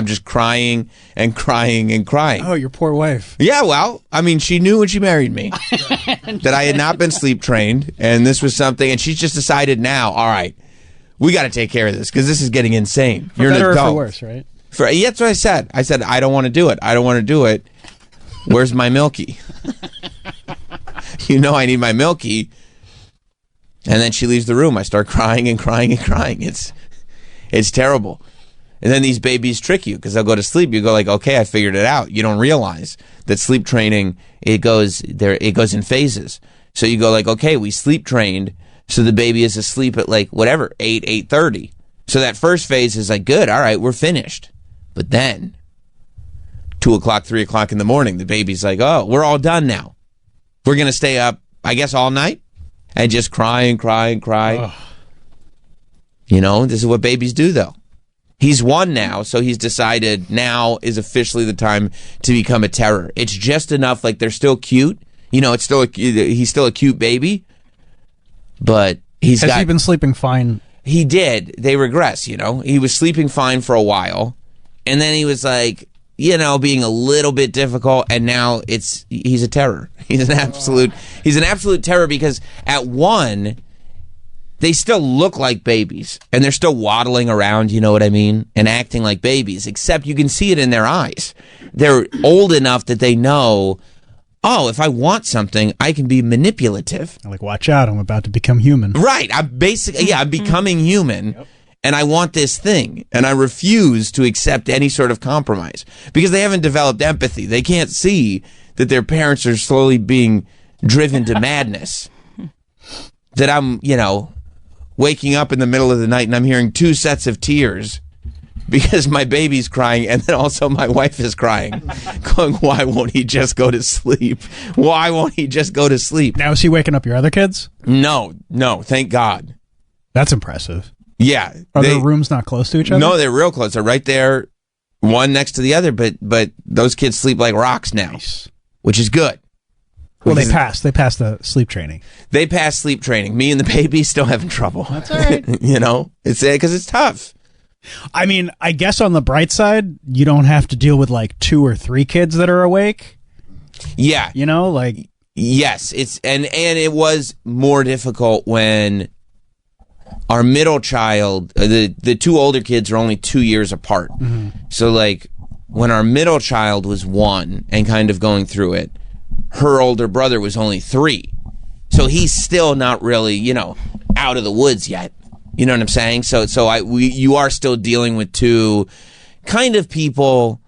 I'm just crying and crying and crying. Oh, your poor wife. Yeah, well, I mean, she knew when she married me that I had not been sleep trained, and this was something, and she's just decided now, all right, we got to take care of this because this is getting insane. For You're better an adult. or for worse, right? Yeah, that's what I said. I said, I don't want to do it. I don't want to do it. Where's my Milky? You know I need my Milky. And then she leaves the room. I start crying and crying and crying. It's terrible. And then these babies trick you because they'll go to sleep. You go like, okay, I figured it out. You don't realize that sleep training, it goes in phases. So you go like, okay, we sleep trained, so the baby is asleep at like whatever, 8:30. So that first phase is like, good, all right, we're finished. But then 2 o'clock, 3 o'clock in the morning, the baby's like, oh, we're all done now. We're going to stay up, I guess, all night and just cry and cry and cry. Ugh. You know, this is what babies do, though. He's 1 now, so he's decided now is officially the time to become a terror. It's just enough, like they're still cute. You know, he's still a cute baby, but Has he been sleeping fine? He did. They regress, you know. He was sleeping fine for a while, and then he was like, you know, being a little bit difficult, and now he's a terror. He's an absolute terror because at 1, they still look like babies, and they're still waddling around, you know what I mean, and acting like babies, except you can see it in their eyes. They're old enough that they know, oh, if I want something, I can be manipulative. Like, watch out, I'm about to become human. Right. I'm becoming human, yep. And I want this thing, and I refuse to accept any sort of compromise because they haven't developed empathy. They can't see that their parents are slowly being driven to madness. That I'm, you know, waking up in the middle of the night and I'm hearing 2 sets of tears because my baby's crying and then also my wife is crying. Going, why won't he just go to sleep? Why won't he just go to sleep? Now, is he waking up your other kids? No, thank God. That's impressive. Yeah. Are their rooms not close to each other? No, they're real close. They're right there, one next to the other, but those kids sleep like rocks now, which is good. Well, they passed the sleep training. They passed sleep training. Me and the baby still having trouble. That's all right. You know, it's because it's tough. I mean, I guess on the bright side, you don't have to deal with like 2 or 3 kids that are awake. Yeah. You know, like. Yes, and it was more difficult when our middle child, the 2 older kids are only 2 years apart. Mm-hmm. So like when our middle child was 1 and kind of going through it, her older brother was only 3. So he's still not really, you know, out of the woods yet. You know what I'm saying? So you are still dealing with 2 kind of people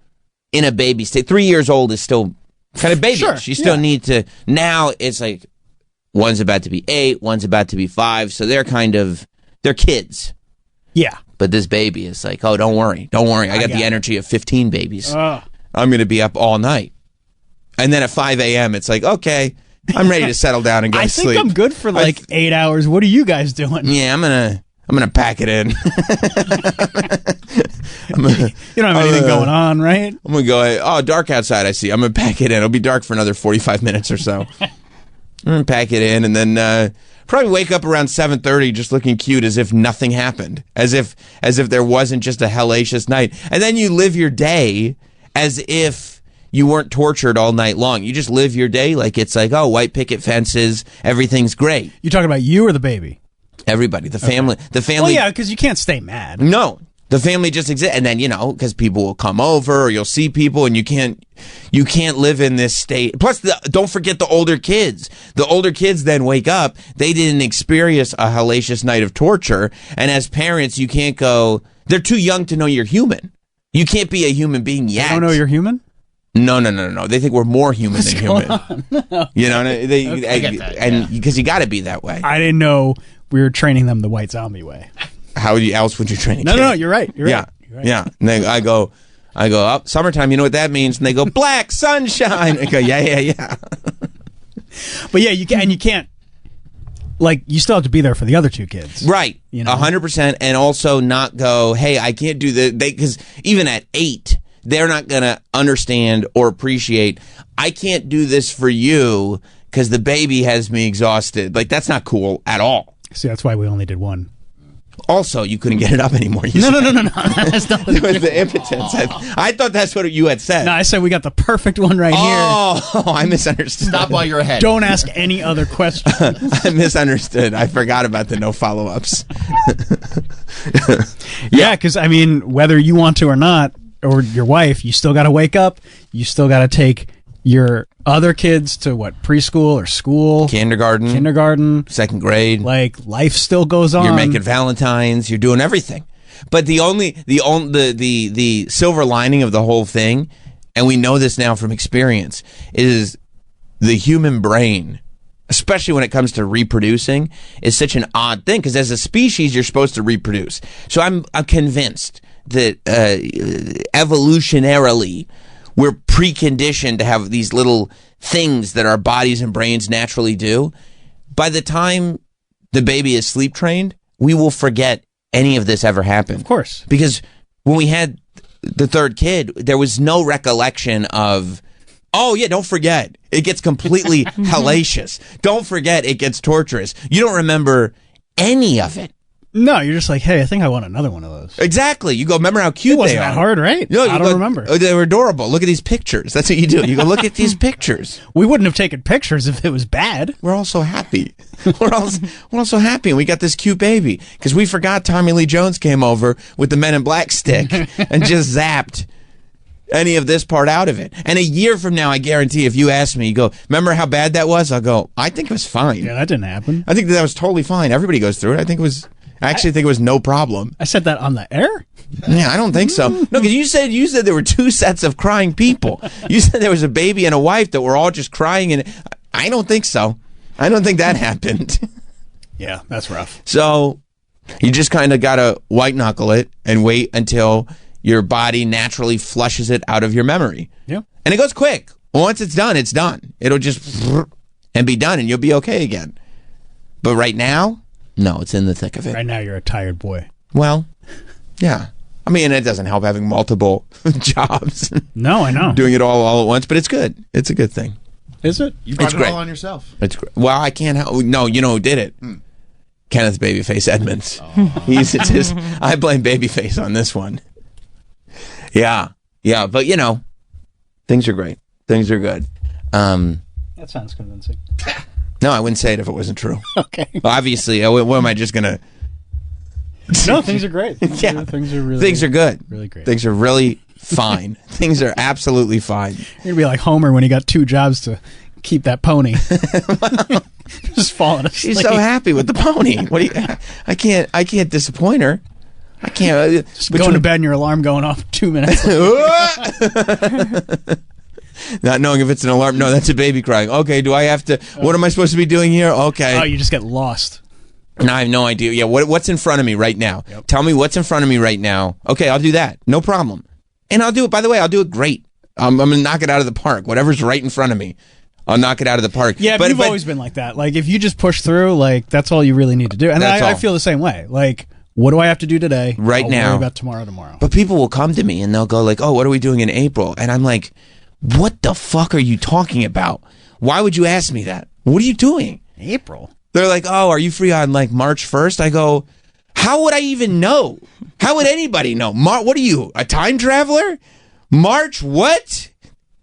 in a baby state. 3 years old is still kind of baby. Sure, you still need to. Now it's like one's about to be 8, one's about to be 5. So they're kids. Yeah. But this baby is like, oh, don't worry. I got the energy of 15 babies. I'm going to be up all night. And then at 5 a.m., it's like, okay, I'm ready to settle down and go to sleep. I think I'm good for like 8 hours. What are you guys doing? Yeah, I'm gonna pack it in. You don't have anything going on, right? I'm gonna go. Oh, dark outside. I see. I'm gonna pack it in. It'll be dark for another 45 minutes or so. I'm gonna pack it in, and then probably wake up around 7:30, just looking cute, as if nothing happened, as if there wasn't just a hellacious night. And then you live your day as if you weren't tortured all night long. You just live your day like it's like, oh, white picket fences, everything's great. You talking about you or the baby? Everybody, the family. Okay. The family. Well, yeah, because you can't stay mad. No, the family just exists, and then because people will come over, or you'll see people, and you can't live in this state. Plus, don't forget the older kids. The older kids then wake up. They didn't experience a hellacious night of torture, and as parents, you can't go. They're too young to know you're human. You can't be a human being yet. They don't know you're human? No. They think we're more human than human. No. You know, and because you got to be that way. I didn't know we were training them the white zombie way. How else would you train a kid? No, you're right. Yeah. And then I go, oh, summertime, you know what that means? And they go, black sunshine. I go, yeah. But yeah, you can't, like, you still have to be there for the other 2 kids. Right. You know? 100%. And also not go, hey, I can't do this. Because even at 8, they're not going to understand or appreciate, I can't do this for you because the baby has me exhausted. Like, that's not cool at all. See, that's why we only did 1. Also, you couldn't get it up anymore. You No, said. no. That's not It was the impotence. I thought that's what you had said. No, I said we got the perfect one right here. Oh, I misunderstood. Stop while you're ahead. Don't ask any other questions. I misunderstood. I forgot about the no follow-ups. Yeah, because I mean, whether you want to or not, or your wife, you still got to wake up. You still got to take your other kids to preschool or school, kindergarten, second grade. Like life still goes on. You're making Valentines. You're doing everything. But the silver lining of the whole thing, and we know this now from experience, is the human brain, especially when it comes to reproducing, is such an odd thing because as a species, you're supposed to reproduce. So I'm convinced that evolutionarily, we're preconditioned to have these little things that our bodies and brains naturally do. By the time the baby is sleep trained, we will forget any of this ever happened. Of course. Because when we had the third kid, there was no recollection of, oh yeah, don't forget. It gets completely hellacious. Don't forget, it gets torturous. You don't remember any of it. No, you're just like, hey, I think I want another one of those. Exactly. You go, remember how cute It wasn't they are. that hard, right? No, I don't remember. Oh, they were adorable. Look at these pictures. That's what you do. You go, look at these pictures. We wouldn't have taken pictures if it was bad. We're all so happy. We're all so happy. And we got this cute baby because we forgot Tommy Lee Jones came over with the Men in Black stick and just zapped any of this part out of it. And a year from now, I guarantee if you ask me, you go, remember how bad that was? I'll go, I think it was fine. Yeah, that didn't happen. I think that was totally fine. Everybody goes through it. I actually think it was no problem. I said that on the air? Yeah, I don't think so. No, because you said there were two sets of crying people. You said there was a baby and a wife that were all just crying, and I don't think so. I don't think that happened. Yeah, that's rough. So you just kind of got to white knuckle it and wait until your body naturally flushes it out of your memory. Yeah. And it goes quick. Once it's done, it's done. It'll just and be done, and you'll be okay again. But right now, no, it's in the thick of it. Right now, you're a tired boy. Well, yeah. I mean, it doesn't help having multiple jobs. No, I know. Doing it all at once, but it's good. It's a good thing. Is it? You brought It's it great. all on yourself. It's great. Well, I can't help. No, you know who did it? Kenneth Babyface Edmonds. It's his. I blame Babyface on this one. Yeah, but things are great. Things are good. That sounds convincing. No, I wouldn't say it if it wasn't true. Okay. Obviously, what am I just gonna? No, things are great. Yeah. Things are really Things are good. really great. Things are really fine. Things are absolutely fine. You're going to be like Homer when he got 2 jobs to keep that pony. Just falling asleep. She's so happy with the pony. What do you? I can't disappoint her. I can't. Just going to bed and your alarm going off 2 minutes. Not knowing if it's an alarm. No, that's a baby crying. Okay, do I have to? What am I supposed to be doing here? Okay. Oh, you just get lost. No, I have no idea. Yeah, what's in front of me right now? Yep. Tell me what's in front of me right now. Okay, I'll do that. No problem. And I'll do it. By the way, I'll do it great. I'm going to knock it out of the park. Whatever's right in front of me, I'll knock it out of the park. Yeah, but you've always been like that. Like, if you just push through, like, that's all you really need to do. And I feel the same way. Like, what do I have to do today? Right I'll now. worry about tomorrow. But people will come to me and they'll go like, oh, what are we doing in April? And I'm like, what the fuck are you talking about? Why would you ask me that? What are you doing? April? They're like, oh, are you free on like March 1st? I go, how would I even know? How would anybody know? What are you, a time traveler? March what?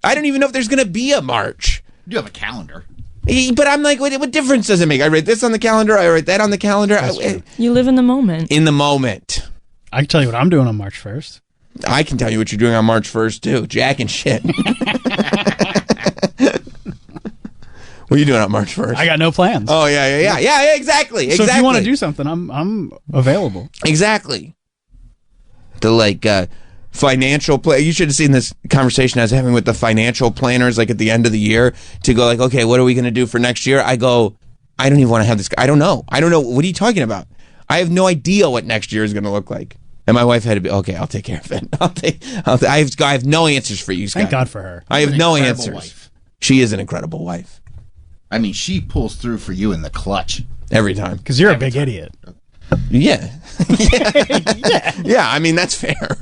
I don't even know if there's going to be a March. You have a calendar. But I'm like, what difference does it make? I write this on the calendar. I write that on the calendar. You live in the moment. In the moment. I can tell you what I'm doing on March 1st. I can tell you what you're doing on March 1st, too. Jack and shit. What are you doing on March 1st? I got no plans. Oh, yeah, exactly. So if you want to do something, I'm available. Exactly. The financial play. You should have seen this conversation I was having with the financial planners like at the end of the year to go like, okay, what are we going to do for next year? I go, I don't even want to have this. I don't know. What are you talking about? I have no idea what next year is going to look like. And my wife had to be, okay, I'll take care of it. I have no answers for you, Scott. Thank God for her. I have An no incredible answers. wife. She is an incredible wife. I mean, she pulls through for you in the clutch. Every time. Because you're a big idiot. Yeah. Yeah, I mean, that's fair.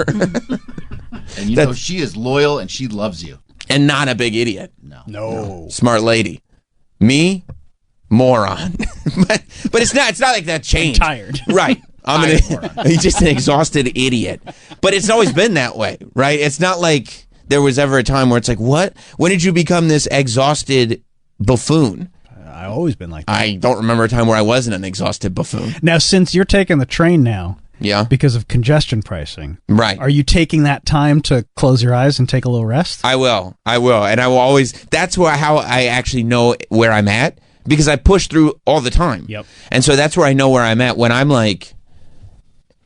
And you know she is loyal and she loves you. And not a big idiot. No. Smart lady. Me, moron. but it's not like that changed. Tired. Right. He's just an exhausted idiot. But it's always been that way, right? It's not like there was ever a time where it's like, what? When did you become this exhausted buffoon? I've always been like that. I don't remember a time where I wasn't an exhausted buffoon. Now, since you're taking the train now, yeah, because of congestion pricing, right? Are you taking that time to close your eyes and take a little rest? I will, and I will always. That's how I actually know where I'm at, because I push through all the time. Yep. And so that's where I know where I'm at when I'm like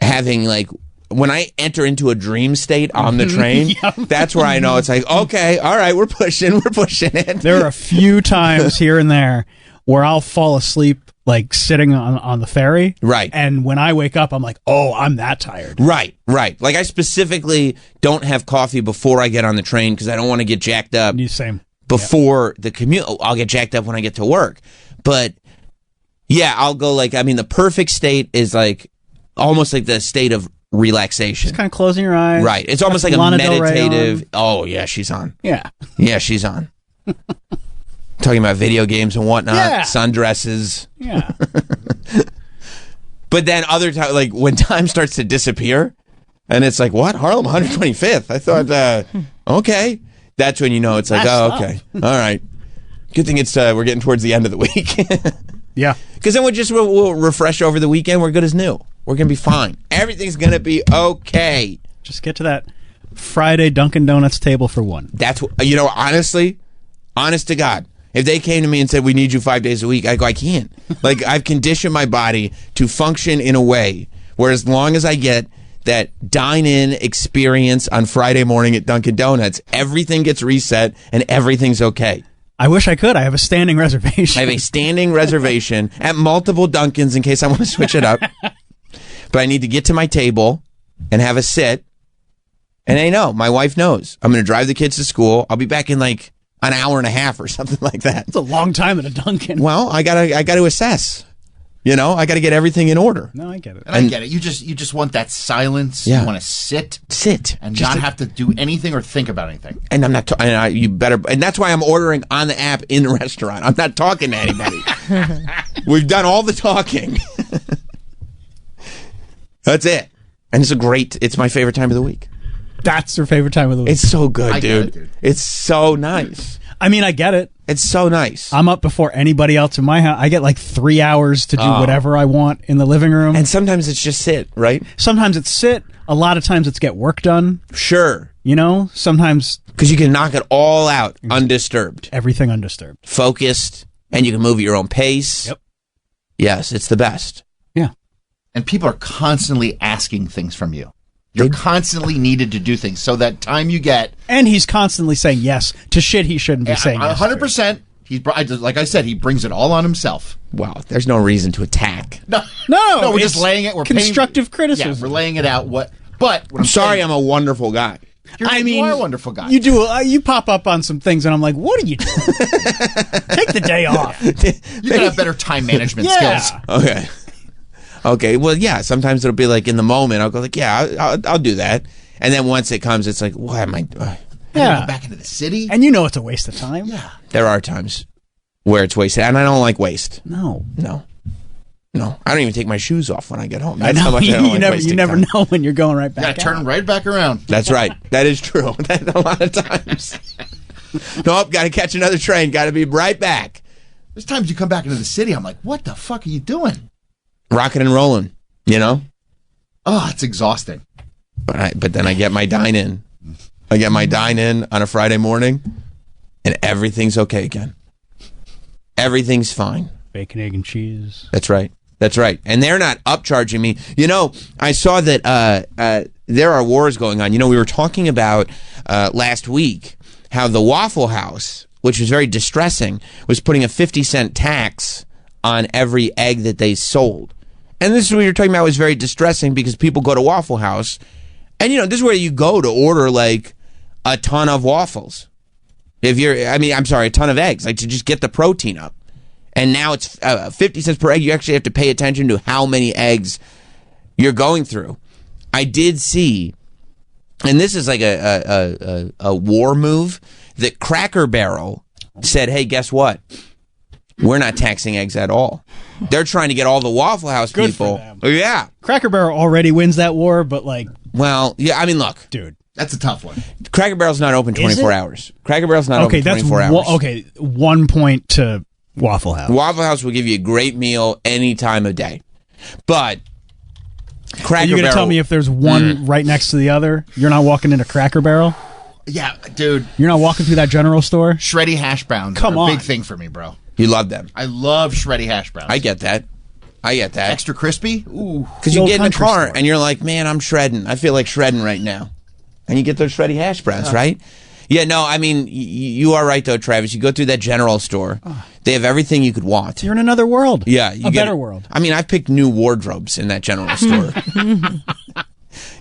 having like. When I enter into a dream state on the train, yep. That's where I know it's like, okay, all right, we're pushing it. There are a few times here and there where I'll fall asleep, like sitting on the ferry. Right. And when I wake up, I'm like, oh, I'm that tired. Right. Like I specifically don't have coffee before I get on the train because I don't want to get jacked up. Same. Before the commute. I'll get jacked up when I get to work. But yeah, I'll go like, I mean, the perfect state is like almost like the state of relaxation. Just kind of closing your eyes. Right. It's almost like a meditative. Oh, yeah, she's on. Yeah. Yeah, she's on. Talking about video games and whatnot, sundresses. Yeah. But then other times, like when time starts to disappear, and it's like, what? Harlem 125th? I thought, okay. That's when you know it's like, okay. All right. Good thing it's we're getting towards the end of the week. Yeah. Because then we'll refresh over the weekend. We're good as new. We're going to be fine. Everything's going to be okay. Just get to that Friday Dunkin' Donuts table for one. That's what, honestly, honest to God, if they came to me and said, we need you 5 days a week, I go, I can't. Like, I've conditioned my body to function in a way where as long as I get that dine-in experience on Friday morning at Dunkin' Donuts, everything gets reset and everything's okay. I wish I could. I have a standing reservation. I have a standing reservation at multiple Dunkins in case I want to switch it up. But I need to get to my table and have a sit. And I know, my wife knows. I'm going to drive the kids to school. I'll be back in like an hour and a half or something like that. It's a long time at a Dunkin'. Well, I gotta assess. I got to get everything in order. No, I get it. And I get it. You just want that silence. Yeah. You want to sit, and just not have to do anything or think about anything. And I'm not. You better. And that's why I'm ordering on the app in the restaurant. I'm not talking to anybody. We've done all the talking. That's it. And it's my favorite time of the week. That's your favorite time of the week. It's so good, dude. Dude. It's so nice. I mean, I get it. It's so nice. I'm up before anybody else in my house. I get like 3 hours to do whatever I want in the living room. And sometimes it's just sit, right? Sometimes it's sit. A lot of times it's get work done. Sure. Sometimes. Because you can knock it all out undisturbed. Everything undisturbed. Focused. And you can move at your own pace. Yep. Yes, it's the best. Yeah. And people are constantly asking things from you. You're constantly needed to do things. So that time you get... And he's constantly saying yes to shit he shouldn't be saying yes 100%. Like I said, he brings it all on himself. Wow, there's no reason to attack. No, we're just laying it. We're constructive criticism. Yeah, we're laying it out. But what I'm sorry, I'm a wonderful guy. You are a wonderful guy. You do. You pop up on some things, and I'm like, "What are you doing? Take the day off. You gotta have better time management skills." Okay. Well, yeah. Sometimes it'll be like in the moment. I'll go like, "Yeah, I'll do that," and then once it comes, it's like, "Why am I?" Yeah. Go back into the city, and it's a waste of time. Yeah. There are times where it's wasted, and I don't like waste. No. I don't even take my shoes off when I get home. That's how much I don't like you never know when you're going right back. Yeah, turn right back around. That's right. That is true. A lot of times. Nope. Got to catch another train. Got to be right back. There's times you come back into the city. I'm like, what the fuck are you doing? Rocking and rolling. Oh, it's exhausting. But then I get my dine in. I get my dine in on a Friday morning, and everything's okay again. Everything's fine. Bacon, egg, and cheese. That's right. And they're not upcharging me. I saw that there are wars going on. We were talking about last week how the Waffle House, which was very distressing, was putting a 50-cent tax on every egg that they sold. And this is what you're talking about was very distressing because people go to Waffle House, and this is where you go to order like a ton of waffles. A ton of eggs, like to just get the protein up. And now it's 50 cents per egg. You actually have to pay attention to how many eggs you're going through. I did see, and this is like a war move, that Cracker Barrel said, hey, guess what? We're not taxing eggs at all. They're trying to get all the Waffle House Good people. for them. Yeah. Cracker Barrel already wins that war, but like, Well, yeah, I mean, look. dude. That's a tough one. Cracker Barrel's not open 24 hours. Cracker Barrel's not Okay, open that's 24 hours. okay. 1 point to Waffle House. Waffle House will give you a great meal any time of day. But Cracker Are you going to Barrel, tell me if there's one right next to the other, you're not walking into Cracker Barrel? Yeah, dude. You're not walking through that general store? Shreddy hash browns Come are a on. big thing for me, bro. you love them. I love shreddy hash browns. I get that. Extra crispy? Ooh. Because The you old get in the country car store. and you're like, man, I'm shredding. I feel like shredding right now. And you get those shreddy hash browns, right? Yeah, no, I mean, you are right, though, Travis. You go through that general store. They have everything you could want. You're in another world. Yeah. a better world. I mean, I've picked new wardrobes in that general store.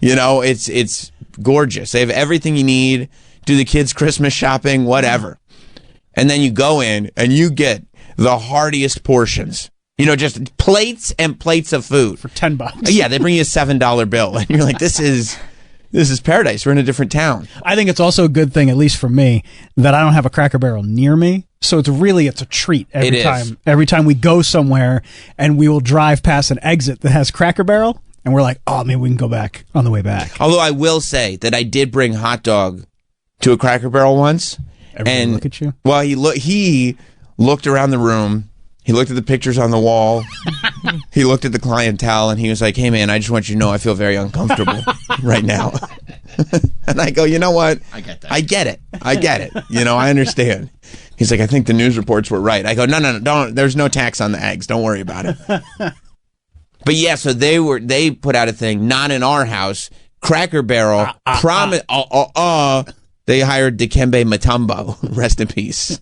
You know, it's gorgeous. They have everything you need. Do the kids' Christmas shopping, whatever. And then you go in and you get the heartiest portions. You know, just plates and plates of food. For $10. Yeah, they bring you a $7 bill. And you're like, this is paradise. We're in a different town. I think it's also a good thing, at least for me, that I don't have a Cracker Barrel near me. So it's a treat It is. time. Every time we go somewhere and we will drive past an exit that has Cracker Barrel, and we're like, oh, maybe we can go back on the way back. Although I will say that I did bring hot dog to a Cracker Barrel once. Everybody and look at you? Well, he looked around the room. He looked at the pictures on the wall. He looked at the clientele, and he was like, hey, man, I just want you to know I feel very uncomfortable right now. And I go, you know what? I get that. I get it. You know, I understand. He's like, I think the news reports were right. I go, no, don't. There's no tax on the eggs. Don't worry about it. But yeah, so they put out a thing, not in our house. Cracker Barrel promise. They hired Dikembe Mutombo. Rest in peace.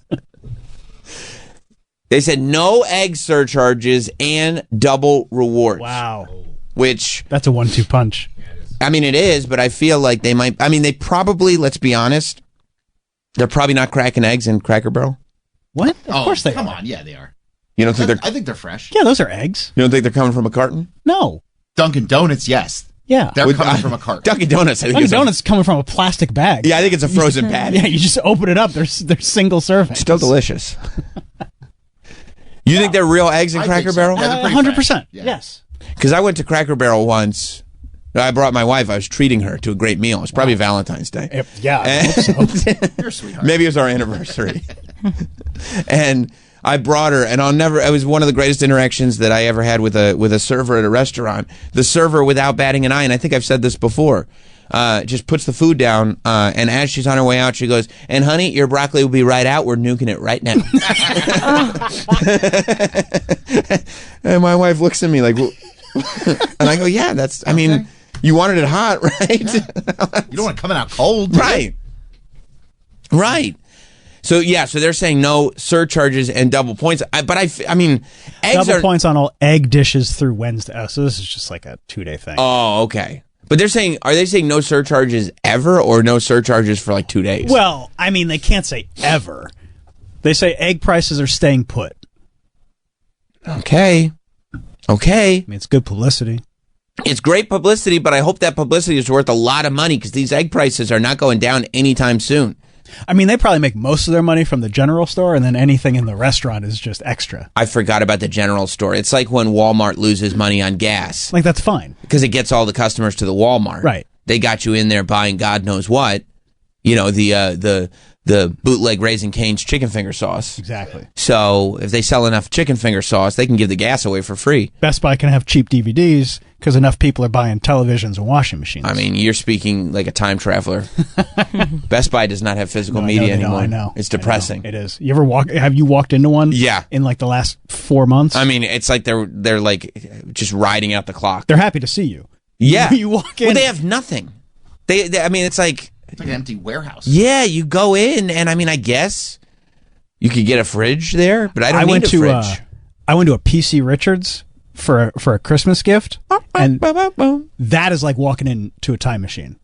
They said no egg surcharges and double rewards. Wow. Which, That's a 1-2 punch. I mean, it is, but I feel like they might. I mean, they probably, let's be honest, they're probably not cracking eggs in Cracker Barrel. What? Of course they come are. on. Yeah, they are. You don't think they're? I think they're fresh. Yeah, those are eggs. You don't think they're coming from a carton? No. Dunkin' Donuts, yes. Yeah. They're coming from a carton. Dunkin' Donuts. I think Dunkin' it's Donuts coming from a plastic bag. yeah, I think it's a frozen patty. Yeah, you just open it up. They're single serving. Still delicious. You think they're real eggs in I Cracker think so. Barrel? Yeah, they're pretty 100%. fresh. Yeah. Yes. Because I went to Cracker Barrel once. I brought my wife. I was treating her to a great meal. It was probably Valentine's Day. Yeah, I hope so. You're a sweetheart. Maybe it was our anniversary. And I brought her, and it was one of the greatest interactions that I ever had with a server at a restaurant. The server, without batting an eye, and I think I've said this before, just puts the food down, and as she's on her way out, she goes, and honey, your broccoli will be right out. We're nuking it right now. And my wife looks at me like, and I go, yeah, that's, I mean, you wanted it hot, right? Yeah. You don't want it coming out cold. Right. Right. So, yeah, so they're saying no surcharges and double points. But I mean, eggs Double are... points on all egg dishes through Wednesday. Oh, so this is just like a 2-day thing. Oh, okay. But are they saying no surcharges ever or no surcharges for like 2 days? Well, I mean, they can't say ever. They say egg prices are staying put. Okay. I mean, it's good publicity. It's great publicity, but I hope that publicity is worth a lot of money because these egg prices are not going down anytime soon. I mean, they probably make most of their money from the general store, and then anything in the restaurant is just extra. I forgot about the general store. It's like when Walmart loses money on gas Like, that's fine. because it gets all the customers to the Walmart. Right. They got you in there buying God knows what. You know, the bootleg Raising Cane's chicken finger sauce. Exactly. So if they sell enough chicken finger sauce, they can give the gas away for free. Best Buy can have cheap DVDs because enough people are buying televisions and washing machines. I mean, you're speaking like a time traveler. Best Buy does not have physical media anymore. I know. It's depressing. It is. You ever have you walked into one? Yeah. In like the last 4 months? I mean, it's like they're like just riding out the clock. They're happy to see you. Yeah. You walk in. Well, they have nothing. They I mean, it's like It's like an empty warehouse. yeah, you go in, and I mean, I guess you could get a fridge there, but I don't need a fridge. I went to a PC Richards for a Christmas gift, and that is like walking into a time machine.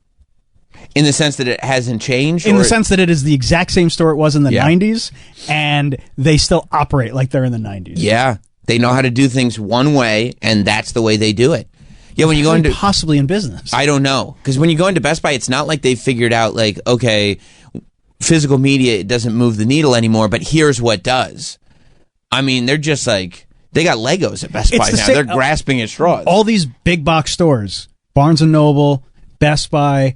In the sense that it hasn't changed? In or the sense that it is the exact same store it was in the Yeah. 90s, and they still operate like they're in the 90s. Yeah. They know how to do things one way, and that's the way they do it. Yeah, when you go into... Possibly in business. I don't know. Because when you go into Best Buy, it's not like they've figured out, like, okay, physical media, it doesn't move the needle anymore, but here's what does. I mean, they're just like, they got Legos at Best Buy now. They're grasping at straws. All these big box stores, Barnes & Noble, Best Buy,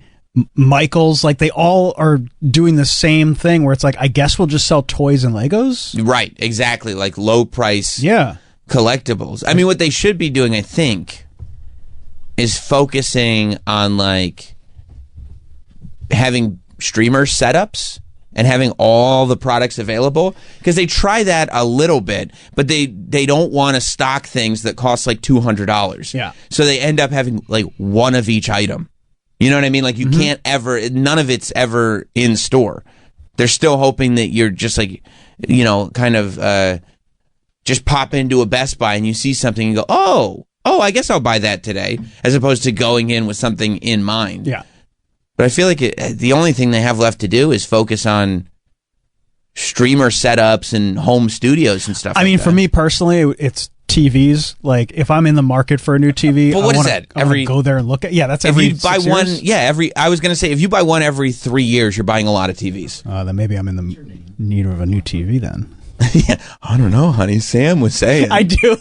Michael's, like they all are doing the same thing where it's like, I guess we'll just sell toys and Legos. Right, exactly. Like low price Yeah. collectibles. I mean, what they should be doing, I think, is focusing on like having streamer setups and having all the products available, because they try that a little bit, but they don't want to stock things that cost like $200. Yeah. So they end up having like one of each item. You know what I mean? Like you can't ever, none of it's ever in store. They're still hoping that you're just like, you know, kind of just pop into a Best Buy and you see something and go, oh, I guess I'll buy that today, as opposed to going in with something in mind. Yeah. But I feel like the only thing they have left to do is focus on streamer setups and home studios and stuff. I mean, for me personally, it's TVs. Like, if I'm in the market for a new TV, but what is that? I wanna go there and look at. Yeah, that's every. If you buy 6 one, years? I was gonna say, if you buy one every 3 years, you're buying a lot of TVs. Then maybe I'm in the need of a new TV then. Yeah, I don't know, honey. Sam was saying. I do.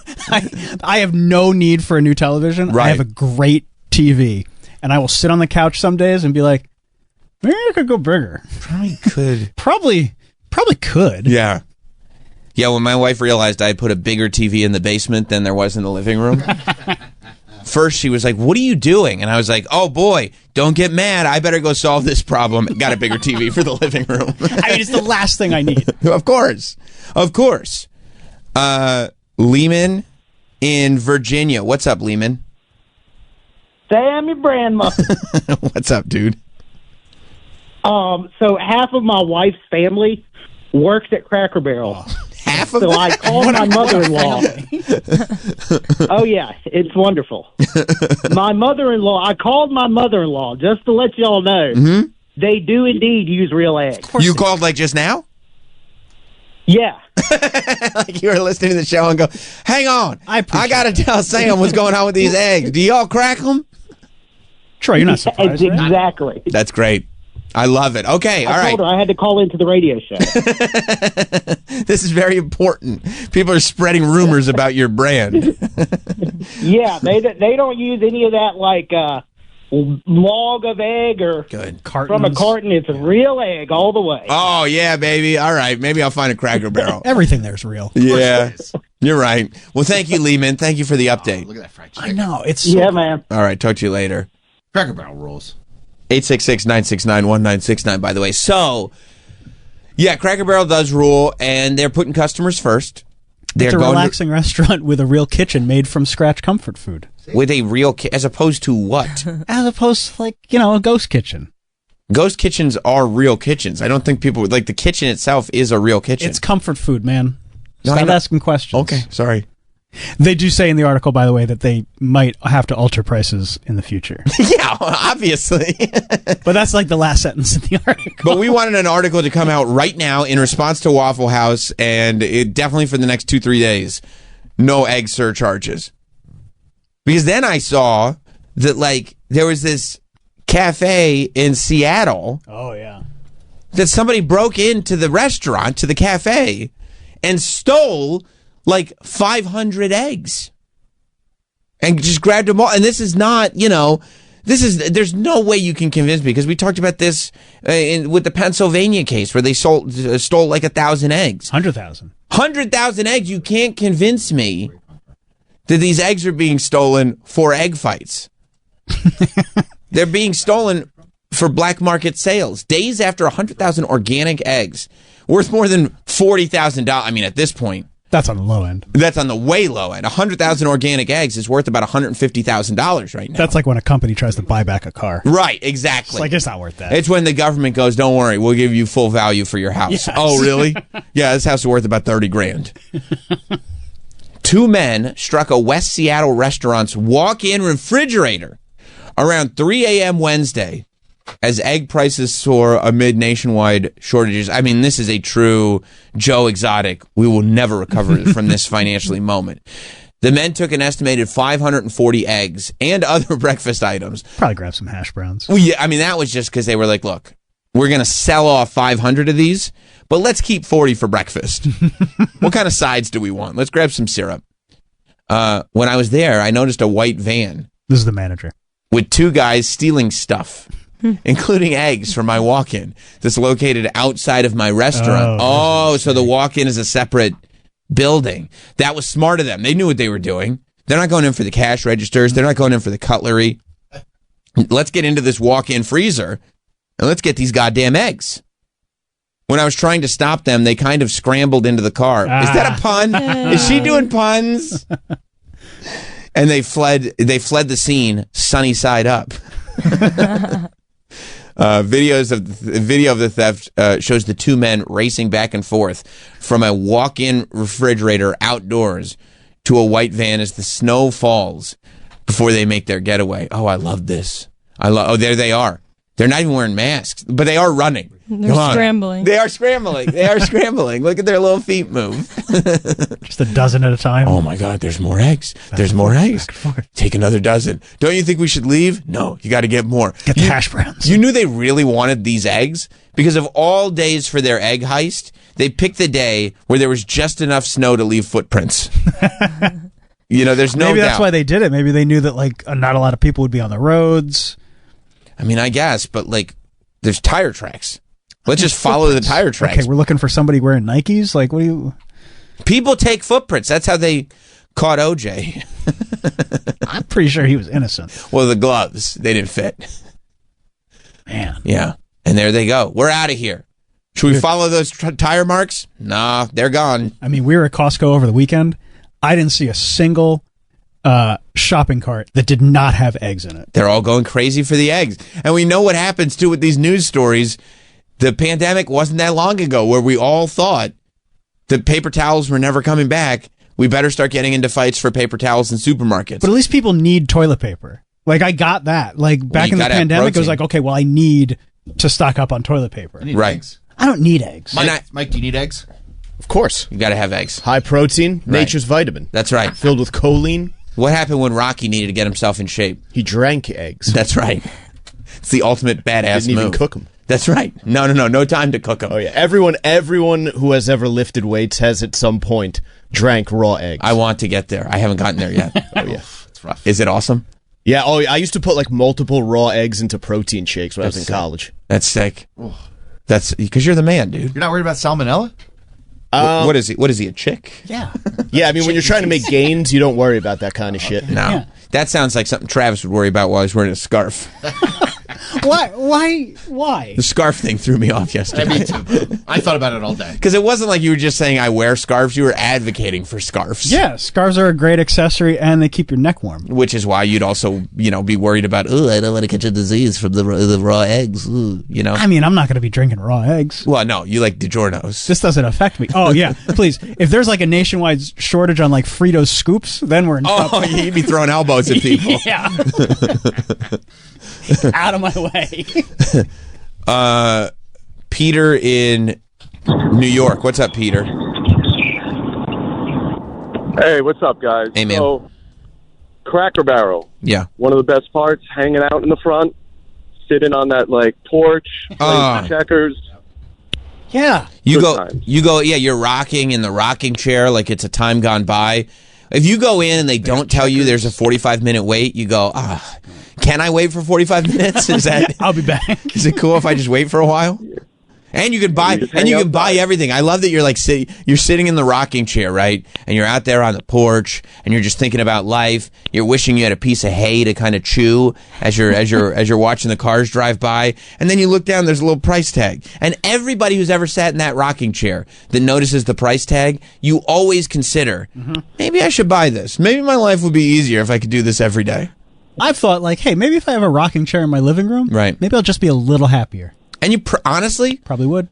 I have no need for a new television. Right. I have a great TV. And I will sit on the couch some days and be like, maybe I could go bigger. Probably could. Probably could. Yeah. Yeah, when my wife realized I had put a bigger TV in the basement than there was in the living room, first she was like, what are you doing? And I was like, oh boy, don't get mad. I better go solve this problem. Got a bigger TV for the living room. I mean, it's the last thing I need. Of course. Lehman in Virginia. What's up, Lehman? Sam, your grandmother. What's up, dude? So half of my wife's family works at Cracker Barrel. Half of So I called my mother-in-law. Oh, yeah, it's wonderful. I called my mother-in-law just to let y'all know. Mm-hmm. They do indeed use real eggs. You called like just now? Yeah. Like you were listening to the show and go, hang on, I got to tell Sam what's going on with these eggs. Do y'all crack them? Troy, you're not surprised. Exactly. Right? That's great. I love it. Okay, all right. I told her I had to call into the radio show. This is very important. People are spreading rumors about your brand. Yeah, they don't use any of that like log of egg or from a carton. It's a real egg all the way. Oh, yeah, baby. All right. Maybe I'll find a Cracker Barrel. Everything there's real. Yeah. You're right. Well, thank you, Lehman. Thank you for the update. Look at that fried chicken. I know. It's so yeah, man. All right. Talk to you later. Cracker Barrel rules. 866-969-1969, by the way. So, yeah, Cracker Barrel does rule, and they're putting customers first. It's a relaxing restaurant with a real kitchen made from scratch comfort food. With a real as opposed to what? As opposed to, like, a ghost kitchen. Ghost kitchens are real kitchens. I don't think people would, like, the kitchen itself is a real kitchen. It's comfort food, man. No, Stop asking questions. Okay, sorry. They do say in the article, by the way, that they might have to alter prices in the future. Yeah, obviously. But that's like the last sentence in the article. But we wanted an article to come out right now in response to Waffle House, and it definitely for the next 2-3 days, no egg surcharges. Because then I saw that, like, there was this cafe in Seattle. Oh, yeah. That somebody broke into the restaurant, to the cafe, and stole like 500 eggs and just grabbed them all. And this is not, there's no way you can convince me, because we talked about this with the Pennsylvania case where they stole like 1,000 eggs. 100,000. 100,000 eggs. You can't convince me that these eggs are being stolen for egg fights. They're being stolen for black market sales. Days after 100,000 organic eggs worth more than $40,000. I mean, at this point, that's on the low end. That's on the way low end. 100,000 organic eggs is worth about $150,000 right now. That's like when a company tries to buy back a car. Right, exactly. It's like, it's not worth that. It's when the government goes, don't worry, we'll give you full value for your house. Yes. Oh, really? Yeah, this house is worth about $30,000. 2 men struck a West Seattle restaurant's walk-in refrigerator around 3 a.m. Wednesday as egg prices soar amid nationwide shortages. I mean, this is a true Joe Exotic. We will never recover from this financially moment. The men took an estimated 540 eggs and other breakfast items. Probably grab some hash browns. Well, yeah, I mean, that was just because they were like, look, we're going to sell off 500 of these, but let's keep 40 for breakfast. What kind of sides do we want? Let's grab some syrup. When I was there, I noticed a white van. This is the manager. With 2 guys stealing stuff, including eggs from my walk-in that's located outside of my restaurant. So the walk-in is a separate building. That was smart of them. They knew what they were doing. They're not going in for the cash registers. They're not going in for the cutlery. Let's get into this walk-in freezer and let's get these goddamn eggs. When I was trying to stop them, they kind of scrambled into the car. Is that a pun? Is she doing puns? And they fled the scene sunny side up. Video of the theft shows the 2 men racing back and forth from a walk-in refrigerator outdoors to a white van as the snow falls before they make their getaway. Oh, I love this. There they are. They're not even wearing masks, but they are running. They're scrambling. They are scrambling. They are scrambling. Look at their little feet move. Just a dozen at a time. Oh my God, there's more eggs. There's more eggs. Take another dozen. Don't you think we should leave? No, you got to get more. Get the hash browns. You knew they really wanted these eggs? Because of all days for their egg heist, they picked the day where there was just enough snow to leave footprints. There's no Maybe that's doubt. why they did it. Maybe they knew that not a lot of people would be on the roads. I mean, I guess, but there's tire tracks. Let's just follow the tire tracks. Okay, we're looking for somebody wearing Nikes. What do you... People take footprints. That's how they caught OJ. I'm pretty sure he was innocent. Well, the gloves, they didn't fit. Man. Yeah. And there they go. We're out of here. Should we follow those tire marks? Nah, they're gone. I mean, we were at Costco over the weekend. I didn't see a single shopping cart that did not have eggs in it. They're all going crazy for the eggs. And we know what happens, too, with these news stories. The pandemic wasn't that long ago where we all thought that paper towels were never coming back. We better start getting into fights for paper towels in supermarkets. But at least people need toilet paper. I got that. Back in the pandemic, it was okay, well, I need to stock up on toilet paper. Right. Eggs. I don't need eggs. Mike, do you need eggs? Of course. You got to have eggs. High protein, nature's vitamin. That's right. Filled with choline. What happened when Rocky needed to get himself in shape? He drank eggs. That's right. It's the ultimate badass Didn't move. even cook them. That's right. No time to cook them. Oh yeah, everyone who has ever lifted weights has at some point drank raw eggs. I want to get there. I haven't gotten there yet. Oh yeah, it's rough. Is it awesome? Yeah. Oh, I used to put multiple raw eggs into protein shakes when I was in college. That's sick. That's because you're the man, dude. You're not worried about salmonella? What is he? What is he? A chick? Yeah. Yeah, I mean, when you're trying to make gains, you don't worry about that kind of shit. No. Yeah. That sounds like something Travis would worry about while he's wearing a scarf. Why? The scarf thing threw me off yesterday. Me too. I thought about it all day. Because it wasn't like you were just saying I wear scarves. You were advocating for scarves. Yeah, scarves are a great accessory and they keep your neck warm. Which is why you'd also, be worried about, I don't want to catch a disease from the raw eggs, I mean, I'm not going to be drinking raw eggs. Well, no, you like DiGiorno's. This doesn't affect me. Oh, yeah. Please. If there's a nationwide shortage on Fritos scoops, then we're in trouble. Oh, you'd be throwing elbows at people. Yeah. Out of my way. Peter in New York. What's up, Peter? Hey, what's up, guys? Hey, man. So, Cracker Barrel. Yeah. One of the best parts, hanging out in the front, sitting on that porch, playing checkers. Yeah. You go, you're rocking in the rocking chair like it's a time gone by. If you go in and they don't tell you there's a 45-minute wait, you go, can I wait for 45 minutes? Is that I'll be back. Is it cool if I just wait for a while? And you can buy everything. I love that you're you're sitting in the rocking chair, right? And you're out there on the porch and you're just thinking about life. You're wishing you had a piece of hay to kind of chew as you're watching the cars drive by. And then you look down, there's a little price tag. And everybody who's ever sat in that rocking chair that notices the price tag, you always consider, maybe I should buy this. Maybe my life would be easier if I could do this every day. I've thought hey, maybe if I have a rocking chair in my living room, right, maybe I'll just be a little happier. And you honestly probably would.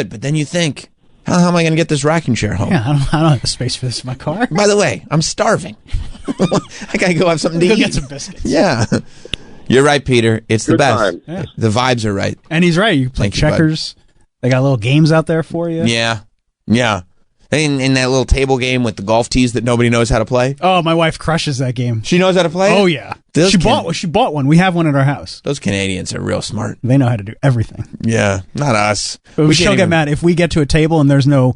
But then you think, how am I going to get this rocking chair home? Yeah, I don't have the space for this in my car. By the way, I'm starving. I got to go have something to eat. Go get some biscuits. Yeah. You're right, Peter. It's the best. Yeah. The vibes are right. And he's right. You play checkers. They got little games out there for you. Yeah. Yeah. In that little table game with the golf tees that nobody knows how to play. Oh, my wife crushes that game. She knows how to play? Oh, yeah. She bought one. We have one at our house. Those Canadians are real smart. They know how to do everything. Yeah, not us. But she'll get mad if we get to a table and there's no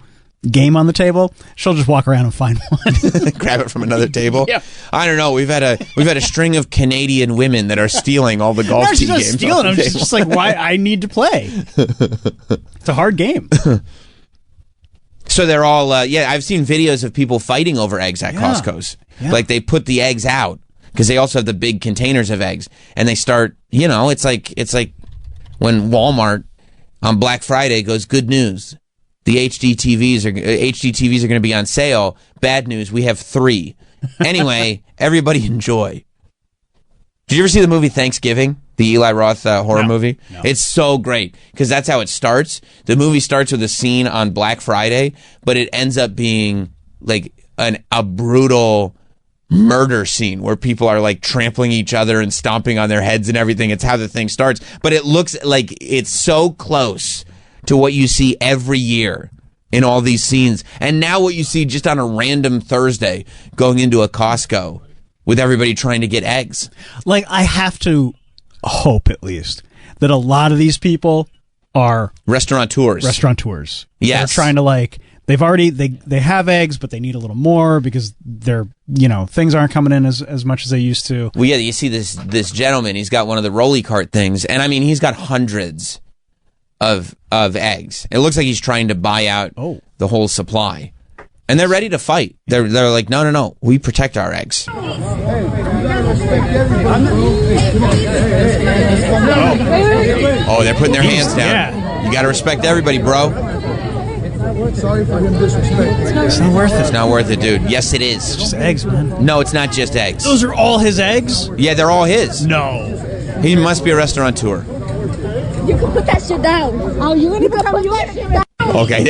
game on the table. She'll just walk around and find one. Grab it from another table. Yeah. I don't know. We've had a string of Canadian women that are stealing all the golf tee games. She's not stealing them. She's just like, why? I need to play. It's a hard game. So they're all, I've seen videos of people fighting over eggs at Costco's. Yeah. Like they put the eggs out because they also have the big containers of eggs, and they start, it's like when Walmart on Black Friday goes, good news, the HD TVs are going to be on sale. Bad news, we have 3. Anyway, everybody enjoy. Did you ever see the movie Thanksgiving? The Eli Roth horror movie? No. It's so great because that's how it starts. The movie starts with a scene on Black Friday, but it ends up being like a brutal murder scene where people are like trampling each other and stomping on their heads and everything. It's how the thing starts. But it looks like it's so close to what you see every year in all these scenes. And now what you see just on a random Thursday going into a Costco with everybody trying to get eggs. Like, I have to hope, at least, that a lot of these people are restaurateurs. Yes. They're trying to, they've already, they have eggs, but they need a little more because they're, things aren't coming in as much as they used to. Well, yeah, you see this gentleman, he's got one of the rolly cart things, and I mean, he's got hundreds of eggs. It looks like he's trying to buy out the whole supply. And they're ready to fight. They're like, no, we protect our eggs. Oh, they're putting their hands down. Yeah. You got to respect everybody, bro. Sorry for him disrespect. It's not worth it. It's not worth it, dude. Yes, it is. It's just eggs, man. No, it's not just eggs. Those are all his eggs? Yeah, they're all his. No. He must be a restaurateur. You can put that shit down. Oh, you can put that shit down. Okay,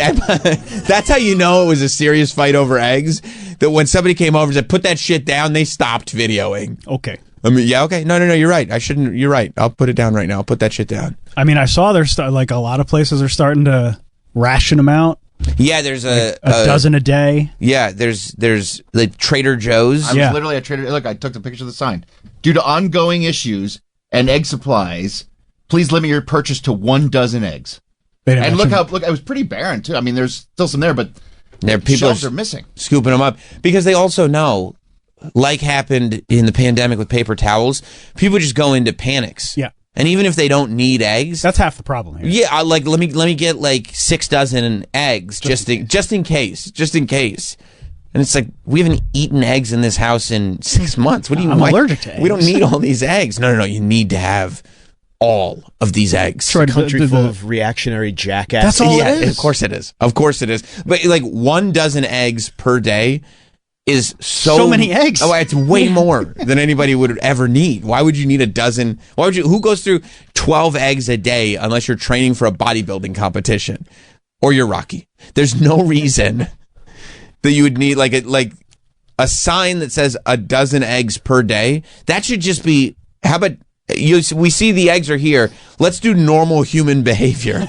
that's how you know it was a serious fight over eggs. That when somebody came over and said, put that shit down, they stopped videoing. Okay. I mean, yeah, okay. No, you're right. I shouldn't. You're right. I'll put it down right now. I'll put that shit down. I mean, I saw there's a lot of places are starting to ration them out. Yeah, there's a dozen a day. Yeah, there's like Trader Joe's. I was literally at Trader. Look, I took the picture of the sign. Due to ongoing issues and egg supplies, please limit your purchase to 1 dozen eggs. And look, it was pretty barren too. I mean, there's still some there, but shelves are missing. Scooping them up because they also know, like happened in the pandemic with paper towels, people just go into panics. Yeah. And even if they don't need eggs, that's half the problem here. Yeah, let me get like 6 dozen eggs just in case. And it's like, we haven't eaten eggs in this house in 6 months. What do you? I'm allergic to eggs. We don't need all these eggs. No. You need to have all of these eggs. A country full of reactionary jackasses. That's all it is. Of course it is. But like 1 dozen eggs per day is so many eggs. Oh, it's way more than anybody would ever need. Why would you need a dozen? Who goes through 12 eggs a day unless you're training for a bodybuilding competition or you're Rocky? There's no reason that you would need like a sign that says a dozen eggs per day. That should just be, how about we see the eggs are here. Let's do normal human behavior.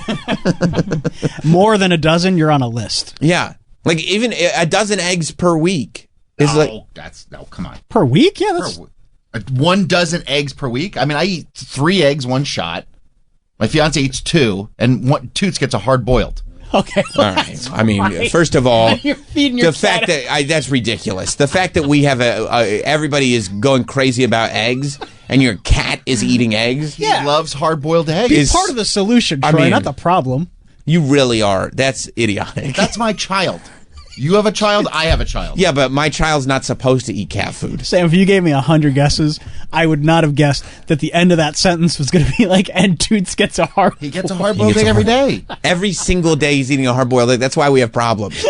More than a dozen, you're on a list. Yeah. Like even a dozen eggs per week. Come on. Per week? Yeah, that's 1 dozen eggs per week. I mean, I eat 3 eggs, 1 shot. My fiance eats 2, and Toots gets a hard boiled. Okay. All right. I mean, first of all, the fact that that's ridiculous. The fact that we have everybody is going crazy about eggs, and your cat is eating eggs. He loves hard boiled eggs. It's part of the solution, Troy, not the problem. You really are. That's idiotic. That's my child. You have a child, I have a child. Yeah, but my child's not supposed to eat cat food. Sam, if you gave me 100 guesses, I would not have guessed that the end of that sentence was going to be like, and Toots gets a hard He gets a hard-boiled egg every day. Every single day he's eating a hard-boiled egg. That's why we have problems.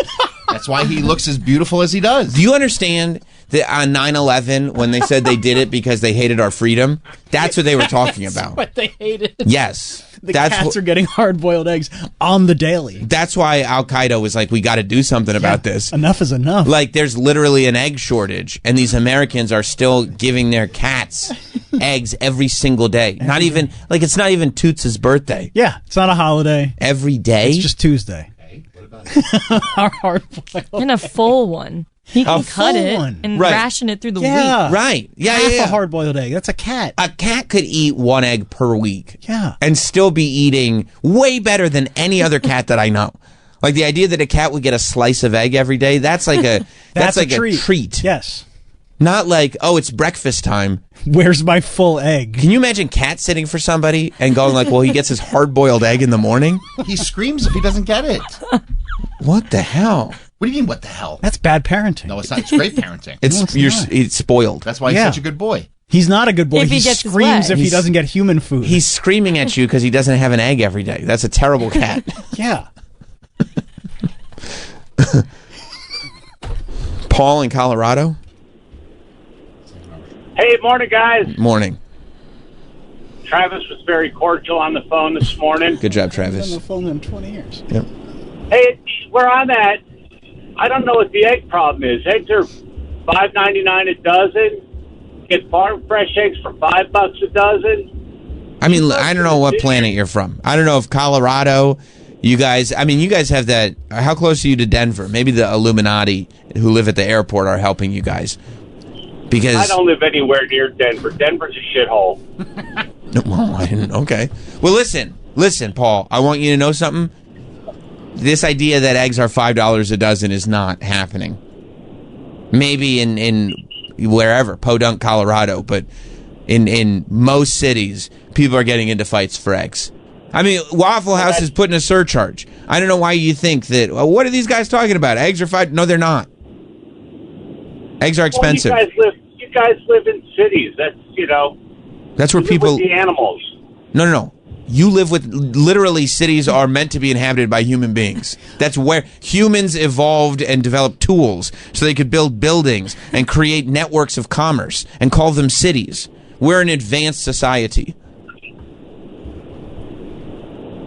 That's why he looks as beautiful as he does. Do you understand that on 9/11, when they said they did it because they hated our freedom, that's what they were talking about. What they hated. Yes. The cats are getting hard-boiled eggs on the daily. That's why Al-Qaeda was like, we got to do something about this. Enough is enough. Like, there's literally an egg shortage, and these Americans are still giving their cats eggs every single day. Not even, like, it's not even Toots' birthday. Yeah, it's not a holiday. Every day? It's just Tuesday. Hard-boiled. And a full one. He can cut it and ration it through the week. Right. Half a hard-boiled egg. That's a cat. A cat could eat 1 egg per week. Yeah. And still be eating way better than any other cat that I know. Like the idea that a cat would get a slice of egg every day, that's like a that's like a treat. Yes. Not like, oh, it's breakfast time. Where's my full egg? Can you imagine cat sitting for somebody and going like, well, he gets his hard-boiled egg in the morning? He screams if he doesn't get it. What the hell? What do you mean, what the hell? That's bad parenting. No, it's not. It's great parenting. It's spoiled. That's why he's such a good boy. He's not a good boy. If he He gets his screams way. if he doesn't get human food. He's screaming at you because he doesn't have an egg every day. That's a terrible cat. Yeah. Paul in Colorado. Hey, morning, guys. Morning. Travis was very cordial on the phone this morning. Good job, Travis. Been on the phone in 20 years. Yep. Hey, where I'm at, I don't know what the egg problem is. Eggs are $5.99 a dozen. Get farm fresh eggs for $5 a dozen. I mean, I don't know what planet you're from. I don't know if Colorado, you guys have that. How close are you to Denver? Maybe the Illuminati who live at the airport are helping you guys. Because I don't live anywhere near Denver. Denver's a shithole. No, well, I didn't. Okay. Well, listen, Paul. I want you to know something. This idea that eggs are $5 a dozen is not happening. Maybe in wherever, Podunk, Colorado, but in most cities, people are getting into fights for eggs. I mean, Waffle House is putting a surcharge. I don't know why you think that. Well, what are these guys talking about? Eggs are $5? No, they're not. Eggs are expensive. Well, you guys live in cities. That's That's where you live people. with the animals. No. You live with, literally, cities are meant to be inhabited by human beings. That's where humans evolved and developed tools so they could build buildings and create networks of commerce and call them cities. We're an advanced society.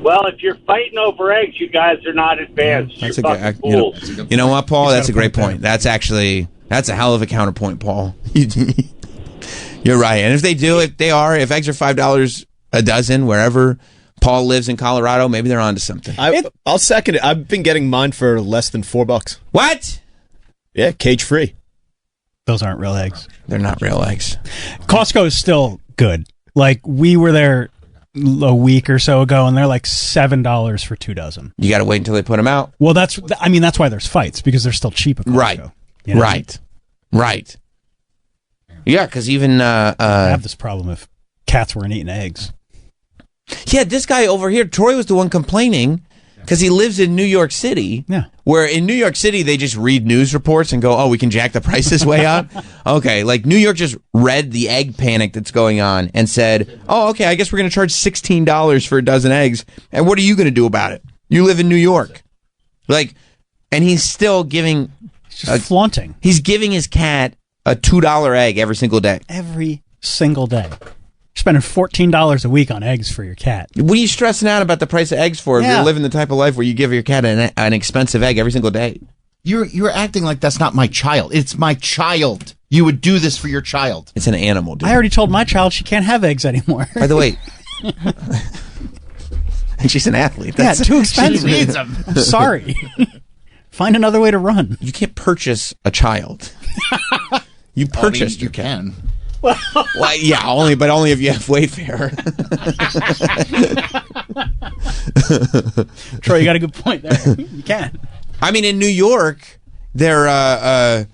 Well, if you're fighting over eggs, you guys are not advanced. That's You're fucking fools. you know what, Paul? That's a great point. That's a hell of a counterpoint, Paul. You're right. And if eggs are $5 a dozen, wherever Paul lives in Colorado, maybe they're onto something. I'll second it. I've been getting mine for less than $4. What? Yeah, cage free. Those aren't real eggs. They're not real eggs. Costco is still good. Like, we were there a week or so ago, and they're like $7 for 2 dozen. You got to wait until they put them out. Well, that's why there's fights, because they're still cheap at Costco. Right. You know? Right. Yeah, because even I have this problem if cats weren't eating eggs. Yeah, this guy over here, Troy, was the one complaining because he lives in New York City. Yeah. Where in New York City, they just read news reports and go, oh, we can jack the prices way up. Okay, like New York just read the egg panic that's going on and said, oh, okay, I guess we're going to charge $16 for a dozen eggs. And what are you going to do about it? You live in New York. Like, and he's still giving... flaunting. He's giving his cat a $2 egg every single day. Every single day. You're spending $14 a week on eggs for your cat. What are you stressing out about the price of eggs for if you're living the type of life where you give your cat an expensive egg every single day? You're acting like that's not my child. It's my child. You would do this for your child. It's an animal, dude. I already told my child she can't have eggs anymore. By the way, and she's an athlete. That's too expensive. She needs them. I'm sorry. Find another way to run. You can't purchase a child. You purchased your cat. Can. Well, yeah, only if you have Wayfair. Troy, you got a good point there. You can. I mean, in New York, they're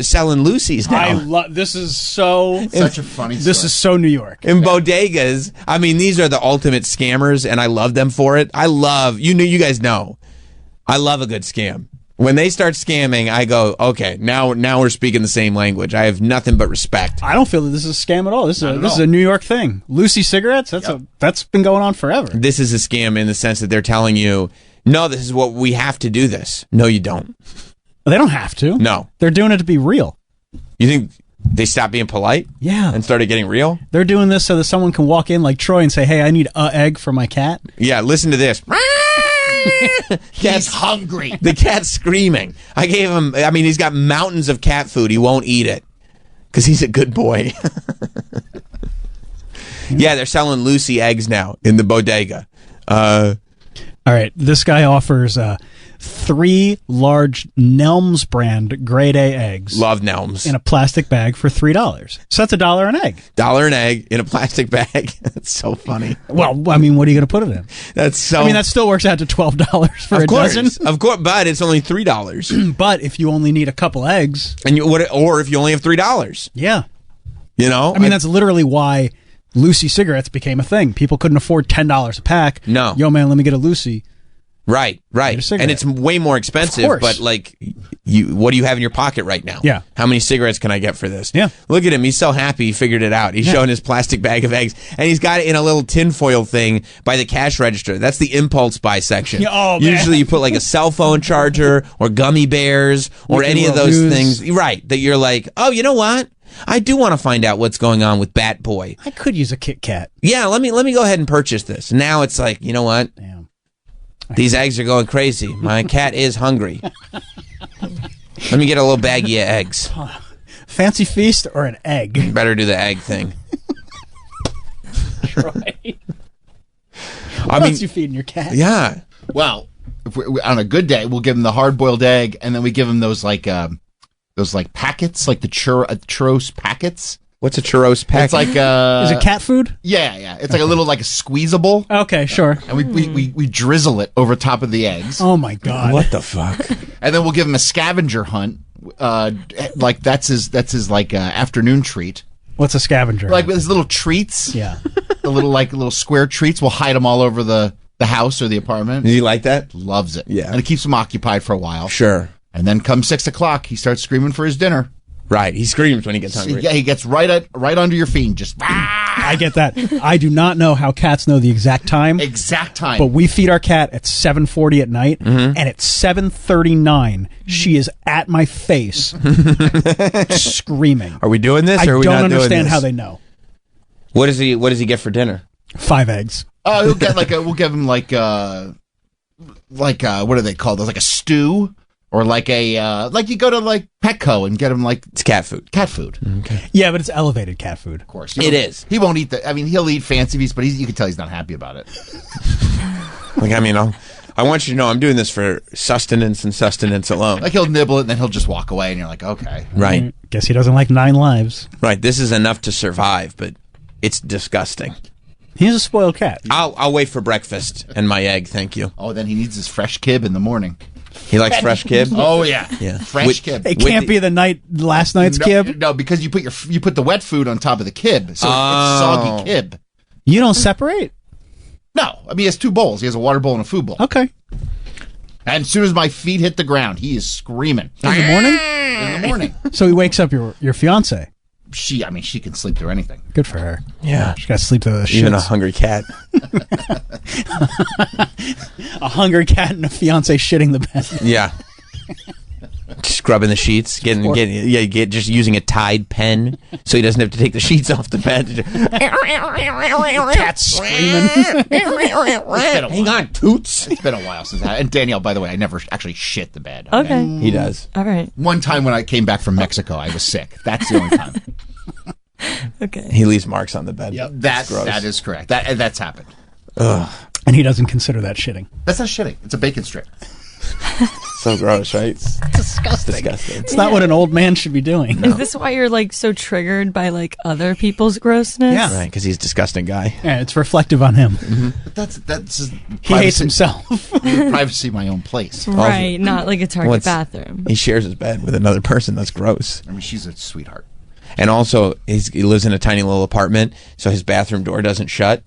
selling Lucy's now. This is so such a funny. This is so New York. In bodegas, I mean, these are the ultimate scammers, and I love them for it. You guys know, I love a good scam. When they start scamming, I go, okay, now we're speaking the same language. I have nothing but respect. I don't feel that this is a scam at all. This is a New York thing. Lucy cigarettes, that's been going on forever. This is a scam in the sense that they're telling you, no, this is what we have to do this. No, you don't. They don't have to. No. They're doing it to be real. You think they stopped being polite? Yeah. And started getting real? They're doing this so that someone can walk in like Troy and say, hey, I need an egg for my cat. Yeah, listen to this. He's hungry. The cat's screaming. I gave him, he's got mountains of cat food. He won't eat it because he's a good boy. Yeah, they're selling Lucy eggs now in the bodega. All right, this guy offers 3 large Nelms brand grade A eggs. Love Nelms. In a plastic bag for $3. So that's $1 an egg. $1 an egg in a plastic bag. That's so funny. Well, I mean, what are you going to put it in? That's so. I mean, that still works out to $12 for a dozen. Of course, but it's only $3. But if you only need a couple eggs, and or if you only have $3, yeah, you know, I mean, that's literally why Lucy cigarettes became a thing. People couldn't afford $10 a pack. No, yo, man, let me get a Lucy. Right. And it's way more expensive, but like, what do you have in your pocket right now? Yeah. How many cigarettes can I get for this? Yeah. Look at him. He's so happy he figured it out. He's showing his plastic bag of eggs, and he's got it in a little tinfoil thing by the cash register. That's the impulse buy section. Oh, man. Usually you put like a cell phone charger or gummy bears or any of those things. Right. That you're like, oh, you know what? I do want to find out what's going on with Bat Boy. I could use a Kit Kat. Yeah, let me go ahead and purchase this. Now it's like, you know what? Damn. These eggs are going crazy. My cat is hungry. Let me get a little baggie of eggs. Fancy feast or an egg? Better do the egg thing. Right. What else you feeding your cat? Yeah. Well, if on a good day, we'll give him the hard-boiled egg, and then we give him those packets, like the churros packets. What's a churros packet? It's like is it cat food? Yeah. It's like a little like a squeezable. Okay, sure. And we drizzle it over top of the eggs. Oh my god! What the fuck? And then we'll give him a scavenger hunt. Like that's his like afternoon treat. What's a scavenger? Like his little treats. Yeah. The little square treats. We'll hide them all over the house or the apartment. Does he like that? Loves it. Yeah. And it keeps him occupied for a while. Sure. And then come 6 o'clock, he starts screaming for his dinner. Right. He screams when he gets hungry. Yeah, he gets right under your feet. Just. I get that. I do not know how cats know the exact time. But we feed our cat at 7:40 at night, and at 7:39, she is at my face, screaming. Are we doing this? Or are we not doing this? I don't understand how they know. What does he get for dinner? 5 eggs. He'll get we'll give him like what are they called? Like a stew. Or like like you go to like Petco and get him like it's cat food. Cat food. Okay. Yeah, but it's elevated cat food. Of course, it is. He won't eat I mean, he'll eat fancy feast, but you can tell he's not happy about it. Like, I mean, I want you to know I'm doing this for sustenance and sustenance alone. Like he'll nibble it and then he'll just walk away, and you're like, okay, right. Guess he doesn't like 9 lives. Right. This is enough to survive, but it's disgusting. He's a spoiled cat. I'll wait for breakfast and my egg, thank you. Oh, then he needs his fresh kib in the morning. He likes fresh kib? Oh yeah. Fresh kib. It can't be last night's kib? No, because you put the wet food on top of the kib. So it's soggy kib. You don't separate? No. I mean, he has 2 bowls. He has a water bowl and a food bowl. Okay. And as soon as my feet hit the ground, he is screaming. In the morning? In the morning. So he wakes up your fiance. She can sleep through anything. Good for her. Yeah. She got to sleep through the shits. Even a hungry cat. A hungry cat and a fiance shitting the bed. Yeah. Scrubbing the sheets, just using a Tide pen so he doesn't have to take the sheets off the bed. Cat's screaming. Hang on, Toots. It's been a while since and Danielle, by the way, I never actually shit the bed. Okay. He does. All right. One time when I came back from Mexico, I was sick. That's the only time. Okay. He leaves marks on the bed. Yep, that is correct. That's happened. Ugh. And he doesn't consider that shitting. That's not shitting. It's a bacon strip. So gross, right? It's disgusting. Disgusting. It's not what an old man should be doing. Is this why you're like so triggered by like other people's grossness? Yeah. Right, because he's a disgusting guy. Yeah, it's reflective on him. Mm-hmm. But that's he hates himself. Privacy, my own place. Right, not like a Target bathroom. He shares his bed with another person. That's gross. I mean, she's a sweetheart. And also, he lives in a tiny little apartment, so his bathroom door doesn't shut.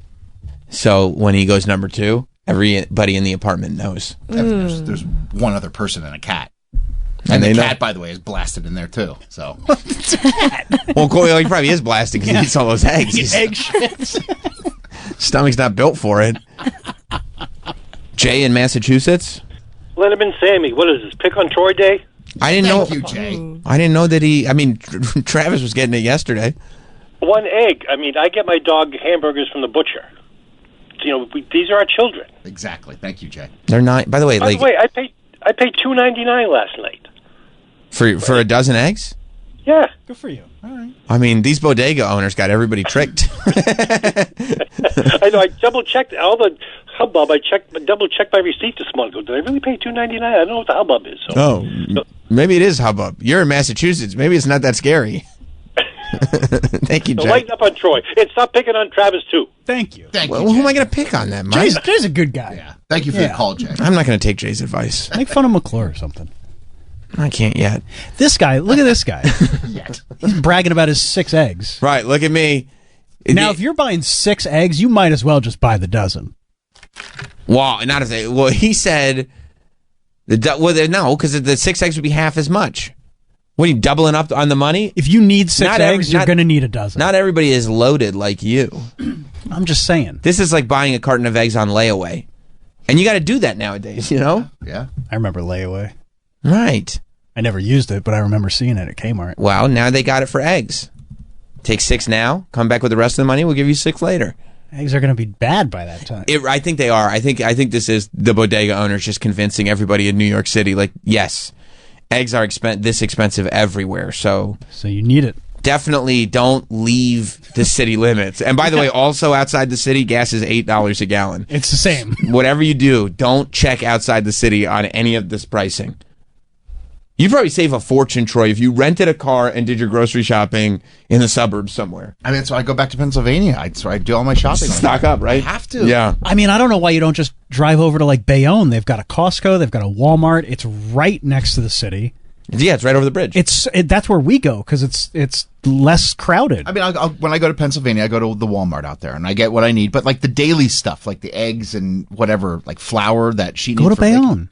So when he goes number 2, everybody in the apartment knows. There's one other person and a cat. And the cat, by the way, is blasted in there, too. So. Well, he probably is blasted because he eats all those eggs. He's egg shits. Stomach's not built for it. Jay in Massachusetts? Lindemann Sammy, what is this, Pick on Troy Day? I didn't know. Thank you, Jay. I didn't know that Travis was getting it yesterday. 1 egg. I mean, I get my dog hamburgers from the butcher. You know, these are our children. Exactly. Thank you, Jay. They're not. By the way, I paid $2.99 last night for a dozen eggs. Yeah. Good for you. All right. I mean, these bodega owners got everybody tricked. I know. I double checked all the hubbub, I double checked my receipt this month. Did I really pay $2.99? I don't know what the hubbub is. So. Maybe it is hubbub. You're in Massachusetts. Maybe it's not that scary. Thank you, Jay. So lighten up on Troy. And stop picking on Travis, too. Thank you. Well, who am I going to pick on then, Mike? Jay's a good guy. Yeah. Thank you for the call, Jay. I'm not going to take Jay's advice. Make fun of McClure or something. I can't yet. This guy, look at this guy. He's bragging about his 6 eggs. Right, look at me. Now, if you're buying 6 eggs, you might as well just buy the dozen. Well, not if they. Well, he said. No, because the 6 eggs would be half as much. What are you doubling up on the money? If you need 6 eggs, you're going to need a dozen. Not everybody is loaded like you. I'm just saying. This is like buying a carton of eggs on layaway, and you got to do that nowadays. You know? Yeah. I remember layaway. Right. I never used it, but I remember seeing it at Kmart. Well, now they got it for eggs. Take 6 now. Come back with the rest of the money. We'll give you 6 later. Eggs are going to be bad by that time. I think they are. I think this is the bodega owners just convincing everybody in New York City, like, yes, eggs are this expensive everywhere. So you need it. Definitely don't leave the city limits. And by the way, also outside the city, gas is $8 a gallon. It's the same. Whatever you do, don't check outside the city on any of this pricing. You'd probably save a fortune, Troy, if you rented a car and did your grocery shopping in the suburbs somewhere. I mean, that's why I go back to Pennsylvania. That's where I do all my shopping. Stock up, right? I have to. Yeah. I mean, I don't know why you don't just drive over to like Bayonne. They've got a Costco. They've got a Walmart. It's right next to the city. Yeah, it's right over the bridge. That's where we go because it's less crowded. I mean, when I go to Pennsylvania, I go to the Walmart out there and I get what I need. But like the daily stuff, like the eggs and whatever, like flour that she needs. Go to Bayonne.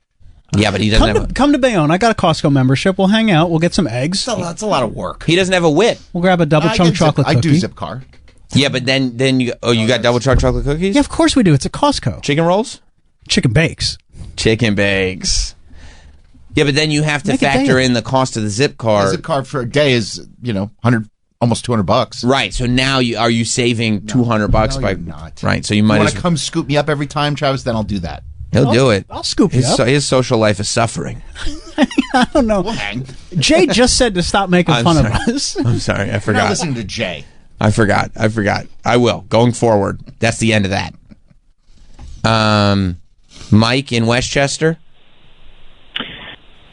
Yeah, but he doesn't come to Bayonne. I got a Costco membership. We'll hang out. We'll get some eggs. That's a lot of work. He doesn't have a whip. We'll grab a double chunk chocolate cookie. I do Zipcar. Yeah, but then you got double chunk chocolate cookies? Yeah, of course we do. It's a Costco. Chicken rolls? Chicken bakes. Chicken bakes. Yeah, but then you have to factor in the cost of the Zipcar. The Zipcar for a day is, almost $200. Right. So now are you saving $200 by not. Right. So you might want to come scoop me up every time, Travis, then I'll do that. He'll do it. I'll scoop you up. His social life is suffering. I don't know. We'll hang. Jay just said to stop making fun of us. I'm sorry. I forgot. I'm not listening to Jay. I forgot. I will. Going forward. That's the end of that. Mike in Westchester.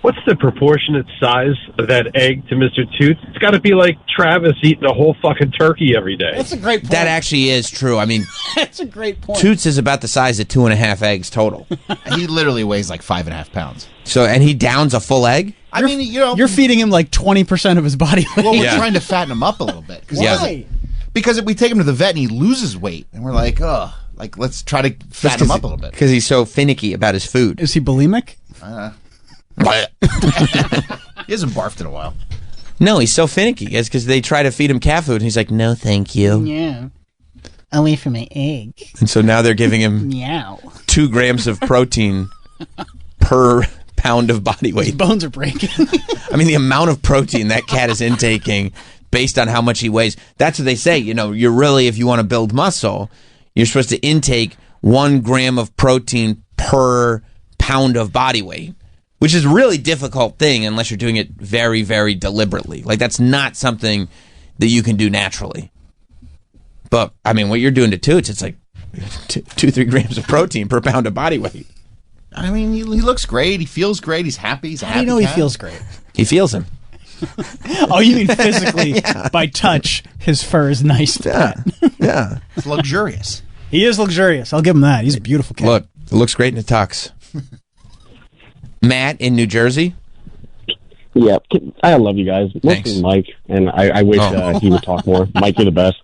What's the proportionate size of that egg to Mr. Toots? It's got to be like Travis eating a whole fucking turkey every day. That's a great point. That actually is true. I mean, that's a great point. Toots is about the size of 2.5 eggs total. He literally weighs like 5.5 pounds. So, and he downs a full egg? You're feeding him like 20% of his body weight. Well, we're trying to fatten him up a little bit. Why? Because if we take him to the vet and he loses weight, and we're like, let's try to fatten him up a little bit. Because he's so finicky about his food. Is he bulimic? He hasn't barfed in a while. No, he's so finicky. It's because they try to feed him cat food, and he's like, no, thank you. Yeah. Away from my egg. And so now they're giving him 2 grams of protein per pound of body weight. His bones are breaking. I mean, the amount of protein that cat is intaking based on how much he weighs. That's what they say. You're really, if you want to build muscle, you're supposed to intake 1 gram of protein per pound of body weight. Which is a really difficult thing unless you're doing it very, very deliberately. Like, that's not something that you can do naturally. But, I mean, what you're doing to Toots, it's like 2-3 grams of protein per pound of body weight. I mean, he looks great. He feels great. He's happy. He's a happy cat. He feels great? He feels him. Oh, you mean physically? By touch, his fur is nice. Yeah. It's luxurious. He is luxurious. I'll give him that. He's a beautiful cat. Look, it looks great in a tux. Matt in New Jersey. Yeah, I love you guys. Mostly Mike, and I wish he would talk more. Mike, you're the best.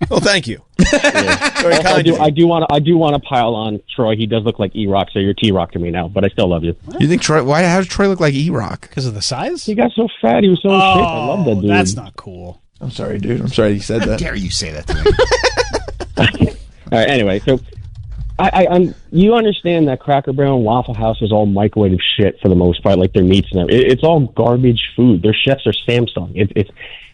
Well, thank you. I do want to pile on Troy. He does look like E-Rock, so you're T-Rock to me now, but I still love you. You think Troy? How does Troy look like E-Rock? Because of the size? He got so fat. He was so in shape. I love that dude. That's not cool. I'm sorry, dude. I'm sorry you said that. How dare you say that to me? All right. Anyway, so. You understand that Cracker Barrel and Waffle House is all microwave shit for the most part, like their meats and everything. It's all garbage food. Their chefs are Samsung.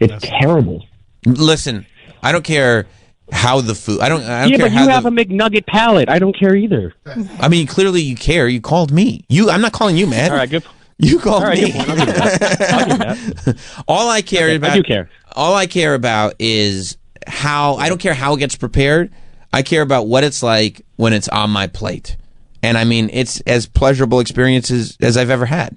It's terrible. Listen, I don't care how the food. I don't yeah, care but how you have a McNugget palate. I don't care either. I mean, clearly you care. You called me. I'm not calling you, man. All right, good. You called me. Good point. I'll give you that. All I care about. I do care. All I care about is how. I don't care how it gets prepared. I care about what it's like when it's on my plate. And I mean, it's as pleasurable experiences as I've ever had.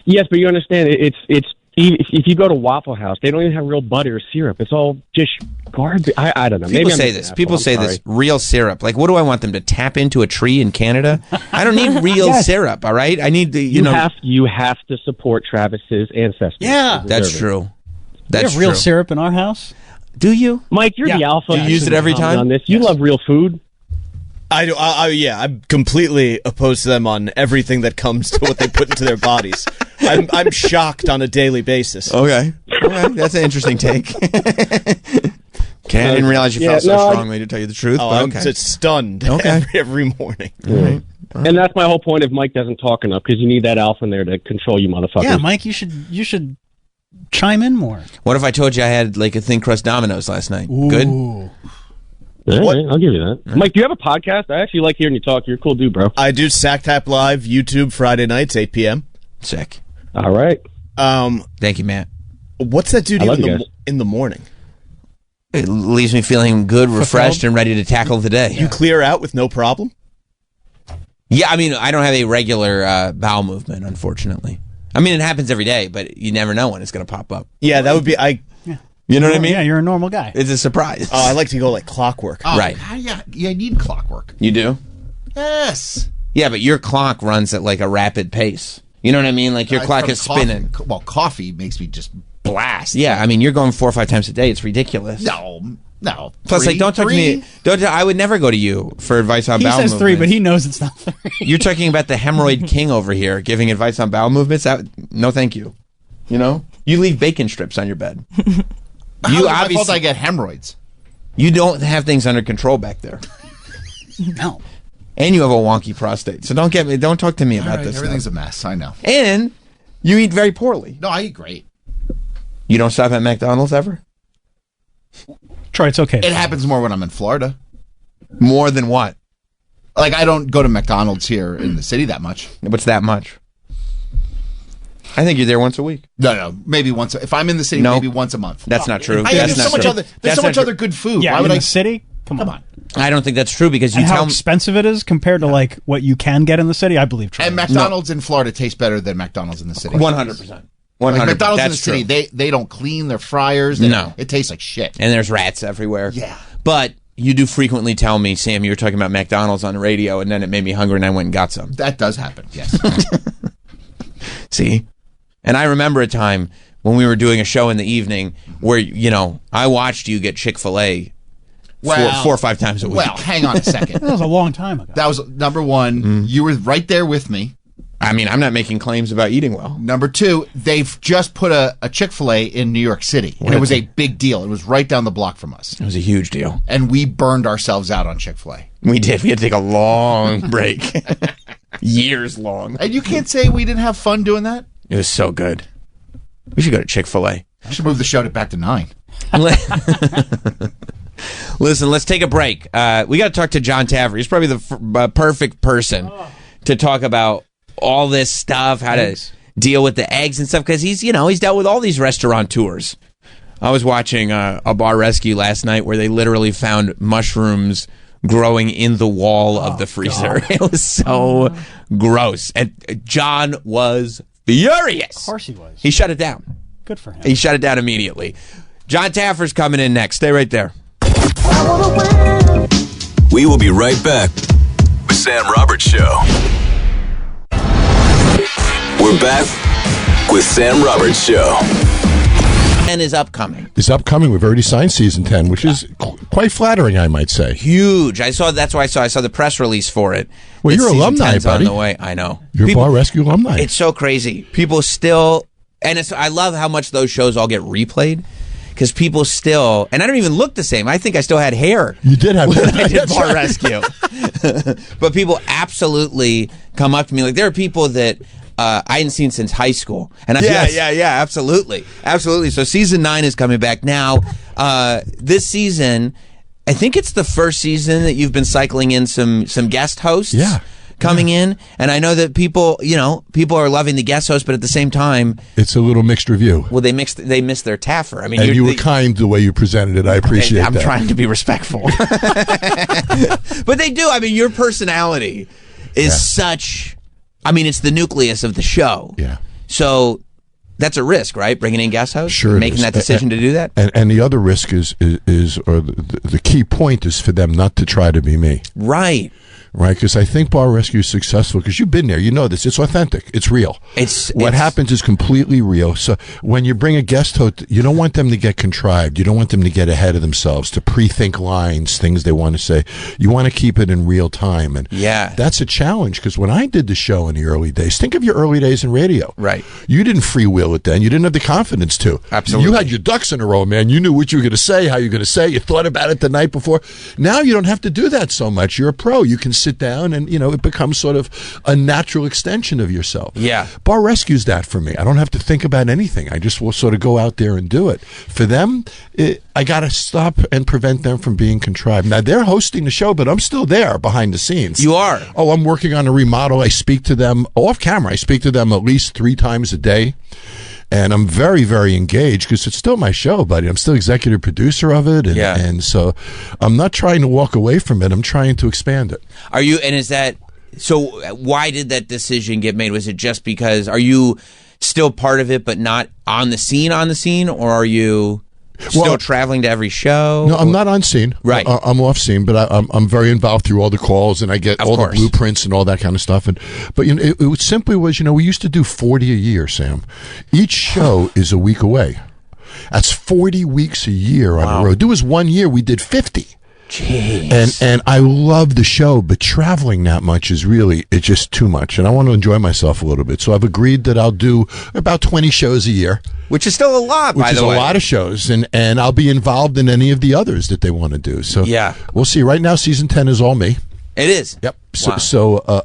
Yes, but you understand, it's if you go to Waffle House, they don't even have real butter or syrup. It's all just garbage. I don't know. People say this. People say this. Real syrup. Like, what do I want them to tap into a tree in Canada? I don't need real syrup. All right. I need the you have to support Travis's ancestors. Yeah, that's true. We have real syrup in our house. Do you, Mike? You're the alpha. Do you use it every time on this? You love real food. I do. Yeah, I'm completely opposed to them on everything that comes to what they put into their bodies. I'm shocked on a daily basis. Okay, that's an interesting take. I didn't realize you felt so strongly to tell you the truth. I'm just stunned every morning. Right. And that's my whole point. If Mike doesn't talk enough, because you need that alpha in there to control you, motherfuckers. Yeah, Mike, you should chime in more. What if I told you I had like a thin crust Domino's last night? Ooh. Good. Yeah, I'll give you that. Mike, do you have a podcast? I actually like hearing you talk. You're a cool dude, bro. I do Sack Tap Live, YouTube, Friday nights, 8 p.m. Sick. All right. Thank you, Matt. What's that do to you in the morning? It leaves me feeling good, refreshed, and ready to tackle the day. You clear out with no problem? Yeah, I mean, I don't have a regular bowel movement, unfortunately. I mean, it happens every day, but you never know when it's going to pop up. Yeah, that would be... You know what I mean? Yeah, you're a normal guy. It's a surprise. Oh, I like to go like clockwork. Oh, right. Yeah, you need clockwork. You do? Yes. Yeah, but your clock runs at like a rapid pace. You know what I mean? Like your clock is spinning. Well, coffee makes me just blast. Yeah, I mean, you're going 4 or 5 times a day. It's ridiculous. No. Plus, don't talk to me. I would never go to you for advice on bowel movements. He says 3, but he knows it's not 3. You're talking about the hemorrhoid king over here giving advice on bowel movements? No, thank you. You know? You leave bacon strips on your bed. My fault I get hemorrhoids. You don't have things under control back there. No. And you have a wonky prostate. So don't talk to me about this. Everything's a mess, I know. And you eat very poorly. No, I eat great. You don't stop at McDonald's ever? Troy, it's okay. It happens more when I'm in Florida. More than what? Like, I don't go to McDonald's here in the city that much. What's that much? I think you're there once a week. No. Maybe once. If I'm in the city, maybe once a month. That's not true. There's so much other good food. Yeah, Why would in the city? Come on. I don't think that's true because you and tell how expensive it is compared to like what you can get in the city. I believe. Troy. And McDonald's in Florida tastes better than McDonald's in the city. 100%. Like McDonald's in the city, they don't clean their fryers. It tastes like shit. And there's rats everywhere. Yeah. But you do frequently tell me, Sam, you were talking about McDonald's on the radio, and then it made me hungry, and I went and got some. That does happen. Yes. See. And I remember a time when we were doing a show in the evening where, I watched you get Chick-fil-A 4 or 5 times a week. Well, hang on a second. That was a long time ago. That was number one. You were right there with me. I mean, I'm not making claims about eating well. Number 2, they've just put a Chick-fil-A in New York City. And it was a big deal. It was right down the block from us. It was a huge deal. And we burned ourselves out on Chick-fil-A. We did. We had to take a long break. Years long. And you can't say we didn't have fun doing that? It was so good. We should go to Chick-fil-A. I should move the show back to 9. Listen, let's take a break. We got to talk to Jon Taffer. He's probably the perfect person to talk about all this stuff, how to deal with the eggs and stuff, because he's dealt with all these restaurateurs. I was watching a bar rescue last night where they literally found mushrooms growing in the wall of the freezer. God. It was so gross. And John was furious. Of course he was. He shut it down. Good for him. He shut it down immediately. Jon Taffer's coming in next. Stay right there. We will be right back with Sam Roberts Show. We're back with Sam Roberts Show. And is upcoming. Is upcoming. We've already signed season 10, which is quite flattering, I might say. Huge. That's why I saw the press release for it. Well, you're alumni, buddy. On the way. I know. You're Bar Rescue alumni. It's so crazy. People still, and I love how much those shows all get replayed. Because people still, and I don't even look the same. I think I still had hair. You did have hair. I did Bar Rescue. But people absolutely come up to me. Like, there are people that I hadn't seen since high school. And absolutely. So season 9 is coming back now. This season, I think it's the first season that you've been cycling in some guest hosts. Yeah. coming in, and I know that people are loving the guest host, but at the same time, it's a little mixed review. Well, they missed their Taffer. I mean, and you were kind the way you presented it. I appreciate that. I'm trying to be respectful, but they do. I mean, your personality is such. I mean, it's the nucleus of the show. Yeah. So that's a risk, right? Bringing in guest hosts, sure, making that decision to do that. And the other risk is the key point is for them not to try to be me. Right. Right, because I think Bar Rescue is successful because you've been there. You know this. It's authentic. It's real. What happens is completely real. So when you bring a guest host, you don't want them to get contrived. You don't want them to get ahead of themselves, to pre-think lines, things they want to say. You want to keep it in real time. And that's a challenge because when I did the show in the early days, think of your early days in radio. Right. You didn't freewheel it then. You didn't have the confidence to. Absolutely. You had your ducks in a row, man. You knew what you were going to say, how you were going to say it. You thought about it the night before. Now you don't have to do that so much. You're a pro. You can sit down and, it becomes sort of a natural extension of yourself. Yeah. Bar Rescue's that for me. I don't have to think about anything. I just will sort of go out there and do it. For them, I got to stop and prevent them from being contrived. Now, they're hosting the show, but I'm still there behind the scenes. You are? Oh, I'm working on a remodel. I speak to them off camera. I speak to them at least 3 times a day. And I'm very, very engaged because it's still my show, buddy. I'm still executive producer of it. And so I'm not trying to walk away from it. I'm trying to expand it. Are you, and is that, so why did that decision get made? Was it just because, are you still part of it but not on the scene, or are you still traveling to every show? No, I'm not on scene. Right. I'm off scene, but I'm very involved through all the calls, and I get all the blueprints and all that kind of stuff. But it simply was, we used to do 40 a year, Sam. Each show is a week away. That's 40 weeks a year on the road. There was 1 year we did 50. Jeez. And I love the show, but traveling that much is it's just too much. And I want to enjoy myself a little bit. So I've agreed that I'll do about 20 shows a year. Which is still a lot, by the way. Which is a lot of shows. And I'll be involved in any of the others that they want to do. So we'll see. Right now, season 10 is all me. It is. Yep. So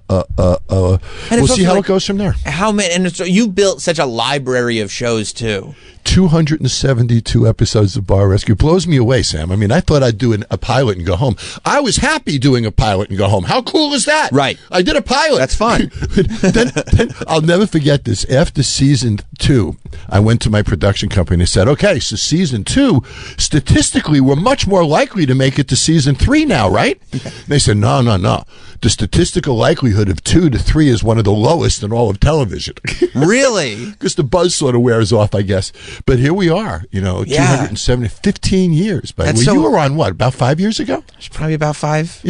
we'll see how it goes from there. How many? And so you built such a library of shows too. 272 episodes of Bar Rescue. Blows me away, Sam. I mean, I thought I'd do a pilot and go home. I was happy doing a pilot and go home. How cool is that? Right. I did a pilot. That's fun. then I'll never forget this. After season 2, I went to my production company and I said, okay, so season 2, statistically, we're much more likely to make it to season 3 now, right? Okay. They said, no. The statistical likelihood of 2 to 3 is one of the lowest in all of television. Really? Because the buzz sort of wears off, I guess. But here we are, 270, 15 years. By the way, you were on what, about 5 years ago? It's probably about 5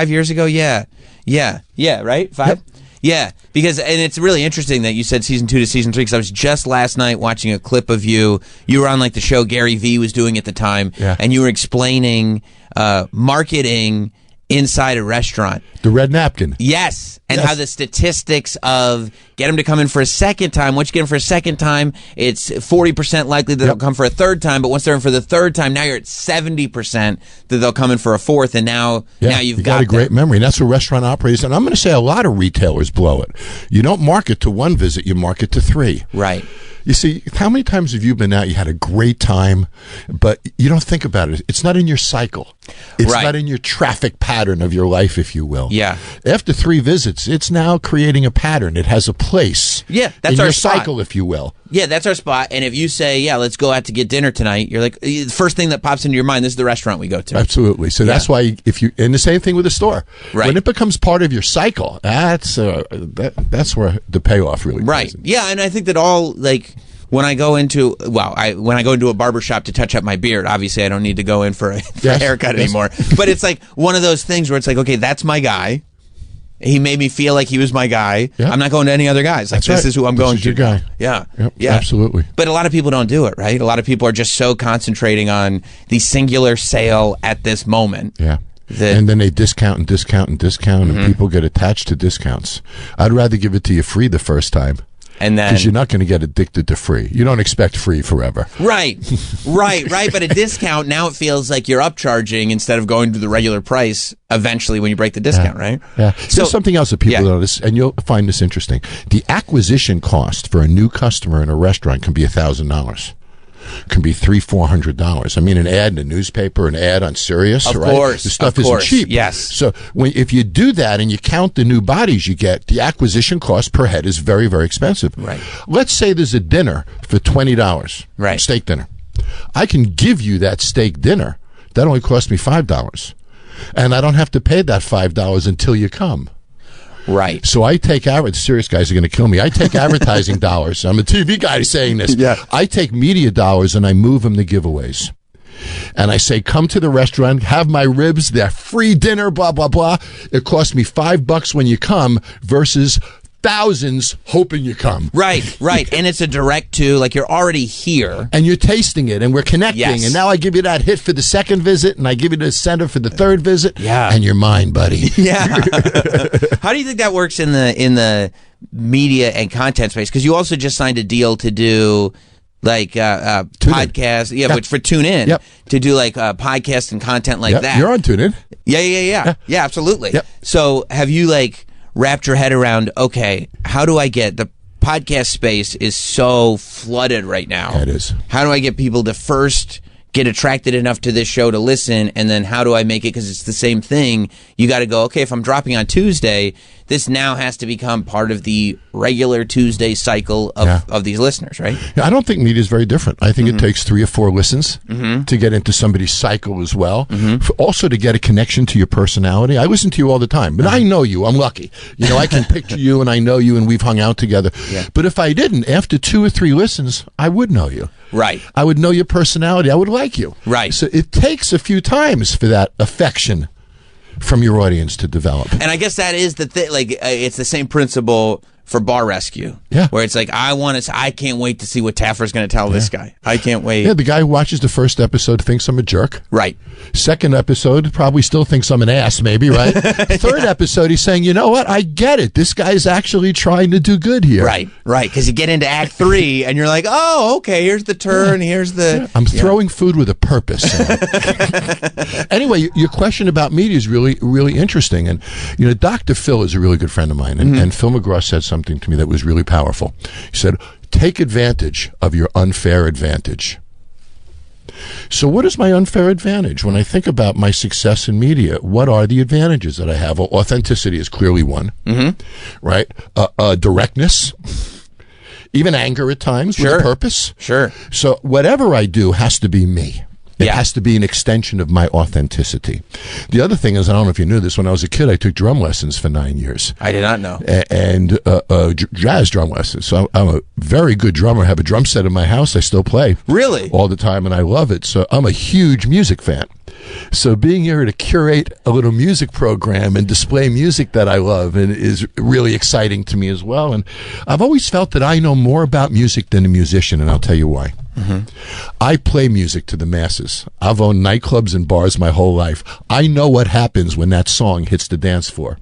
years ago. Yeah, right? 5? Yep. Yeah, because, and it's really interesting that you said season 2 to season 3, because I was just last night watching a clip of you. You were on like the show Gary Vee was doing at the time, and you were explaining marketing inside a restaurant. The red napkin. Yes. And how the statistics of get them to come in for a second time. Once you get them for a second time, it's 40% likely that they'll come for a third time. But once they're in for the third time, now you're at 70% that they'll come in for a fourth. And now you've got a great memory. And that's what restaurant operators, and I'm going to say a lot of retailers blow it. You don't market to 1 visit, you market to 3. Right. You see, how many times have you been out, you had a great time, but you don't think about it. It's not in your cycle. It's not in your traffic pattern of your life, if you will. Yeah. After 3 visits, it's now creating a pattern. It has a place. Yeah, that's in our your spot. cycle, if you will. Yeah, that's our spot. And if you say, let's go out to get dinner tonight, you're like, the first thing that pops into your mind, this is the restaurant we go to. Absolutely. So that's why and the same thing with the store. Right. When it becomes part of your cycle, that's where the payoff really comes in. Yeah, and I think that all, like, when I go into a barbershop to touch up my beard, obviously I don't need to go in for a haircut anymore. But it's like one of those things where it's like, okay, that's my guy. He made me feel like he was my guy. Yep. I'm not going to any other guys. Like, this is who I'm going to. This is your guy. Yeah. Yep, yeah. Absolutely. But a lot of people don't do it, right? A lot of people are just so concentrating on the singular sale at this moment. Yeah. And then they discount, and people get attached to discounts. I'd rather give it to you free the first time. And then, because you're not going to get addicted to free. You don't expect free forever. Right. But a discount, now it feels like you're upcharging instead of going to the regular price eventually when you break the discount, right? Yeah. So there's something else that people notice, and you'll find this interesting. The acquisition cost for a new customer in a restaurant can be $1,000. can be $300-400. I mean, an ad in a newspaper, an ad on Sirius, of right? Course, the stuff of isn't course. cheap. Yes. So if you do that and you count the new bodies you get, the acquisition cost per head is very, very expensive. Right. Let's say there's a dinner for $20. Right. Steak dinner. I can give you that steak dinner. That only cost me $5. And I don't have to pay that $5 until you come. Right. So I take serious guys are going to kill me. I take advertising dollars. I'm a TV guy saying this. Yeah. I take media dollars and I move them to giveaways. And I say, come to the restaurant, have my ribs, they're free dinner, blah, blah, blah. It costs me $5 when you come versus thousands hoping you come. Right. And it's a direct to, like, you're already here. And you're tasting it, and we're connecting. Yes. And now I give you that hit for the second visit, and I give you the center for the third visit. Yeah. And you're mine, buddy. Yeah. How do you think that works in the media and content space? Because you also just signed a deal to do like podcasts, which for TuneIn, to do like podcast and content like that. You're on TuneIn. Yeah, absolutely. Yep. So have you like wrapped your head around, okay, how do I get the podcast space is so flooded right now. It is. How do I get people to first get attracted enough to this show to listen, and then how do I make it, because it's the same thing, you got to go, okay, if I'm dropping on Tuesday, this now has to become part of the regular Tuesday cycle of these listeners, right? Yeah, I don't think media is very different. I think it takes 3 or 4 listens to get into somebody's cycle as well. Also to get a connection to your personality. I listen to you all the time, but I know you. I'm lucky. You know, I can picture you and I know you and we've hung out together. Yeah. But if I didn't, after 2 or 3 listens, I would know you. Right. I would know your personality. I would like you. Right. So it takes a few times for that affection from your audience to develop. And I guess that is the thing. Like, it's the same principle for Bar Rescue. Yeah. Where it's like, I can't wait to see what Taffer's going to tell this guy. I can't wait. Yeah, the guy who watches the first episode thinks I'm a jerk. Right. Second episode probably still thinks I'm an ass, maybe, right? Third episode, he's saying, you know what? I get it. This guy's actually trying to do good here. Right. Because you get into Act 3 and you're like, oh, okay, here's the turn, here's the... I'm throwing food with a purpose. Anyway, your question about media is really, really interesting. And, you know, Dr. Phil is a really good friend of mine. And Phil McGraw said something to me that was really powerful. He said, take advantage of your unfair advantage. So what is my unfair advantage? When I think about my success in media, what are the advantages that I have? Well, authenticity is clearly one, right? Directness, even anger at times with a purpose. Sure. So whatever I do has to be me. It has to be an extension of my authenticity. The other thing is, I don't know if you knew this, when I was a kid, I took drum lessons for 9 years. I did not know. And jazz drum lessons. So I'm a very good drummer. I have a drum set in my house. I still play. Really? All the time, and I love it. So I'm a huge music fan. So being here to curate a little music program and display music that I love and is really exciting to me as well. And I've always felt that I know more about music than a musician, and I'll tell you why. I play music to the masses. I've owned nightclubs and bars my whole life. I know what happens when that song hits the dance floor.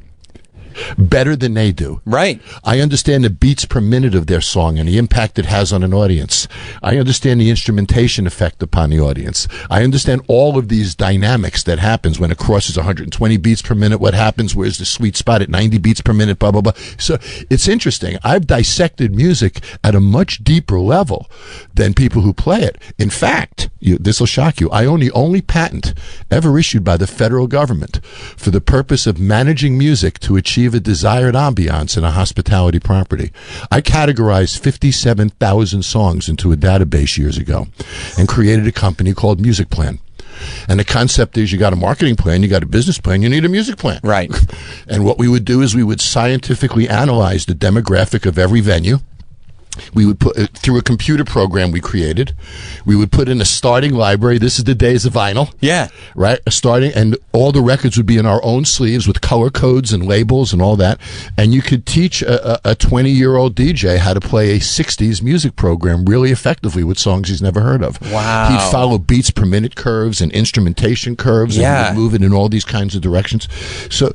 Better than they do. Right. I understand the beats per minute of their song and the impact it has on an audience. I understand the instrumentation effect upon the audience. I understand all of these dynamics that happens when it crosses 120 beats per minute. What happens? Where's the sweet spot at 90 beats per minute? Blah, blah, blah. So it's interesting. I've dissected music at a much deeper level than people who play it. In fact, this will shock you. I own the only patent ever issued by the federal government for the purpose of managing music to achieve a desired ambiance in a hospitality property. I categorized 57,000 songs into a database years ago and created a company called Music Plan. And the concept is, you got a marketing plan, you got a business plan, you need a music plan. Right. And what we would do is we would scientifically analyze the demographic of every venue. We would put through a computer program we created. We would put in a starting library. This is the days of vinyl. Yeah. Right? And all the records would be in our own sleeves with color codes and labels and all that. And you could teach a 20-year-old DJ how to play a 60s music program really effectively with songs he's never heard of. Wow. He'd follow beats per minute curves and instrumentation curves and he would move it in all these kinds of directions. So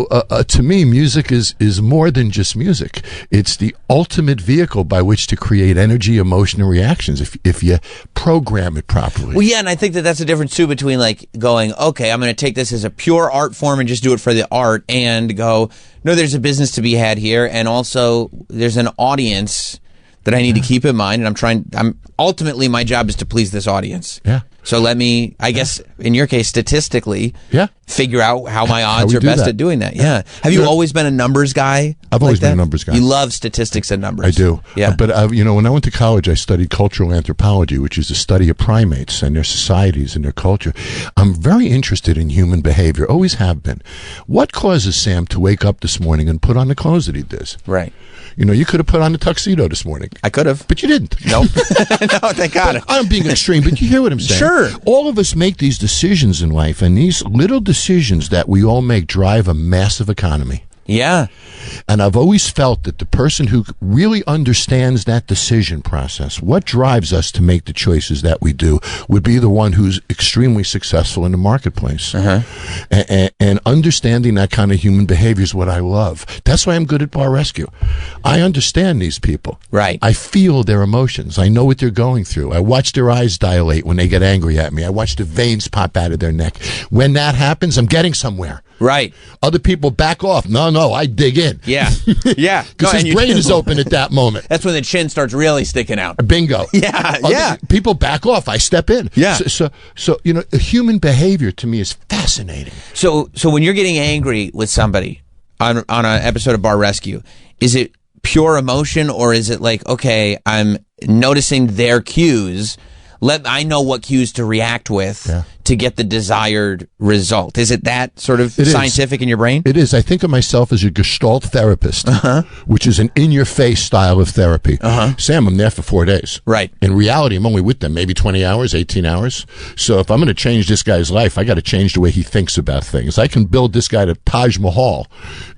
to me, music is more than just music. It's the ultimate vehicle by which to create energy, emotion, and reactions if you program it properly. Well, yeah, and I think that's the difference, too, between, like, going, okay, I'm going to take this as a pure art form and just do it for the art, and go, no, there's a business to be had here, and also there's an audience that I need to keep in mind, and I'm ultimately, my job is to please this audience. Yeah. So let me, I guess, in your case, statistically, figure out how my odds are best at doing that. Yeah. Have you always been a numbers guy? I've always been a numbers guy. You love statistics and numbers. I do. Yeah. But, when I went to college, I studied cultural anthropology, which is the study of primates and their societies and their culture. I'm very interested in human behavior, always have been. What causes Sam to wake up this morning and put on the clothes that he does? Right. You could have put on the tuxedo this morning. I could have. But you didn't. Nope. No, thank God. I'm being extreme, but you hear what I'm saying? Sure. All of us make these decisions in life, and these little decisions that we all make drive a massive economy. Yeah. And I've always felt that the person who really understands that decision process, what drives us to make the choices that we do, would be the one who's extremely successful in the marketplace. And understanding that kind of human behavior is what I love. That's why I'm good at Bar Rescue. I understand these people. Right. I feel their emotions. I know what they're going through. I watch their eyes dilate when they get angry at me. I watch the veins pop out of their neck. When that happens, I'm getting somewhere. Right. Other people back off. No, I dig in. Yeah. Yeah. Because his brain is open at that moment. That's when the chin starts really sticking out. Bingo. Yeah. People back off. I step in. Yeah. So human behavior to me is fascinating. So when you're getting angry with somebody on an episode of Bar Rescue, is it pure emotion, or is it like, okay, I'm noticing their cues, I know what cues to react with to get the desired result? Is it that sort of scientific in your brain? It is. I think of myself as a Gestalt therapist, which is an in-your-face style of therapy. Sam, I'm there for 4 days. Right. In reality, I'm only with them maybe 20 hours, 18 hours. So if I'm going to change this guy's life, I got to change the way he thinks about things. I can build this guy to Taj Mahal,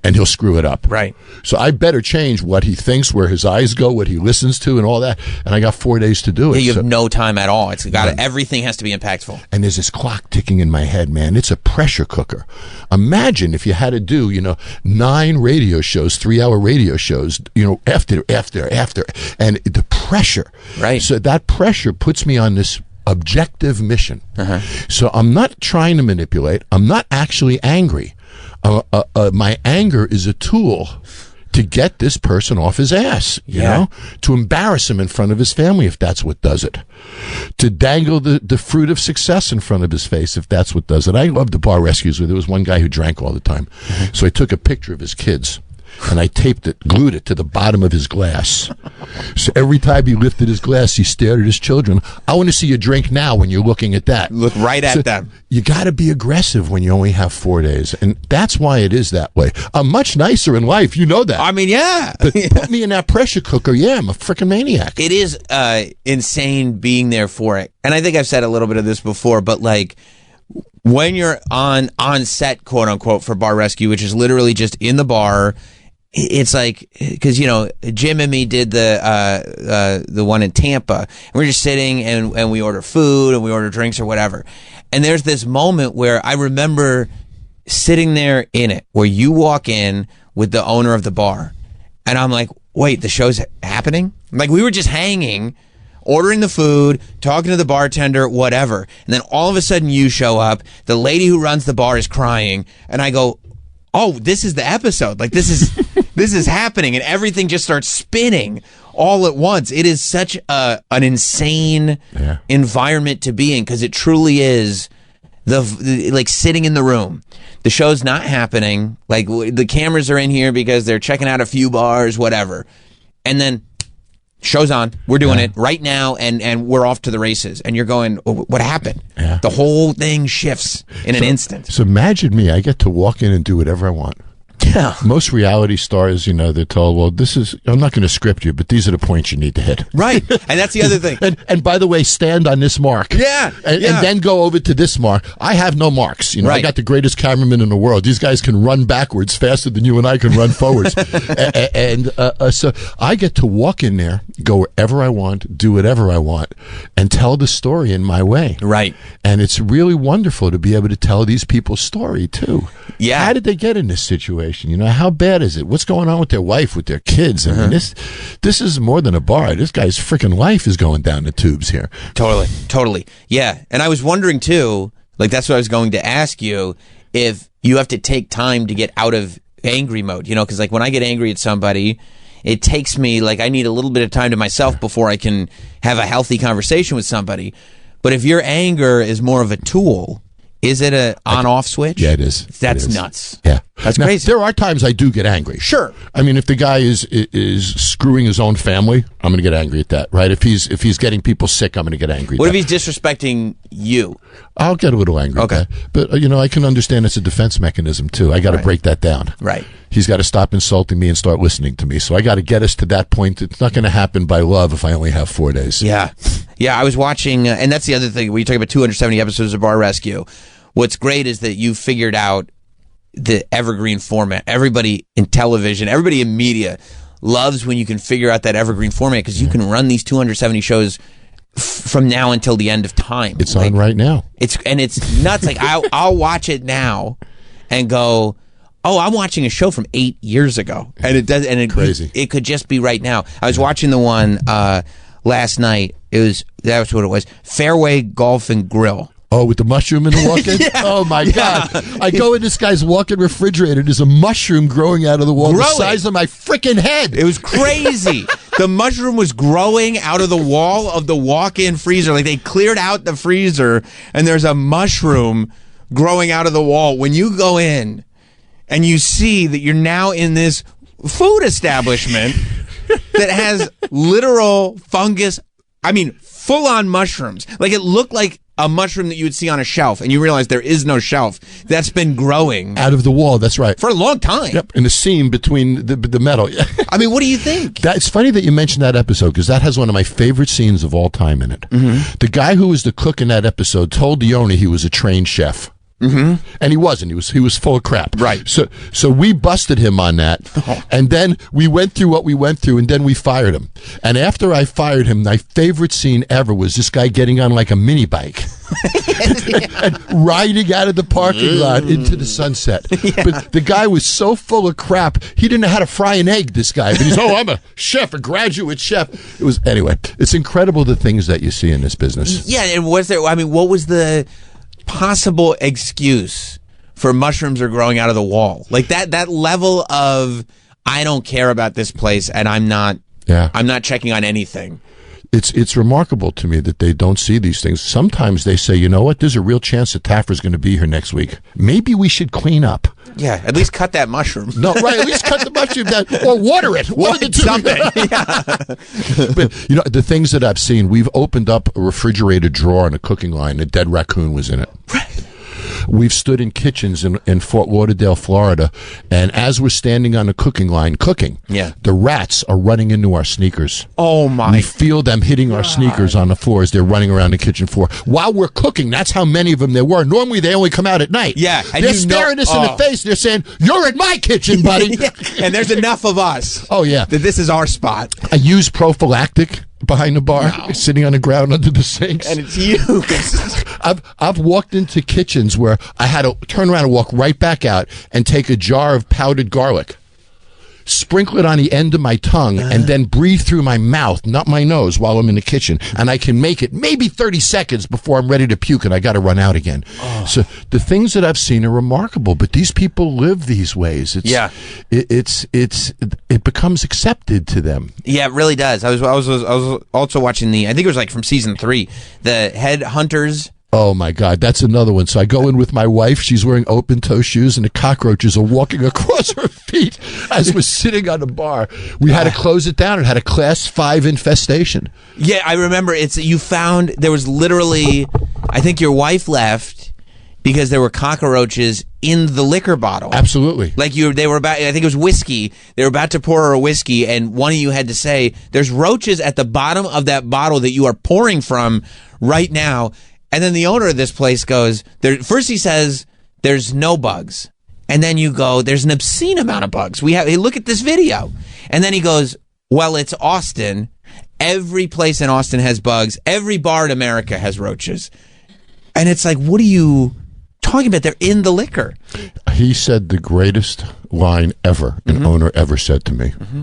and he'll screw it up. Right. So I better change what he thinks, where his eyes go, what he listens to, and all that. And I got 4 days to do it. Yeah, you have no time at all. It's got everything has to be impactful. And there's this clock ticking in my head, man. It's a pressure cooker. Imagine if you had to do, 9 radio shows, 3-hour radio shows, after, and the pressure. Right. So that pressure puts me on this objective mission. So I'm not trying to manipulate. I'm not actually angry. My anger is a tool to get this person off his ass, you know, to embarrass him in front of his family if that's what does it, to dangle the fruit of success in front of his face if that's what does it. I love the Bar Rescues where there was one guy who drank all the time. So I took a picture of his kids and I glued it to the bottom of his glass. So every time he lifted his glass, he stared at his children. I want to see you drink now when you're looking at that. Look right at them. You got to be aggressive when you only have 4 days. And that's why it is that way. I'm much nicer in life. You know that. I mean, yeah. But put me in that pressure cooker. Yeah, I'm a freaking maniac. It is insane being there for it. And I think I've said a little bit of this before, but like, when you're on set, quote unquote, for Bar Rescue, which is literally just in the bar, it's like, because Jim and me did the one in Tampa, and we're just sitting and we order food and we order drinks or whatever, and there's this moment where I remember sitting there in it, where you walk in with the owner of the bar, and I'm like, wait, the show's happening? Like, we were just hanging, ordering the food, talking to the bartender, whatever, and then all of a sudden you show up, the lady who runs the bar is crying, and I go, oh, this is the episode. Like, this is happening, and everything just starts spinning all at once. It is such an insane environment to be in, because it truly is like sitting in the room. The show's not happening. Like, the cameras are in here because they're checking out a few bars, whatever, and then show's on. We're doing it right now, and we're off to the races. And you're going, oh, what happened? Yeah. The whole thing shifts in an instant. So imagine me. I get to walk in and do whatever I want. Yeah. Most reality stars, they're told, well, I'm not going to script you, but these are the points you need to hit. Right. And that's the other thing. And by the way, stand on this mark. Yeah. And then go over to this mark. I have no marks. Right. I got the greatest cameraman in the world. These guys can run backwards faster than you and I can run forwards. So I get to walk in there, go wherever I want, do whatever I want, and tell the story in my way. Right. And it's really wonderful to be able to tell these people's story, too. Yeah. How did they get in this situation? How bad is it? What's going on with their wife, with their kids? I mean, this is more than a bar. This guy's freaking life is going down the tubes here. Totally. Yeah. And I was wondering, too, like, that's what I was going to ask you, if you have to take time to get out of angry mode, because, like, when I get angry at somebody, it takes me, like, I need a little bit of time to myself before I can have a healthy conversation with somebody. But if your anger is more of a tool, is it a on-off switch? Yeah, it is. That's nuts. Yeah. That's now, crazy. There are times I do get angry. Sure. I mean, if the guy is screwing his own family, I'm going to get angry at that, right? If he's getting people sick, I'm going to get angry. What if he's disrespecting you? I'll get a little angry at that. But, I can understand it's a defense mechanism, too. I got to break that down. Right. He's got to stop insulting me and start listening to me. So I got to get us to that point. It's not going to happen by love if I only have 4 days. Yeah. Yeah, I was watching, and that's the other thing. When you talk about 270 episodes of Bar Rescue, what's great is that you figured out the evergreen format. Everybody in television, everybody in media loves when you can figure out that evergreen format because you can run these 270 shows from now until the end of time. It's on right now. It's nuts. Like I'll watch it now and go, oh, I'm watching a show from 8 years ago, and it does, and crazy. It could just be right now. I was watching the one last night. That was what it was. Fairway Golf and Grill. Oh, with the mushroom in the walk-in? Yeah. Oh, my God. I go in this guy's walk-in refrigerator. There's a mushroom growing out of the wall the size of my freaking head. It was crazy. The mushroom was growing out of the wall of the walk-in freezer. Like, they cleared out the freezer, and there's a mushroom growing out of the wall. When you go in and you see that you're now in this food establishment that has literal fungus, I mean, full-on mushrooms. Like, it looked like a mushroom that you would see on a shelf, and you realize there is no shelf. That's been growing out of the wall. That's right, for a long time. Yep, in the seam between the metal. I mean, what do you think? It's funny that you mentioned that episode because that has one of my favorite scenes of all time in it. Mm-hmm. The guy who was the cook in that episode told the owner he was a trained chef. Mm-hmm. And he wasn't. He was full of crap. Right. So we busted him on that, and then we went through what we went through, and then we fired him. And after I fired him, my favorite scene ever was this guy getting on like a mini bike and riding out of the parking lot into the sunset. Yeah. But the guy was so full of crap, he didn't know how to fry an egg. This guy, but he's I'm a chef, a graduate chef. Anyway. It's incredible the things that you see in this business. Yeah, and was there? I mean, what was the possible excuse for mushrooms are growing out of the wall? Like that level of I don't care about this place and I'm not checking on anything. It's remarkable to me that they don't see these things. Sometimes they say, you know what, there's a real chance that Taffer's going to be here next week. Maybe we should clean up. Yeah, at least cut that mushroom. No, right, at least cut the mushroom down or water it. Something. Yeah. But the things that I've seen, we've opened up a refrigerated drawer on a cooking line. A dead raccoon was in it. Right. We've stood in kitchens in Fort Lauderdale, Florida, and as we're standing on the cooking line cooking, the rats are running into our sneakers. Oh, my. We feel them hitting our sneakers on the floor as they're running around the kitchen floor. While we're cooking, that's how many of them there were. Normally, they only come out at night. Yeah. And they're staring us in the face. They're saying, you're in my kitchen, buddy. Yeah. And there's enough of us. Oh, yeah. That this is our spot. I use prophylactic behind the bar, sitting on the ground under the sinks. And it's you. I've walked into kitchens where I had to turn around and walk right back out and take a jar of powdered garlic, sprinkle it on the end of my tongue, and then breathe through my mouth, not my nose, while I'm in the kitchen. And I can make it maybe 30 seconds before I'm ready to puke and I got to run out again. Oh. So the things that I've seen are remarkable, but these people live these ways. It becomes accepted to them. Yeah, it really does. I was also watching I think it was like from season 3, the Headhunters. Oh, my God. That's another one. So I go in with my wife. She's wearing open-toe shoes, and the cockroaches are walking across her feet as we're sitting on the bar. We had to close it down. It had a Class 5 infestation. Yeah, I remember. You found there was literally, I think your wife left because there were cockroaches in the liquor bottle. Absolutely. Like they were about, I think it was whiskey. They were about to pour her a whiskey, and one of you had to say, there's roaches at the bottom of that bottle that you are pouring from right now. And then the owner of this place goes, first he says, there's no bugs. And then you go, there's an obscene amount of bugs. Look at this video. And then he goes, well, it's Austin. Every place in Austin has bugs. Every bar in America has roaches. And it's like, what are you talking about? They're in the liquor. He said the greatest line ever an owner ever said to me. Mm-hmm.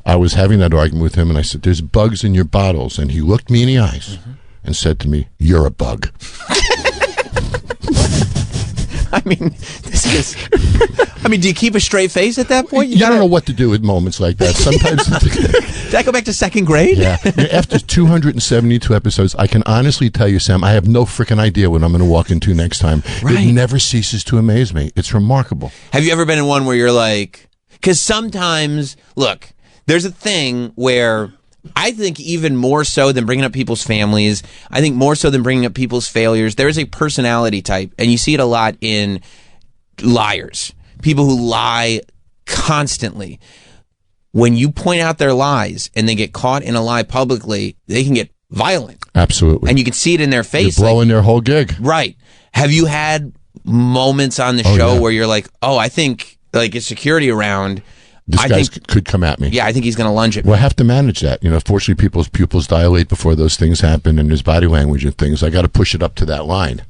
I was having that argument with him, and I said, there's bugs in your bottles. And he looked me in the eyes. And said to me, you're a bug. I mean, this is. I mean, do you keep a straight face at that point? You don't know what to do at moments like that. Sometimes. Did I go back to second grade? Yeah. After 272 episodes, I can honestly tell you, Sam, I have no freaking idea what I'm going to walk into next time. Right. It never ceases to amaze me. It's remarkable. Have you ever been in one where you're like, because sometimes, look, there's a thing where I think even more so than bringing up people's families, I think more so than bringing up people's failures, there is a personality type, and you see it a lot in liars, people who lie constantly. When you point out their lies and they get caught in a lie publicly, they can get violent. Absolutely. And you can see it in their face. You're blowing their whole gig. Right. Have you had moments on the show where you're like, oh, I think like a security around, this guy could come at me. Yeah, I think he's going to lunge at me. Well, I have to manage that. You know, fortunately, people's pupils dilate before those things happen, and there's body language and things. I got to push it up to that line.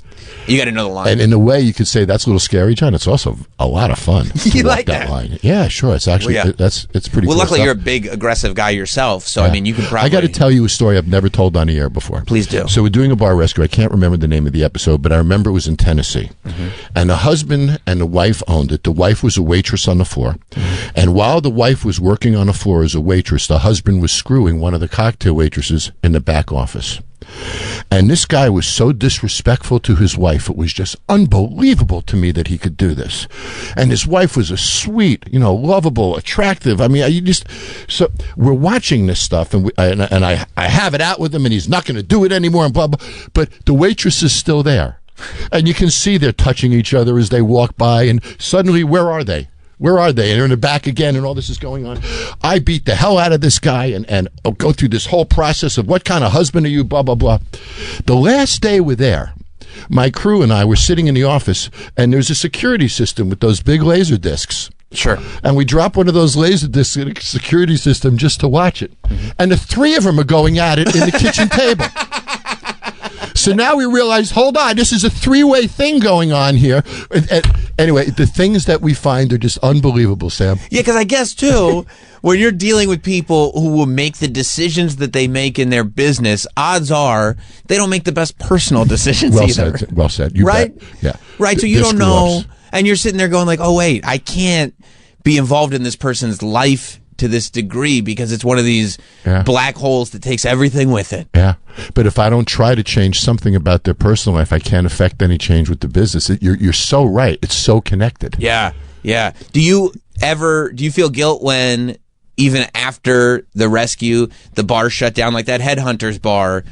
You got to know the line. And in a way, you could say that's a little scary, John. It's also a lot of fun. You like that line? Yeah, sure. It's actually it's pretty. Well, cool luckily stuff. you're a big aggressive guy yourself, so I mean you can probably. I got to tell you a story I've never told on the air before. Please do. So we're doing a bar rescue. I can't remember the name of the episode, but I remember it was in Tennessee, and the husband and the wife owned it. The wife was a waitress on the floor, and while the wife was working on the floor as a waitress, the husband was screwing one of the cocktail waitresses in the back office. And this guy was so disrespectful to his wife. It was just unbelievable to me that he could do this. And his wife was a sweet, lovable, attractive. I mean, so we're watching this stuff, and I have it out with him, and he's not going to do it anymore, and blah, blah. But the waitress is still there. And you can see they're touching each other as they walk by, and suddenly, where are they? Where are they? And they're in the back again, and all this is going on. I beat the hell out of this guy and go through this whole process of what kind of husband are you, blah, blah, blah. The last day we're there, my crew and I were sitting in the office, and there's a security system with those big laser discs. Sure. And we drop one of those laser discs in a security system just to watch it. And the three of them are going at it in the kitchen table. So now we realize, hold on, this is a three-way thing going on here. Anyway, the things that we find are just unbelievable, Sam. Yeah, because I guess, too, when you're dealing with people who will make the decisions that they make in their business, odds are they don't make the best personal decisions either. Well said. You right? Bet. Yeah. Right, so you don't know, and you're sitting there going like, oh, wait, I can't be involved in this person's life to this degree because it's one of these black holes that takes everything with it. Yeah. But if I don't try to change something about their personal life, I can't affect any change with the business. You're so right. It's so connected. Yeah. Yeah. Do you feel guilt when even after the rescue, the bar shut down, like that Headhunters bar,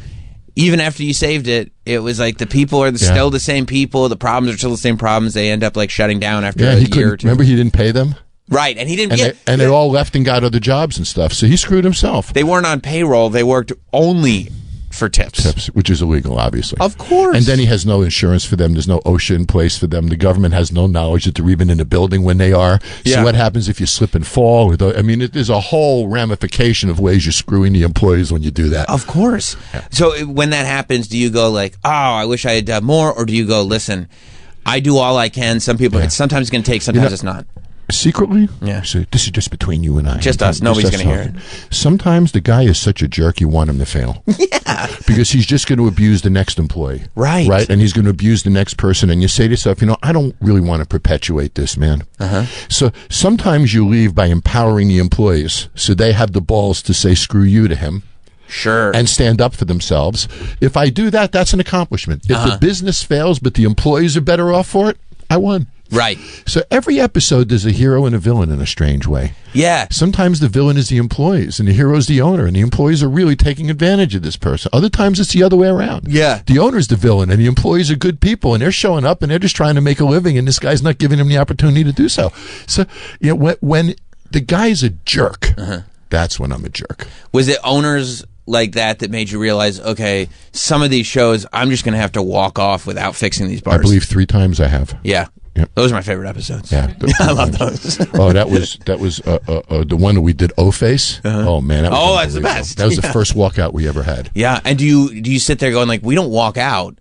even after you saved it, it was like the people are still the same people. The problems are still the same problems. They end up like shutting down after a year or two. Remember he didn't pay them? Right, and he didn't they all left and got other jobs and stuff, so he screwed himself. They weren't on payroll. They worked only for tips. Which is illegal, obviously. Of course. And then he has no insurance for them. There's no OSHA in place for them. The government has no knowledge that they're even in the building when they are. Yeah. So what happens if you slip and fall? There's a whole ramification of ways you're screwing the employees when you do that. Of course. Yeah. So when that happens, do you go like, oh, I wish I had done more? Or do you go, listen, I do all I can. Some people, it's sometimes going to take, sometimes it's not. Secretly? Yeah. So this is just between you and I. Just us. Nobody's going to hear it. Sometimes the guy is such a jerk, you want him to fail. Yeah. Because he's just going to abuse the next employee. Right. Right? And he's going to abuse the next person. And you say to yourself, I don't really want to perpetuate this, man. So sometimes you leave by empowering the employees so they have the balls to say screw you to him. Sure. And stand up for themselves. If I do that, that's an accomplishment. If the business fails, but the employees are better off for it, I won. Right. So every episode there's a hero and a villain in a strange way. Yeah. Sometimes the villain is the employees and the hero is the owner, and the employees are really taking advantage of this person. Other times it's the other way around. Yeah. The owner's the villain and the employees are good people, and they're showing up and they're just trying to make a living, and this guy's not giving them the opportunity to do so. So when the guy's a jerk, that's when I'm a jerk. Was it owners like that made you realize, okay, some of these shows I'm just going to have to walk off without fixing these bars? I believe 3 times I have. Yeah. Yep. Those are my favorite episodes. Yeah, I love those. Oh, that was the one that we did O-Face. Oh man, that's the best. That was the first walkout we ever had. Yeah, and do you sit there going like, we don't walk out,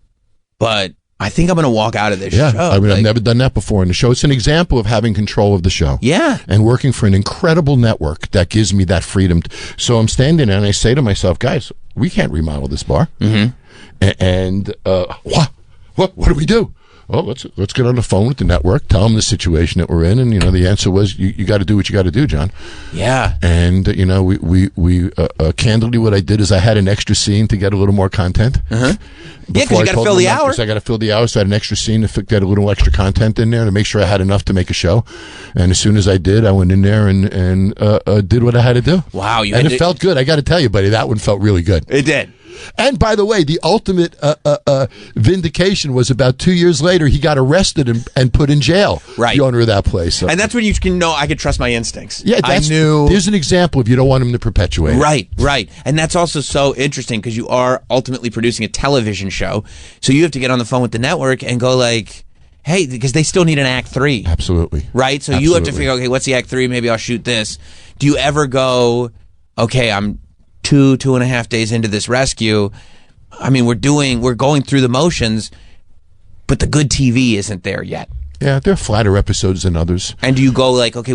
but I think I'm going to walk out of this show. I mean, I've never done that before in the show. It's an example of having control of the show. Yeah. And working for an incredible network that gives me that freedom. So I'm standing there and I say to myself, guys, we can't remodel this bar. And what do we do? oh, let's get on the phone with the network, tell them the situation that we're in, and the answer was you got to do what you got to do, John. Yeah. And we candidly, what I did is I had an extra scene to get a little more content. Yeah, because you got to fill the hour. I got to fill the hour, so I had an extra scene to get a little extra content in there to make sure I had enough to make a show. And as soon as I did, I went in there and did what I had to do. Wow, and it felt good. I got to tell you, buddy, that one felt really good. It did. And by the way, the ultimate vindication was about 2 years later, he got arrested and put in jail. Right. The owner of that place. So. And that's when you can know I could trust my instincts. Yeah, I knew. There's an example if you don't want him to perpetuate. Right. And that's also so interesting because you are ultimately producing a television show. So you have to get on the phone with the network and go like, hey, because they still need an act 3. Absolutely. Right? So you have to figure, okay, what's the act 3? Maybe I'll shoot this. Do you ever go, okay, I'm 2.5 days into this rescue. I mean, we're going through the motions, but the good TV isn't there yet. Yeah, there are flatter episodes than others. And do you go like, okay,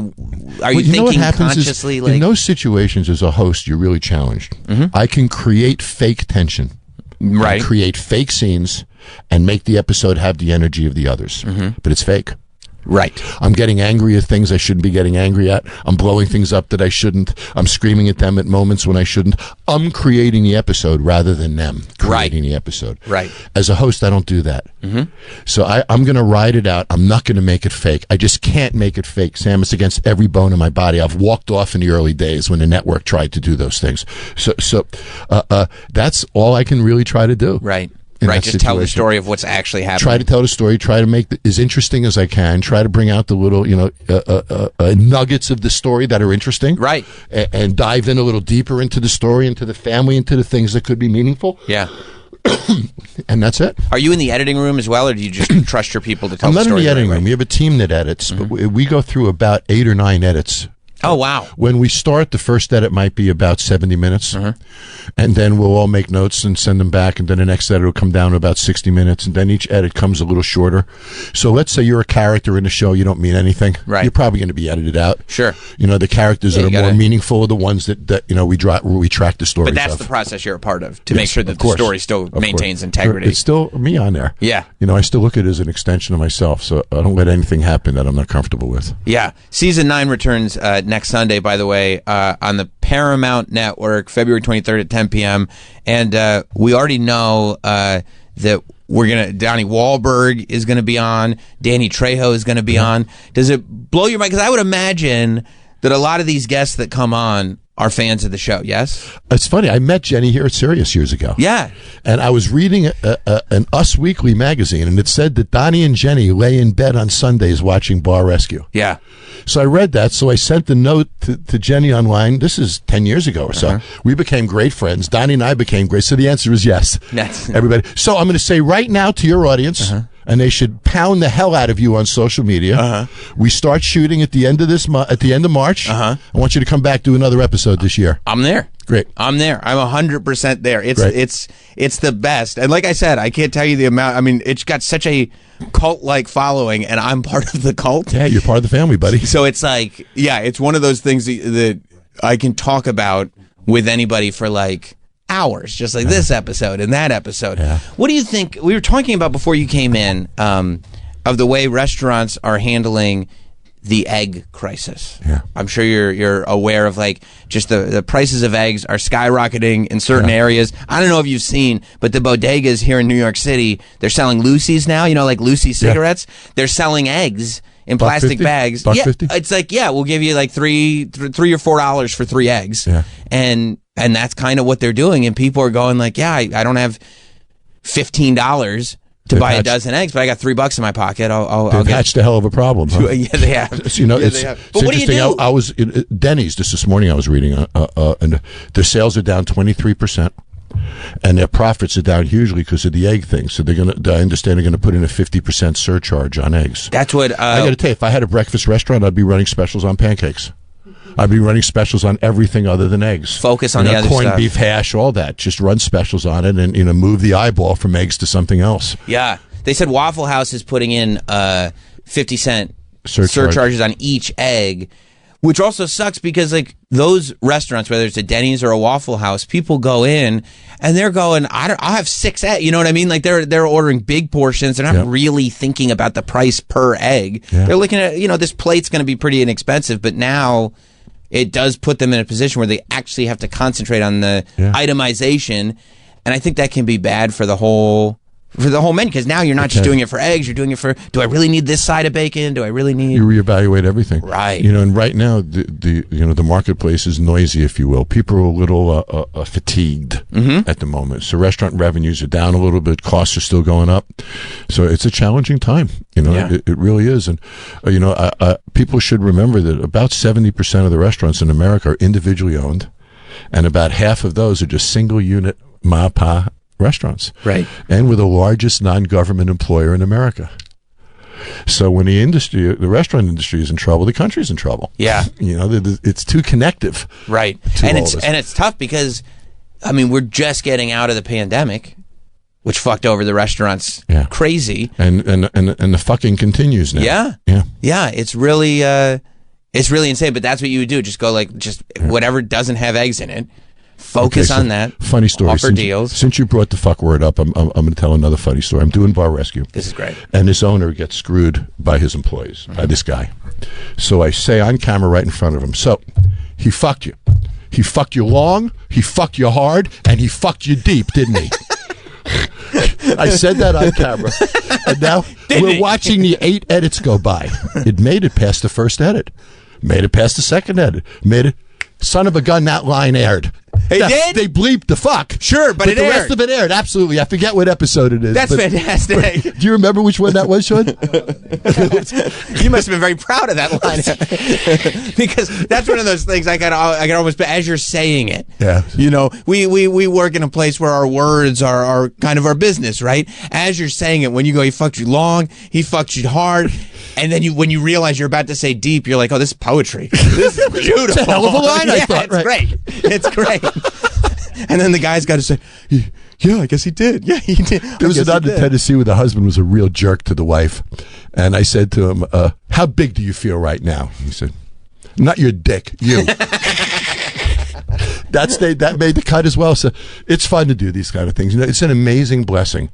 are you thinking consciously? In those situations, as a host, you're really challenged. Mm-hmm. I can create fake tension. Right. Create fake scenes and make the episode have the energy of the others. Mm-hmm. But it's fake. Right. I'm getting angry at things I shouldn't be getting angry at. I'm blowing things up that I shouldn't. I'm screaming at them at moments when I shouldn't. I'm creating the episode rather than them creating the episode. Right. As a host, I don't do that. Mm-hmm. So I'm going to ride it out. I'm not going to make it fake. I just can't make it fake, Sam. It's against every bone in my body. I've walked off in the early days when the network tried to do those things. So that's all I can really try to do. Right. Right, just tell the story of what's actually happening. Try to tell the story. Try to make it as interesting as I can. Try to bring out the little, nuggets of the story that are interesting. Right, and dive in a little deeper into the story, into the family, into the things that could be meaningful. Yeah, and that's it. Are you in the editing room as well, or do you just trust your people to tell? I'm the not story in the editing room. We have a team that edits, but we go through about 8 or 9 edits. Oh, wow. When we start, the first edit might be about 70 minutes, and then we'll all make notes and send them back, and then the next edit will come down to about 60 minutes, and then each edit comes a little shorter. So let's say you're a character in the show, you don't mean anything. Right. You're probably going to be edited out. Sure. The characters that are more meaningful are the ones that we track the stories of. But that's the process you're a part of, to make sure that the story still maintains integrity. It's still me on there. Yeah. I still look at it as an extension of myself, so I don't let anything happen that I'm not comfortable with. Yeah. Season 9 returns next Sunday, by the way, on the Paramount Network, February 23rd at 10 p.m. And we already know that Donnie Wahlberg is going to be on, Danny Trejo is going to be on. Does it blow your mind? Because I would imagine that a lot of these guests that come on are fans of the show, yes? It's funny. I met Jenny here at Sirius years ago. Yeah. And I was reading an Us Weekly magazine, and it said that Donnie and Jenny lay in bed on Sundays watching Bar Rescue. Yeah. So I read that, so I sent a note to Jenny online. This is 10 years ago or so. We became great friends. Donnie and I became great. So the answer is yes. Everybody. So I'm going to say right now to your audience, and they should pound the hell out of you on social media. We start shooting at the end of at the end of March. I want you to come back, do another episode this year. I'm there. Great. I'm there. I'm 100% there. It's the best. And like I said, I can't tell you the amount. I mean, it's got such a cult-like following, and I'm part of the cult. Yeah, you're part of the family, buddy. So it's like, yeah, it's one of those things that I can talk about with anybody for like hours, just like this episode and that episode. Yeah. What do you think? We were talking about before you came in of the way restaurants are handling the egg crisis. Yeah. I'm sure you're aware of like just the prices of eggs are skyrocketing in certain areas. I don't know if you've seen, but the bodegas here in New York City, they're selling Lucy's now, like Lucy cigarettes. They're selling eggs in plastic bags. $1.50? It's like, we'll give you like $3 or $4 for 3 eggs. Yeah. And that's kind of what they're doing. And people are going like, I don't have $15 to buy a dozen eggs, but I got $3 in my pocket. I'll get hatched a hell of a problem. Huh? Yeah, they have. They have. But what do you do? I was at Denny's this morning. I was reading, and their sales are down 23%, and their profits are down hugely because of the egg thing. So I understand they're gonna put in a 50% surcharge on eggs. That's what I got to tell you. If I had a breakfast restaurant, I'd be running specials on pancakes. I'd be running specials on everything other than eggs. Focus on the other corned stuff. Beef hash, all that. Just run specials on it and move the eyeball from eggs to something else. Yeah. They said Waffle House is putting in 50-cent surcharges on each egg. Which also sucks because like those restaurants, whether it's a Denny's or a Waffle House, people go in and they're going, I'll have 6 eggs. You know what I mean? Like they're ordering big portions. They're not really thinking about the price per egg. Yeah. They're looking at, this plate's going to be pretty inexpensive, but now it does put them in a position where they actually have to concentrate on the itemization. And I think that can be bad for the whole menu, because now you're not just doing it for eggs, you're doing it for, do I really need this side of bacon? Do I really need... You reevaluate everything. Right. And right now, the marketplace is noisy, if you will. People are a little fatigued at the moment. So restaurant revenues are down a little bit. Costs are still going up. So it's a challenging time. It really is. And, people should remember that about 70% of the restaurants in America are individually owned. And about half of those are just single unit ma-pa restaurants. Right. And we're the largest non-government employer in America. So when the restaurant industry is in trouble, the country's in trouble. Yeah. It's too connective. Right. And it's tough because, we're just getting out of the pandemic, which fucked over the restaurants crazy. And the fucking continues now. Yeah. Yeah. Yeah. It's really insane, but that's what you would do. Just go whatever doesn't have eggs in it. Focus on that. Funny story. Offer deals. Since you brought the fuck word up, I'm going to tell another funny story. I'm doing bar rescue. This is great. And this owner gets screwed by his employees, by this guy. So I say on camera right in front of him, so he fucked you. He fucked you long, he fucked you hard, and he fucked you deep, didn't he? I said that on camera. And now we're watching the 8 edits go by. It made it past the first edit. Made it past the second edit. Made it. Son of a gun, that line aired. It did? They bleeped the fuck. Sure, but it the aired. rest of it aired. Absolutely. I forget what episode it is. That's fantastic. Do you remember which one that was, Sean? You must have been very proud of that line. Because that's one of those things I can almost, as you're saying it. Yeah. We work in a place where our words are kind of our business, right? As you're saying it, when you go, he fucked you long, he fucked you hard. And then when you realize you're about to say deep, you're like, oh, this is poetry. This is beautiful. It's a hell of a line, I thought. It's great. It's great. And then the guy's got to say, yeah, I guess he did. Yeah, he did. There was a night in Tennessee where the husband was a real jerk to the wife. And I said to him, how big do you feel right now? He said, not your dick, you. That made the cut as well. So it's fun to do these kind of things. It's an amazing blessing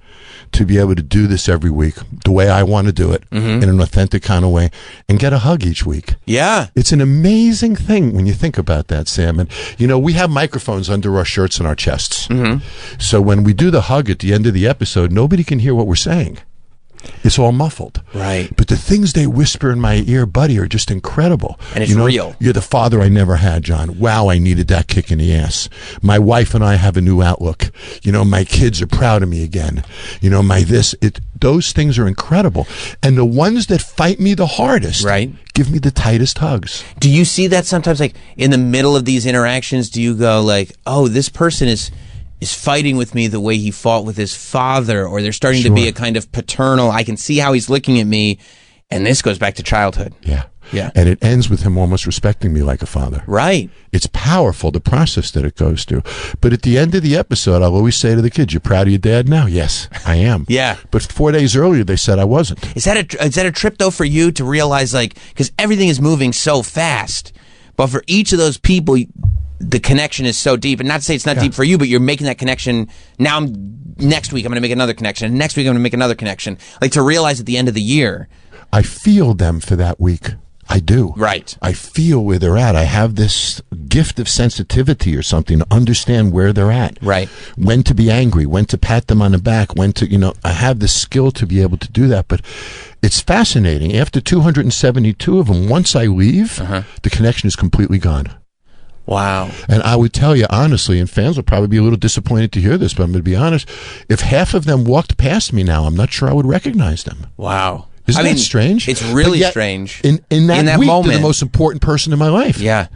to be able to do this every week the way I want to do it, in an authentic kind of way, and get a hug each week. Yeah. It's an amazing thing when you think about that, Sam. And, we have microphones under our shirts and our chests. So when we do the hug at the end of the episode, nobody can hear what we're saying. It's all muffled. Right. But the things they whisper in my ear, buddy, are just incredible. And it's real. You're the father I never had, John. Wow, I needed that kick in the ass. My wife and I have a new outlook. My kids are proud of me again. Those things are incredible. And the ones that fight me the hardest give me the tightest hugs. Do you see that sometimes, like, in the middle of these interactions, do you go like, oh, this person is fighting with me the way he fought with his father, or they're starting to be a kind of paternal, I can see how he's looking at me, and this goes back to childhood. Yeah. Yeah. And it ends with him almost respecting me like a father. Right. It's powerful, the process that it goes through. But at the end of the episode, I'll always say to the kids, you proud of your dad now? Yes, I am. Yeah. But 4 days earlier, they said I wasn't. Is that a trip, though, for you to realize, like, because everything is moving so fast, but for each of those people, the connection is so deep, and not to say it's not deep for you, but you're making that connection. Now, next week I'm going to make another connection. And next week I'm going to make another connection. Like, to realize at the end of the year, I feel them for that week. I do. Right. I feel where they're at. I have this gift of sensitivity or something to understand where they're at. Right. When to be angry, when to pat them on the back, when to, I have the skill to be able to do that. But it's fascinating. After 272 of them, once I leave, the connection is completely gone. Wow. And I would tell you honestly, and fans will probably be a little disappointed to hear this, but I'm going to be honest, if half of them walked past me now, I'm not sure I would recognize them. Wow. Isn't that strange? It's really strange. In that week, moment, they're the most important person in my life. Yeah.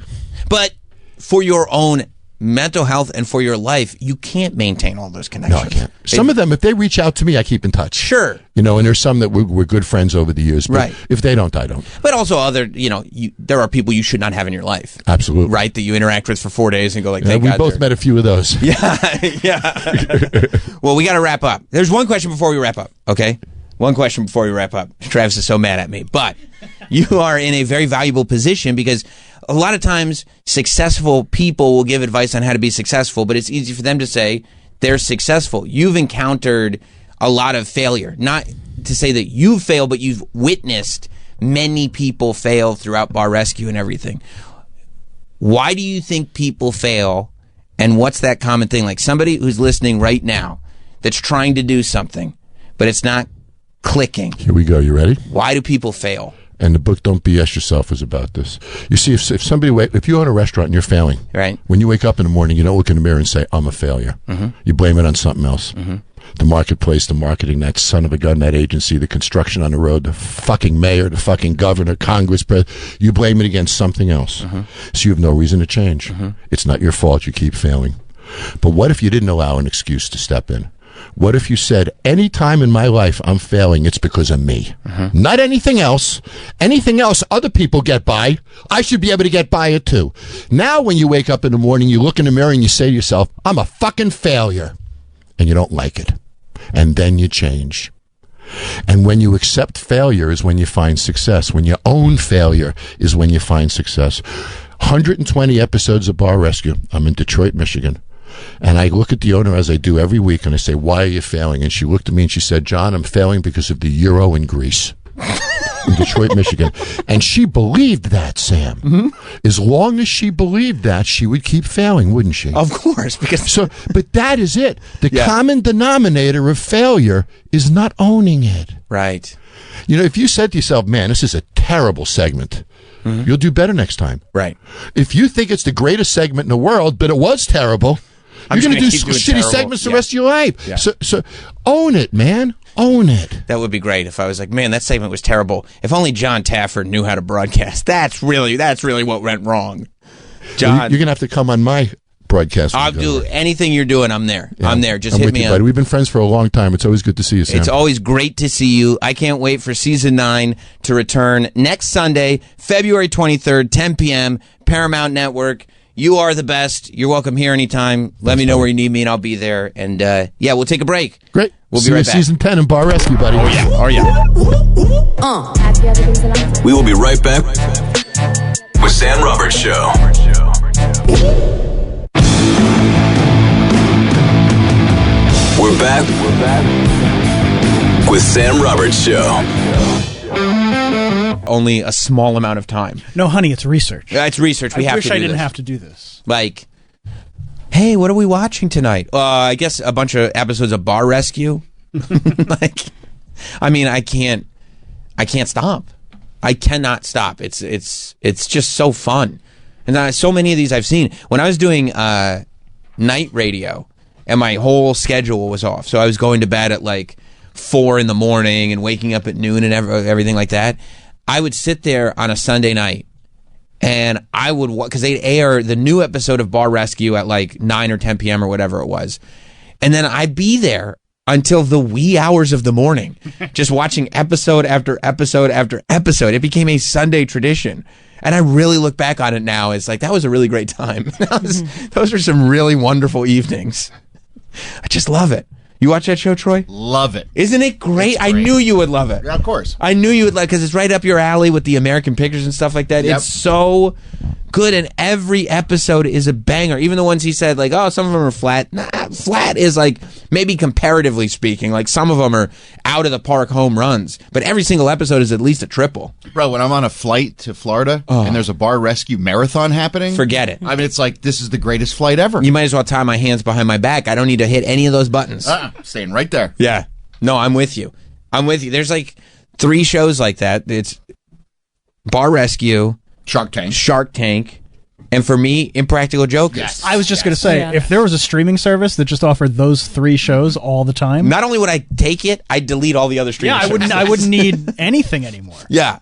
But for your own mental health and for your life, you can't maintain all those connections. No, I can't. Some of them, if they reach out to me, I keep in touch. Sure. And there's some that we're good friends over the years. But if they don't, I don't. But also there are people you should not have in your life. Absolutely. Right? That you interact with for 4 days and go like, we both met a few of those. Yeah. Yeah. Well, we got to wrap up. There's one question before we wrap up. Okay. One question before we wrap up. Travis is so mad at me. But you are in a very valuable position because a lot of times successful people will give advice on how to be successful, but it's easy for them to say they're successful. You've encountered a lot of failure. Not to say that you've failed, but you've witnessed many people fail throughout Bar Rescue and everything. Why do you think people fail, and what's that common thing? Like somebody who's listening right now that's trying to do something, but it's not clicking. Here we go. You ready? Why do people fail? And the book "Don't BS Yourself" is about this. You see, if somebody if you own a restaurant and you're failing, right? When you wake up in the morning, you don't look in the mirror and say, "I'm a failure." Mm-hmm. You blame it on something else. Mm-hmm. The marketplace, the marketing, that son of a gun, that agency, the construction on the road, the fucking mayor, the fucking governor, Congress, you blame it against something else. Mm-hmm. So you have no reason to change. Mm-hmm. It's not your fault. You keep failing. But what if you didn't allow an excuse to step in? What if you said, any time in my life I'm failing, it's because of me. Mm-hmm. Not anything else. Anything else other people get by, I should be able to get by it too. Now when you wake up in the morning, you look in the mirror and you say to yourself, I'm a fucking failure. And you don't like it. And then you change. And when you accept failure is when you find success. When you own failure is when you find success. 120 episodes of Bar Rescue. I'm in Detroit, Michigan. And I look at the owner as I do every week and I say, why are you failing? And she looked at me and she said, John, I'm failing because of the euro in Greece. In Detroit, Michigan. And she believed that, Sam. Mm-hmm. As long as she believed that, she would keep failing, wouldn't she? Of course. Because but that is it. The common denominator of failure is not owning it. Right. You know, if you said to yourself, man, this is a terrible segment, you'll do better next time. Right. If you think it's the greatest segment in the world, but it was terrible, you're going to do shitty segments the rest of your life. Yeah. So own it, man. Own it. That would be great if I was like, man, that segment was terrible. If only John Taffer knew how to broadcast. That's really what went wrong. John, well, you're going to have to come on my broadcast. I'll do anything you're doing. I'm there. Yeah, I'm there. Just hit me up. Buddy. We've been friends for a long time. It's always good to see you, Sam. It's always great to see you. I can't wait for season 9 to return next Sunday, February 23rd, 10 p.m., Paramount Network. You are the best. You're welcome here anytime. Let me know where you need me, and I'll be there. And, yeah, we'll take a break. Great. We'll See be right you back. Season 10 in Bar Rescue, buddy. Oh, yeah. We will be right back with Sam Roberts Show. We're back with Sam Roberts Show. Only a small amount of time. No, honey, it's research. It's research. We have to do this. I wish I didn't have to do this. Like, hey, what are we watching tonight? I guess a bunch of episodes of Bar Rescue. Like, I mean, I can't stop. I cannot stop. It's just so fun. And so many of these I've seen. When I was doing night radio and my whole schedule was off, so I was going to bed at like 4 a.m. and waking up at noon and everything like that, I would sit there on a Sunday night and I would, because they'd air the new episode of Bar Rescue at like 9 or 10 p.m. or whatever it was. And then I'd be there until the wee hours of the morning, just watching episode after episode after episode. It became a Sunday tradition. And I really look back on it now. It's like, that was a really great time. Those are some really wonderful evenings. I just love it. You watch that show, Troy? Love it. Isn't it great? I knew you would love it. Yeah, of course. I knew you would like, because it's right up your alley with the American Pictures and stuff like that. Yep. It's so good, and every episode is a banger. Even the ones he said, like, oh, some of them are flat. Nah, flat is like, maybe comparatively speaking, like some of them are out of the park home runs, but every single episode is at least a triple. Bro, when I'm on a flight to Florida and there's a Bar Rescue marathon happening, forget it. I mean, it's like, this is the greatest flight ever. You might as well tie my hands behind my back. I don't need to hit any of those buttons. Staying right there. Yeah. No, I'm with you. There's like 3 shows like that. It's Bar Rescue, Shark Tank, and for me, Impractical Jokers. Yes. I was just going to say, if there was a streaming service that just offered those 3 shows all the time, not only would I take it, I'd delete all the other streaming services. I wouldn't need anything anymore. Yeah.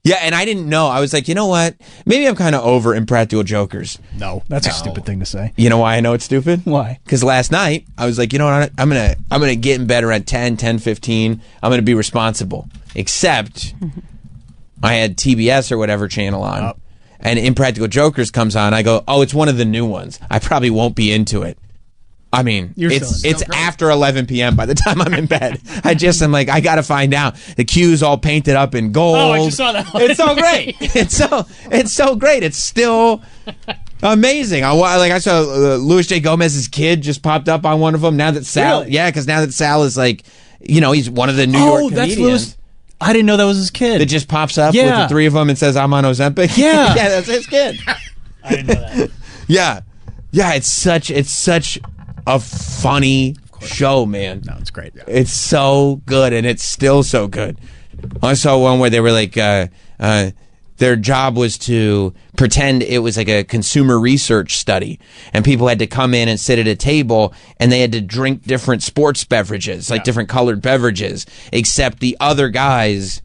Yeah, and I didn't know. I was like, you know what? Maybe I'm kind of over Impractical Jokers. No, that's a stupid thing to say. You know why I know it's stupid? Why? Because last night, I was like, you know what? I'm gonna get in bed around 10:15. I'm going to be responsible. Except I had TBS or whatever channel on, and Impractical Jokers comes on. I go, oh, it's one of the new ones. I probably won't be into it. I mean, it's after 11 p.m. by the time I'm in bed. I'm like, I got to find out. The Q's all painted up in gold. Oh, I just saw that one. It's so great. It's so great. It's still amazing. I saw Luis J. Gomez's kid just popped up on one of them. Now that Sal, because now that Sal is like, he's one of the New York comedians. That's Louis. I didn't know that was his kid. That just pops up with the three of them and says, "I'm on Ozempic." Yeah, yeah, that's his kid. I didn't know that. Yeah. It's such a funny show, man. No, it's great. Yeah. It's so good, and it's still so good. I saw one where they were like, their job was to pretend it was like a consumer research study, and people had to come in and sit at a table, and they had to drink different sports beverages, like different colored beverages, except the other guys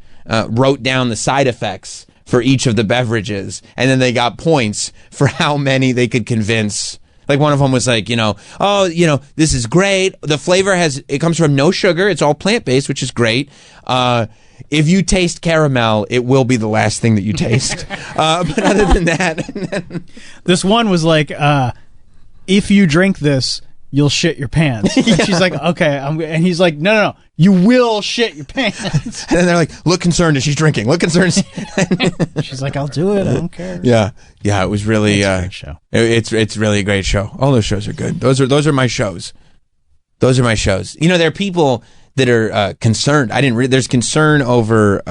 wrote down the side effects for each of the beverages, and then they got points for how many they could convince. Like one of them was like, this is great. The flavor it comes from no sugar. It's all plant-based, which is great. If you taste caramel, it will be the last thing that you taste. But other than that. This one was like, if you drink this, you'll shit your pants. And she's like, okay. And he's like, no, you will shit your pants. And then they're like, look concerned as she's drinking. Look concerned. She's like, I'll do it. I don't care. Yeah. It was really a great show. It's really a great show. All those shows are good. Those are my shows. Those are my shows. There are people that are concerned. There's concern over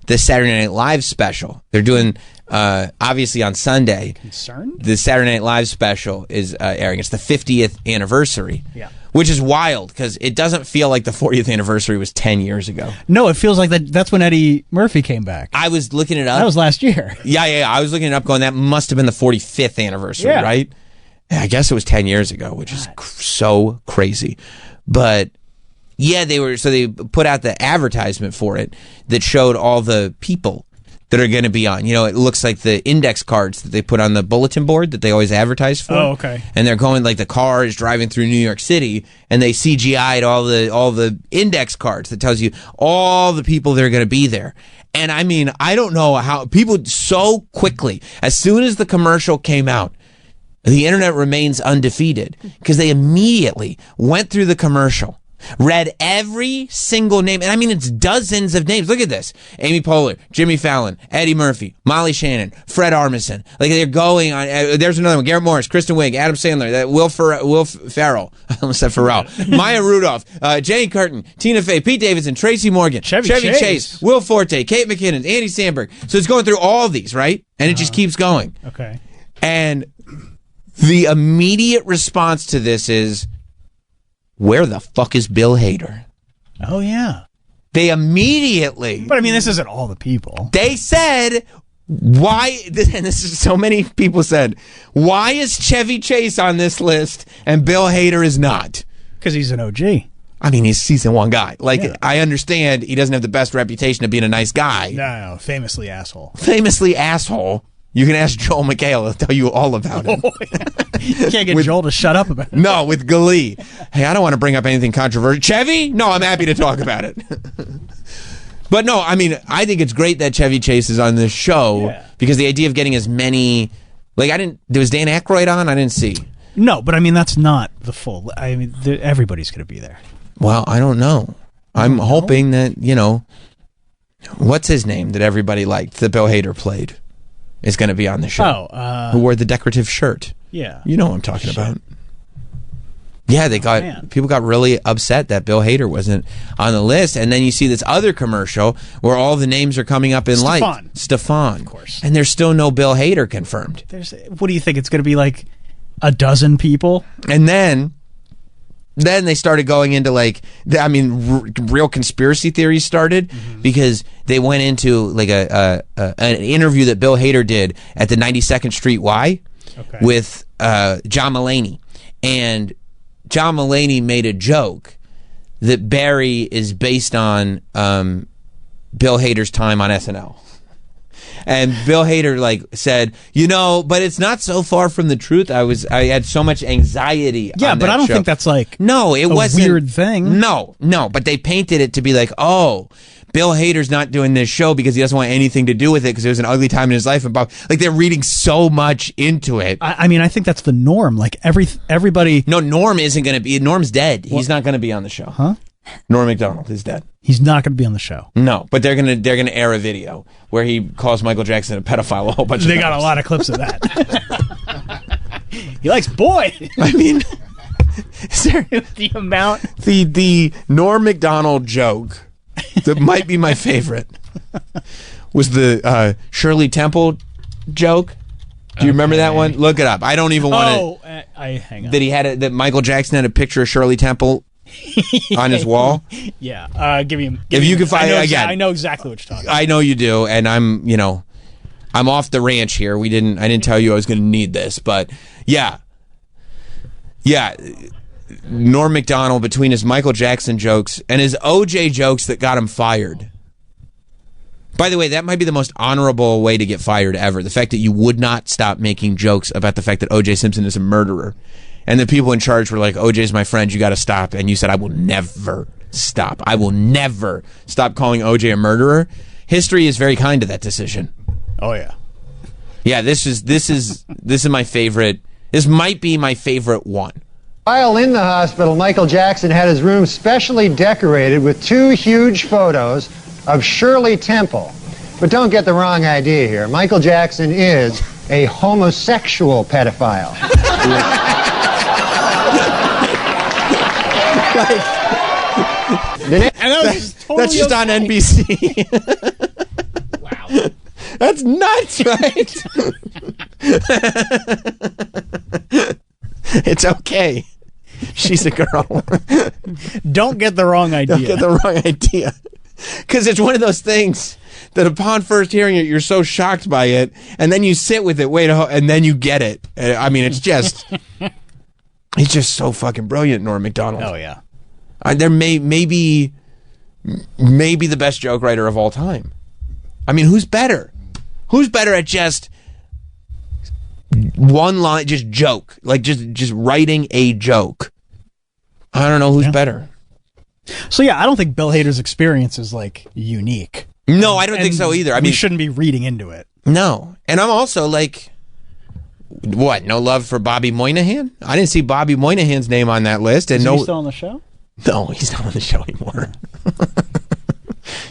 the Saturday Night Live special. They're doing obviously on Sunday. Concerned? The Saturday Night Live special is airing. It's the 50th anniversary. Yeah. Which is wild because it doesn't feel like the 40th anniversary was 10 years ago. No, it feels like that's when Eddie Murphy came back. I was looking it up. That was last year. Yeah. I was looking it up going, that must have been the 45th anniversary, right? I guess it was 10 years ago, which is so crazy. But yeah, they put out the advertisement for it that showed all the people that are going to be on. It looks like the index cards that they put on the bulletin board that they always advertise for. Oh, okay. And they're going like the car is driving through New York City, and they CGI'd all the index cards that tells you all the people that are going to be there. And I mean, I don't know how people so quickly, as soon as the commercial came out, the internet remains undefeated because they immediately went through the commercial, read every single name, and I mean it's dozens of names. Look at this: Amy Poehler, Jimmy Fallon, Eddie Murphy, Molly Shannon, Fred Armisen. Like they're going on. There's another one: Garrett Morris, Kristen Wiig, Adam Sandler, Will Ferrell. I almost said Pharrell. Maya Rudolph, Jane Curtin, Tina Fey, Pete Davidson, Tracy Morgan, Chevy Chase, Will Forte, Kate McKinnon, Andy Samberg. So it's going through all of these, right? And it just keeps going. Okay. And the immediate response to this is, where the fuck is Bill Hader? Oh, yeah. They immediately... But, I mean, this isn't all the people. They said, why... And this is so many people said, why is Chevy Chase on this list and Bill Hader is not? Because he's an OG. I mean, he's season one guy. I understand he doesn't have the best reputation of being a nice guy. No, famously asshole. Famously asshole. You can ask Joel McHale. He'll tell you all about it. You can't get Joel to shut up about it. No, with Glee. Hey, I don't want to bring up anything controversial. Chevy? No, I'm happy to talk about it. But no, I mean, I think it's great that Chevy Chase is on this show because the idea of getting as many... was Dan Aykroyd on? I didn't see. No, but I mean, that's not the full... I mean, everybody's going to be there. Well, I don't know. I'm hoping that, what's his name that everybody liked that Bill Hader played? Is going to be on the show. Who wore the decorative shirt? Yeah, you know what I'm talking about. Yeah, people got really upset that Bill Hader wasn't on the list, and then you see this other commercial where all the names are coming up in light. Stefan, of course, and there's still no Bill Hader confirmed. What do you think? It's going to be like a dozen people, and then they started going into real conspiracy theories started because they went into like an interview that Bill Hader did at the 92nd Street Y with John Mulaney, and John Mulaney made a joke that Barry is based on Bill Hader's time on SNL. And Bill Hader said, but it's not so far from the truth. I had so much anxiety. Yeah, on but that I don't show. think that's no, it wasn't weird thing. No, but they painted it to be like, oh, Bill Hader's not doing this show because he doesn't want anything to do with it because it was an ugly time in his life. And Bob, like, they're reading so much into it. I mean, I think that's the norm. Like, everybody. No, Norm isn't going to be. Norm's dead. He's not going to be on the show. Huh? Norm Macdonald is dead. He's not going to be on the show. No, but they're gonna air a video where he calls Michael Jackson a pedophile a whole bunch of times. They got a lot of clips of that. He likes boy. I mean, the amount. The Norm Macdonald joke that might be my favorite was the Shirley Temple joke. Do you remember that one? Look it up. I don't even want to. Hang on. That Michael Jackson had a picture of Shirley Temple on his wall. Yeah. Give me. If you can find it again, I know exactly what you're talking about. I know you do, and I'm off the ranch here. I didn't tell you I was going to need this, but yeah. Norm Macdonald, between his Michael Jackson jokes and his OJ jokes that got him fired. By the way, that might be the most honorable way to get fired ever. The fact that you would not stop making jokes about the fact that OJ Simpson is a murderer. And the people in charge were like, OJ's my friend, you got to stop. And you said, I will never stop. I will never stop calling OJ a murderer. History is very kind to that decision. Oh, yeah. Yeah, this is my favorite. This might be my favorite one. While in the hospital, Michael Jackson had his room specially decorated with 2 huge photos of Shirley Temple. But don't get the wrong idea here. Michael Jackson is a homosexual pedophile. That's just on NBC. Wow. That's nuts, right? It's okay. She's a girl. Don't get the wrong idea. Don't get the wrong idea. Because it's one of those things that upon first hearing it, you're so shocked by it, and then you sit with it, and then you get it. I mean, it's just... He's just so fucking brilliant, Norm Macdonald. Oh, yeah. There maybe the best joke writer of all time. I mean, who's better? Who's better at just one line, just joke, like just writing a joke? I don't know who's better. So yeah, I don't think Bill Hader's experience is like unique. No, I don't think so either. I mean, we shouldn't be reading into it. No, and I'm also like, what? No love for Bobby Moynihan? I didn't see Bobby Moynihan's name on that list. And is he still on the show? No, he's not on the show anymore.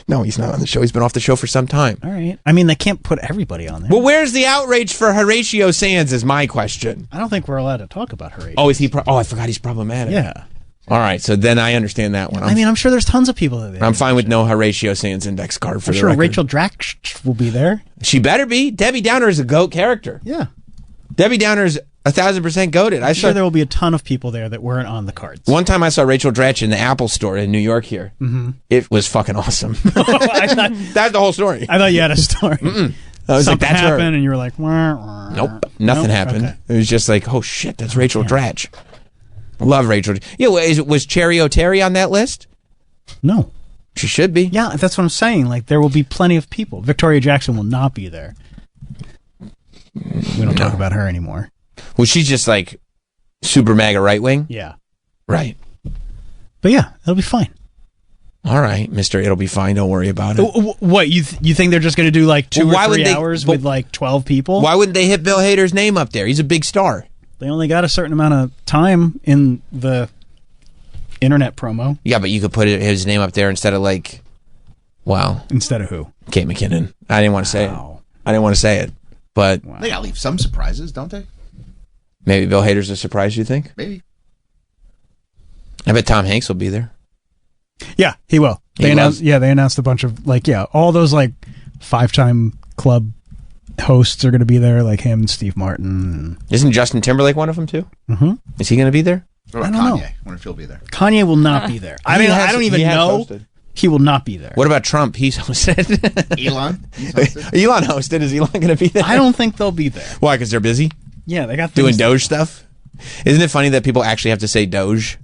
No, he's not on the show. He's been off the show for some time. All right. I mean, they can't put everybody on there. Well, where's the outrage for Horatio Sands is my question. I don't think we're allowed to talk about Horatio. Oh, is he? I forgot he's problematic. Yeah. All right, so then I understand that one. I'm sure there's tons of people that I'm fine with no Horatio Sands index card for the record. Rachel Dratch will be there. She better be. Debbie Downer is a GOAT character. Yeah. Debbie Downer's 1,000% goated. I'm sure there will be a ton of people there that weren't on the cards. One time I saw Rachel Dratch in the Apple store in New York here. Mm-hmm. It was fucking awesome. That's the whole story. I thought you had a story. I was Something like, that's happened, her. and you were like, nope, nothing happened. Okay. It was just like, oh shit, that's Rachel Dratch. Love Rachel. Yeah, was Cherry O'Terry on that list? No. She should be. Yeah, that's what I'm saying. Like, there will be plenty of people. Victoria Jackson will not be there. We don't talk about her anymore. Well, she's just like super MAGA right wing. Yeah. Right. But yeah, it'll be fine. All right, Mr. It'll be fine. Don't worry about it. What, you think they're just going to do like 2 or 3 hours with like 12 people? Why wouldn't they hit Bill Hader's name up there? He's a big star. They only got a certain amount of time in the internet promo. Yeah, but you could put his name up there instead of like, wow. Instead of who? Kate McKinnon. I didn't want to say it. I didn't want to say it, but they gotta leave some surprises, don't they? Maybe Bill Hader's a surprise. You think? Maybe. I bet Tom Hanks will be there. Yeah, he will. They announced a bunch of all those like 5-time club hosts are going to be there, like him and Steve Martin. Isn't Justin Timberlake one of them too? Mm-hmm. Is he going to be there? What about Kanye? I wonder if he'll be there. Kanye will not be there. I mean, I don't even know. Hosted. He will not be there. What about Trump? He's hosted. Elon? Elon hosted. Is Elon going to be there? I don't think they'll be there. Why? Because they're busy? Yeah, they got doing Doge stuff. Isn't it funny that people actually have to say Doge?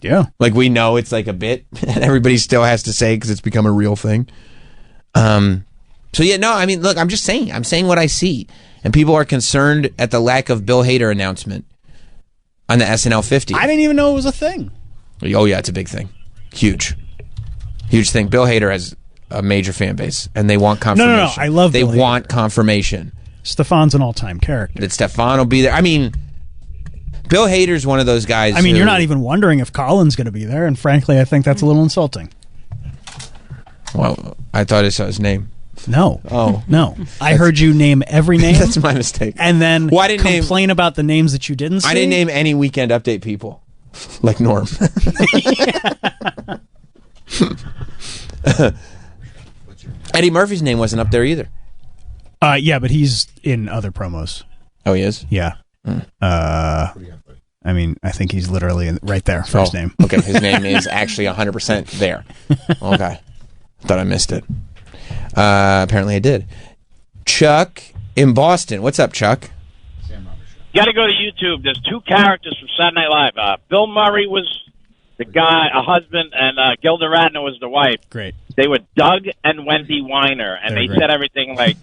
Yeah. Like we know it's like a bit, and everybody still has to say because it's become a real thing. So yeah, no, I mean, look, I'm just saying. I'm saying what I see. And people are concerned at the lack of Bill Hader announcement on the SNL 50. I didn't even know it was a thing. Oh, yeah, it's a big thing. Huge. Huge thing. Bill Hader has a major fan base, and they want confirmation. No, I love They Bill want confirmation. Stefan's an all-time character. That Stefan will be there. I mean, Bill Hader's one of those guys. I mean, you're not even wondering if Colin's going to be there, and frankly, I think that's a little insulting. Well, I thought I saw his name. No. Oh. No. I heard you name every name. That's my mistake. And then complain about the names that you didn't see. I didn't name any Weekend Update people. Like Norm. Eddie Murphy's name wasn't up there either. Yeah, but he's in other promos. Oh, he is? Yeah. I mean, I think he's literally right there, first name. Okay, his name is actually 100% there. Okay. Thought I missed it. Apparently I did. Chuck in Boston. What's up, Chuck? You got to go to YouTube. There's two characters from Saturday Night Live. Bill Murray was the guy, a husband, and Gilda Radner was the wife. Great. They were Doug and Wendy Weiner, and they said everything like,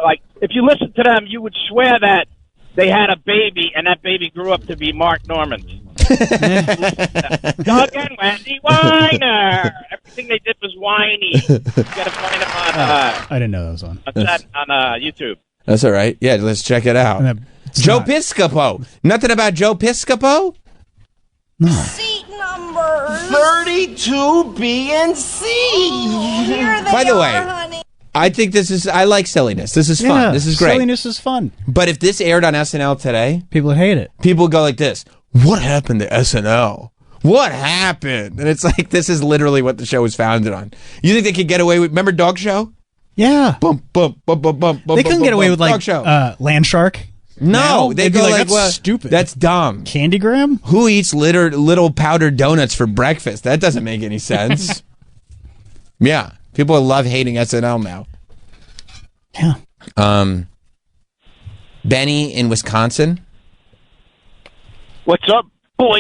like, if you listen to them, you would swear that they had a baby, and that baby grew up to be Mark Norman. Doug and Wendy Weiner. Everything they did was whiny. You got to find them on. I didn't know that was on. On YouTube. That's all right. Yeah, let's check it out. Joe Piscopo. Nothing about Joe Piscopo? No. Seat number 32, B, and C. Here they By the way, honey. I think I like silliness. This is fun. This is great. Silliness is fun. But if this aired on SNL today, people would hate it. People would go like this. What happened to SNL? What happened? And it's like, this is literally what the show was founded on. You think they could get away with, remember Dog Show? Yeah. Bump, bump, bump, bump, bump. They couldn't get away with Dog like Show. Land Shark. No, they'd go like, that's stupid. That's dumb. Candygram? Who eats little powdered donuts for breakfast? That doesn't make any sense. Yeah. People love hating SNL now. Yeah. Benny in Wisconsin. What's up, boy?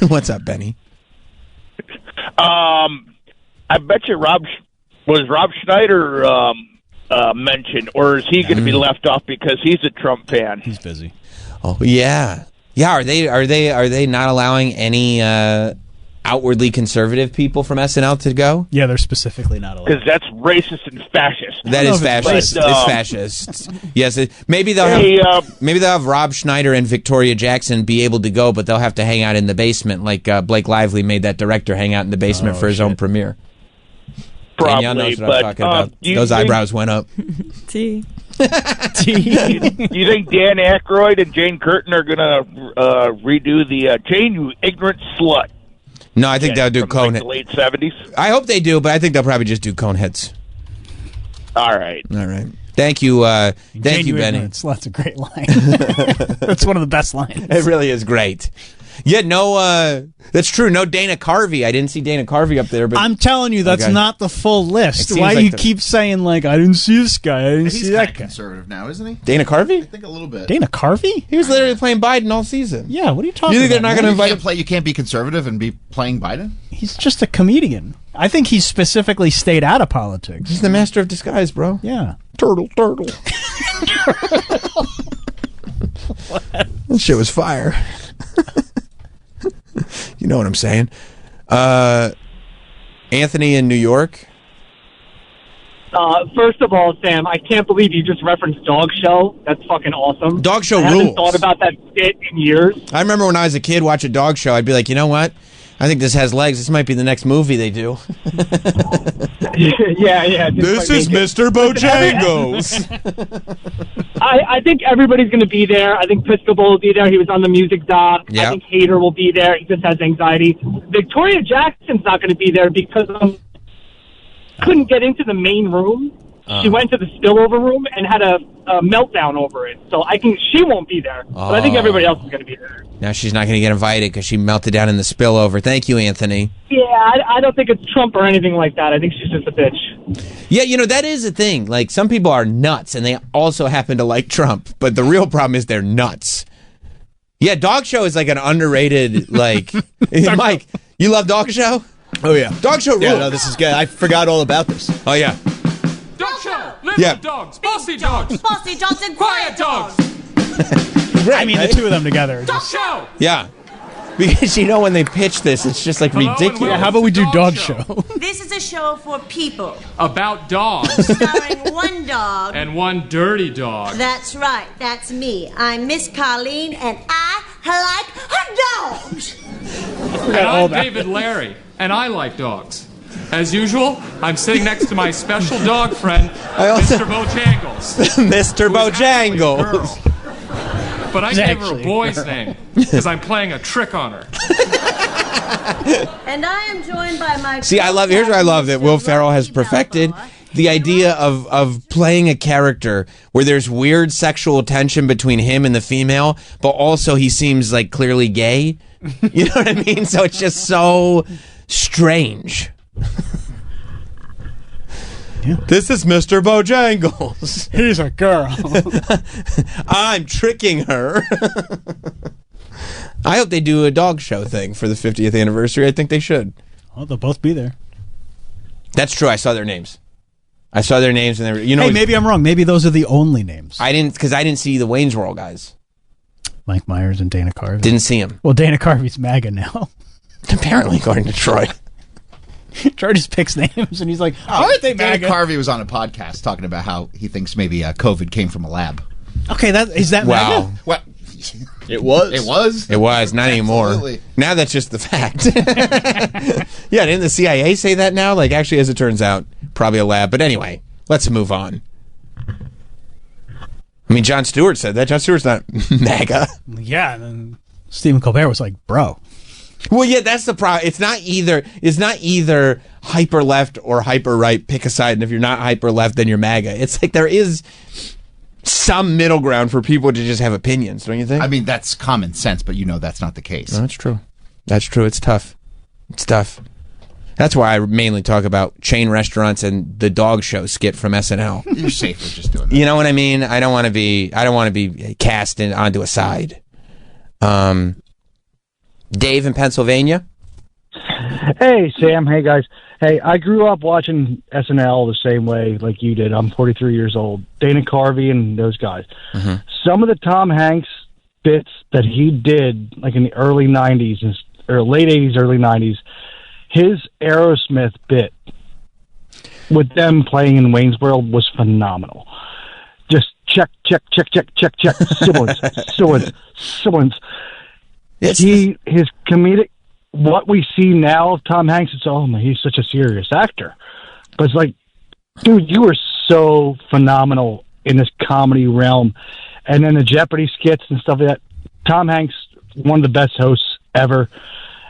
What's up, Benny? I bet you Rob Schneider mentioned, or is he going to be left off because he's a Trump fan? He's busy. Oh yeah, yeah. Are they not allowing any outwardly conservative people from SNL to go? Yeah, they're specifically not allowed. Because that's racist and fascist. That is fascist. It's fascist. Yes, maybe they'll have Rob Schneider and Victoria Jackson be able to go, but they'll have to hang out in the basement, like Blake Lively made that director hang out in the basement for his own premiere. Probably, Danielle knows what I'm talking about. Those eyebrows went up. T. You think Dan Aykroyd and Jane Curtin are going to redo the Jane, you ignorant slut? No, I think they'll do Coneheads. The late 70s? I hope they do, but I think they'll probably just do Coneheads. All right. Thank you, thank you, Benny. That's a great line. That's one of the best lines. It really is great. Yeah, no, that's true. No Dana Carvey. I didn't see Dana Carvey up there. But I'm telling you, that's not the full list. Why like you keep saying, like, I didn't see this guy, I didn't see that guy? Conservative now, isn't he? Dana Carvey? I think a little bit. Dana Carvey? He was literally playing Biden all season. Yeah, what are you talking You think about? they're not going to invite You can't be conservative and be playing Biden? He's just a comedian. I think he's specifically stayed out of politics. He's the master of disguise, bro. Yeah. Turtle. That shit was fire. You know what I'm saying? Anthony in New York. First of all, Sam, I can't believe you just referenced Dog Show. That's fucking awesome. Dog Show I rules. haven't thought about that skit in years. I remember when I was a kid watching Dog Show, I'd be like, you know what? I think this has legs. This might be the next movie they do. yeah. This is Mr. Bojangles. I think everybody's going to be there. I think Piscopo will be there. He was on the music doc. Yep. I think Hader will be there. He just has anxiety. Victoria Jackson's not going to be there because couldn't get into the main room. She went to the spillover room and had a meltdown over it. So she won't be there. But I think everybody else is going to be there. Now she's not going to get invited because she melted down in the spillover. Thank you, Anthony. Yeah, I don't think it's Trump or anything like that. I think she's just a bitch. Yeah, you know, that is a thing. Like, some people are nuts, and they also happen to like Trump. But the real problem is they're nuts. Yeah, Dog Show is like an underrated, like... Mike, you love Dog Show? Oh, yeah. Dog Show rules. Yeah, no, this is good. I forgot all about this. Oh, yeah. Dog Show! Little dogs, bossy dogs, bossy dogs, and quiet dogs. Right, I mean, the two of them together. Dog Show! Yeah. Because when they pitch this, it's just like ridiculous. Yeah, how about we do dog show? This is a show for people. About dogs. Starring one dog. And one dirty dog. That's right. That's me. I'm Miss Colleen, and I like her dogs. And I'm David Larry, and I like dogs. As usual, I'm sitting next to my special dog friend, Mr. Bojangles. Mr. Bojangles. But I gave her a boy's name because I'm playing a trick on her. And I am joined by my. See, here's what I love that Will Ferrell has perfected. The idea of playing a character where there's weird sexual tension between him and the female, but also he seems like clearly gay. You know what I mean? So it's just so strange. Yeah. This is Mr. Bojangles. He's a girl. I'm tricking her. I hope they do a dog show thing for the 50th anniversary. I think they should. Well, they'll both be there. That's true. I saw their names. And they were, Hey, maybe I'm wrong. Maybe those are the only names. I didn't see the Wayne's World guys. Mike Myers and Dana Carvey. Didn't see him. Well, Dana Carvey's MAGA now. Apparently, according to Troy. Troy just picks names, and he's like, aren't they Dana MAGA? Carvey was on a podcast talking about how he thinks maybe COVID came from a lab. Okay, is that wow. MAGA? Well, it was. It was, not anymore. Absolutely. Now that's just the fact. Yeah, didn't the CIA say that now? Like, actually, as it turns out, probably a lab. But anyway, let's move on. I mean, Jon Stewart said that. Jon Stewart's not MAGA. Yeah, and then Stephen Colbert was like, bro. Well, yeah, that's the problem. It's not either hyper left or hyper right. Pick a side, and if you're not hyper left, then you're MAGA. It's like there is some middle ground for people to just have opinions, don't you think? I mean, that's common sense, but that's not the case. No, that's true. That's true. It's tough. It's tough. That's why I mainly talk about chain restaurants and the dog show skit from SNL. You're safer just doing that. You know what I mean? I don't want to be cast onto a side. Dave in Pennsylvania. Hey, Sam. Hey, guys. Hey, I grew up watching SNL the same way like you did. I'm 43 years old. Dana Carvey and those guys. Mm-hmm. Some of the Tom Hanks bits that he did, like in the early 90s or late 80s, early 90s, his Aerosmith bit with them playing in Wayne's World was phenomenal. Just check. Siblings. His comedic, what we see now of Tom Hanks, it's he's such a serious actor. But it's like, dude, you were so phenomenal in this comedy realm. And then the Jeopardy skits and stuff like that. Tom Hanks, one of the best hosts ever.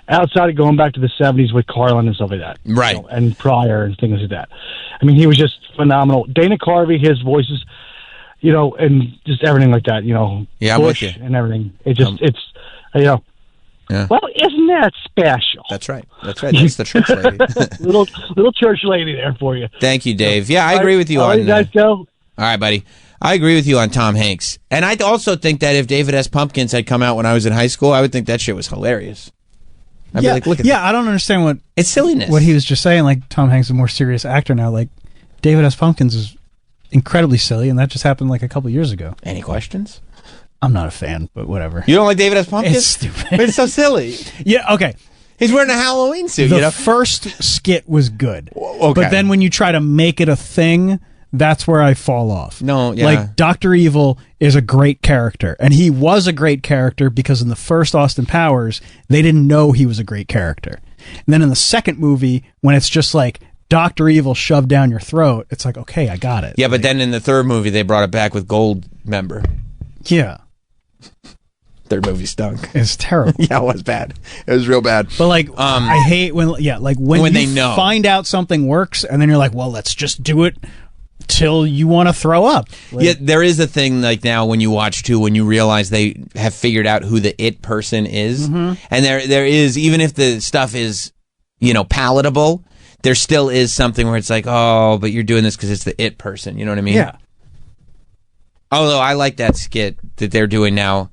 Outside of going back to the 70s with Carlin and stuff like that. Right. And Pryor and things like that. I mean, he was just phenomenal. Dana Carvey, his voices, and just everything like that, Yeah, I'm with you. And everything. It just, yeah. Well, isn't that special? That's right. That's the church lady. little church lady there for you. Thank you, Dave. Yeah, I agree with you on you guys go. All right, buddy. I agree with you on Tom Hanks. And I also think that if David S. Pumpkins had come out when I was in high school, I would think that shit was hilarious. I'd be like, look at that. I don't understand what... It's silliness. What he was just saying, like, Tom Hanks is a more serious actor now. Like, David S. Pumpkins is incredibly silly, and that just happened like a couple years ago. Any questions? I'm not a fan, but whatever. You don't like David S. Pumpkins? It's stupid. But it's so silly. Yeah, okay. He's wearing a Halloween suit, The first skit was good. Okay. But then when you try to make it a thing, that's where I fall off. No, yeah. Like, Dr. Evil is a great character. And he was a great character because in the first Austin Powers, they didn't know he was a great character. And then in the second movie, when it's just like Dr. Evil shoved down your throat, it's like, okay, I got it. Yeah, but then in the third movie, they brought it back with Goldmember. Yeah. Third movie stunk. It's terrible. Yeah, it was bad. It was real bad. But like, I hate when you they know. find out something works, and then you're like, well, let's just do it till you want to throw up. Yeah, there is a thing like now when you watch too, when you realize they have figured out who the it person is, and there is, even if the stuff is, palatable, there still is something where it's like, oh, but you're doing this because it's the it person. You know what I mean? Yeah. Although I like that skit that they're doing now.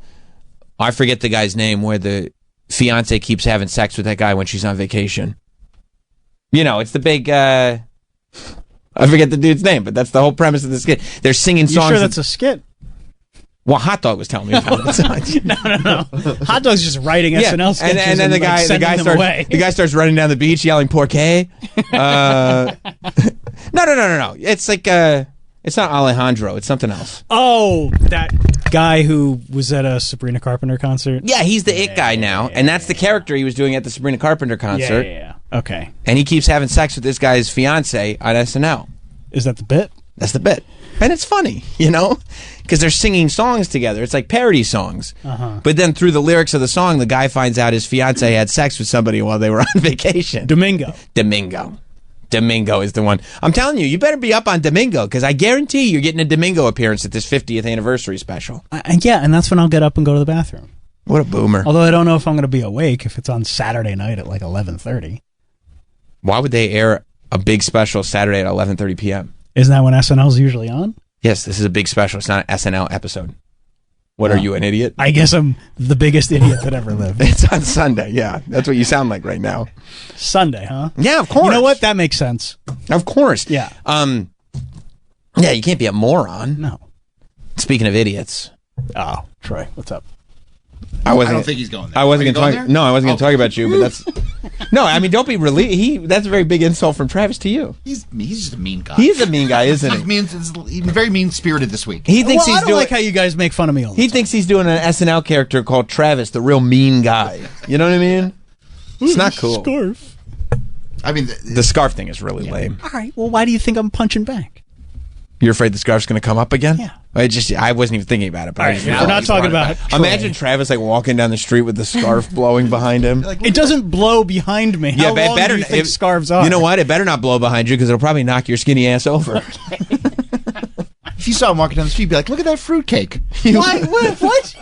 I forget the guy's name where the fiance keeps having sex with that guy when she's on vacation. It's the big, I forget the dude's name, but that's the whole premise of the skit. They're singing songs. You sure that's a skit? Well, Hot Dog was telling me about it. No. Hot Dog's just writing SNL sketches and then the guy starts running down the beach yelling "Porque." No. It's like it's not Alejandro. It's something else. Oh, that guy who was at a Sabrina Carpenter concert. Yeah, he's the it guy now, and that's the character he was doing at the Sabrina Carpenter concert. Yeah. Okay. And he keeps having sex with this guy's fiance on SNL. Is that the bit? That's the bit. And it's funny, because they're singing songs together. It's like parody songs. Uh-huh. But then through the lyrics of the song, the guy finds out his fiance had sex with somebody while they were on vacation. Domingo is the one. I'm telling you, you better be up on Domingo, because I guarantee you're getting a Domingo appearance at this 50th anniversary special. Yeah, and that's when I'll get up and go to the bathroom. What a boomer. Although I don't know if I'm going to be awake if it's on Saturday night at like 11:30. Why would they air a big special Saturday at 11:30 p.m.? Isn't that when SNL's usually on? Yes, this is a big special. It's not an SNL episode. What, are you, an idiot? I guess I'm the biggest idiot that ever lived. It's on Sunday, yeah. That's what you sound like right now. Sunday, huh? Yeah, of course. You know what? That makes sense. Of course. Yeah. Yeah, you can't be a moron. No. Speaking of idiots. Oh, Troy, what's up? I don't think he's going there. I wasn't going to talk. No, I wasn't going to talk about you, but that's. No, I mean, don't be that's a very big insult from Travis to you. He's just a mean guy. He's a mean guy, isn't he? He's very mean-spirited this week. He thinks I don't like how you guys make fun of me all the time. He thinks he's doing an SNL character called Travis, the real mean guy. You know what I mean? It's not cool. Scarf. I mean, the scarf thing is really lame. All right. Well, why do you think I'm punching back? You're afraid the scarf's going to come up again? Yeah. I wasn't even thinking about it. But all right, we're not talking about Troy. Imagine Travis like walking down the street with the scarf blowing behind him. It doesn't blow behind me. How long do you think scarves are? You know what? It better not blow behind you because it'll probably knock your skinny ass over. If you saw him walking down the street, you'd be like, look at that fruitcake. What?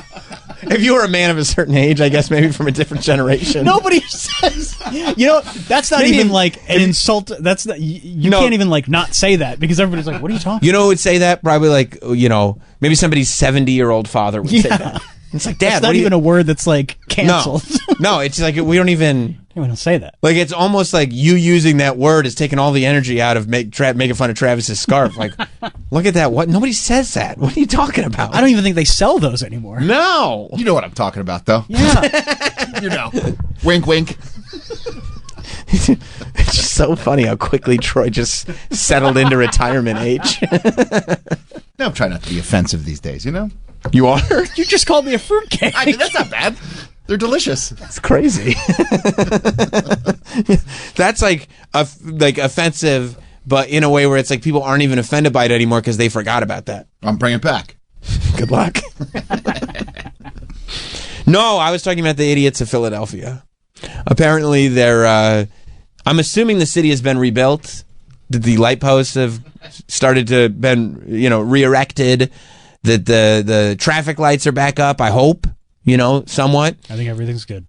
If you were a man of a certain age, I guess maybe from a different generation. Nobody says. You know, that's not even like an insult. That's not, you can't even like not say that because everybody's like, "What are you talking?" You know who would say that? Probably like maybe somebody's 70-year-old father would say that. It's like, Dad, that's not even a word that's like canceled. No, it's like we don't even. We don't say that. Like it's almost like you using that word is taking all the energy out of making fun of Travis's scarf. Like, look at that. What? Nobody says that. What are you talking about? I don't even think they sell those anymore. No. You know what I'm talking about, though. Yeah. Wink, wink. It's just so funny how quickly Troy just settled into retirement age. No, I'm trying not to be offensive these days, You are? You just called me a fruitcake. I mean, that's not bad. They're delicious. That's crazy. That's like offensive, but in a way where it's like people aren't even offended by it anymore because they forgot about that. I'm bringing it back. Good luck. No, I was talking about the idiots of Philadelphia. Apparently, they're. I'm assuming the city has been rebuilt. The light posts have started to been re-erected. That the traffic lights are back up. I hope. Somewhat. I think everything's good.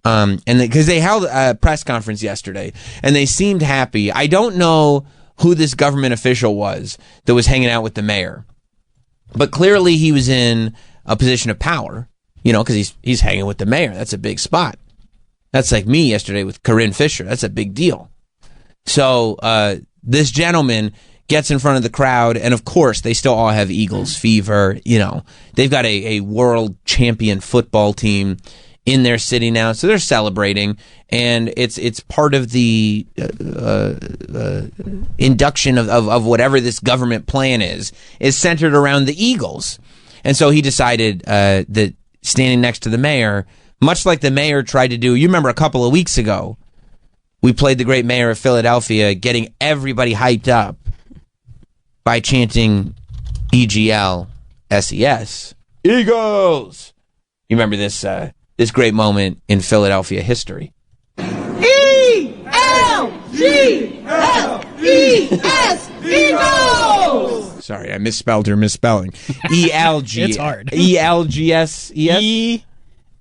And because they held a press conference yesterday, and they seemed happy. I don't know who this government official was that was hanging out with the mayor, but clearly he was in a position of power. Because he's hanging with the mayor. That's a big spot. That's like me yesterday with Corinne Fisher. That's a big deal. So this gentleman gets in front of the crowd, and of course, they still all have Eagles fever. They've got a world champion football team in their city now, so they're celebrating, and it's part of the induction of whatever this government plan is centered around the Eagles. And so he decided that standing next to the mayor, much like the mayor tried to do, you remember a couple of weeks ago, we played the great mayor of Philadelphia, getting everybody hyped up by chanting EGL-SES. Eagles! You remember this great moment in Philadelphia history. ELGLES! Eagles! Sorry, I misspelled your misspelling. ELG. It's hard. ELGS.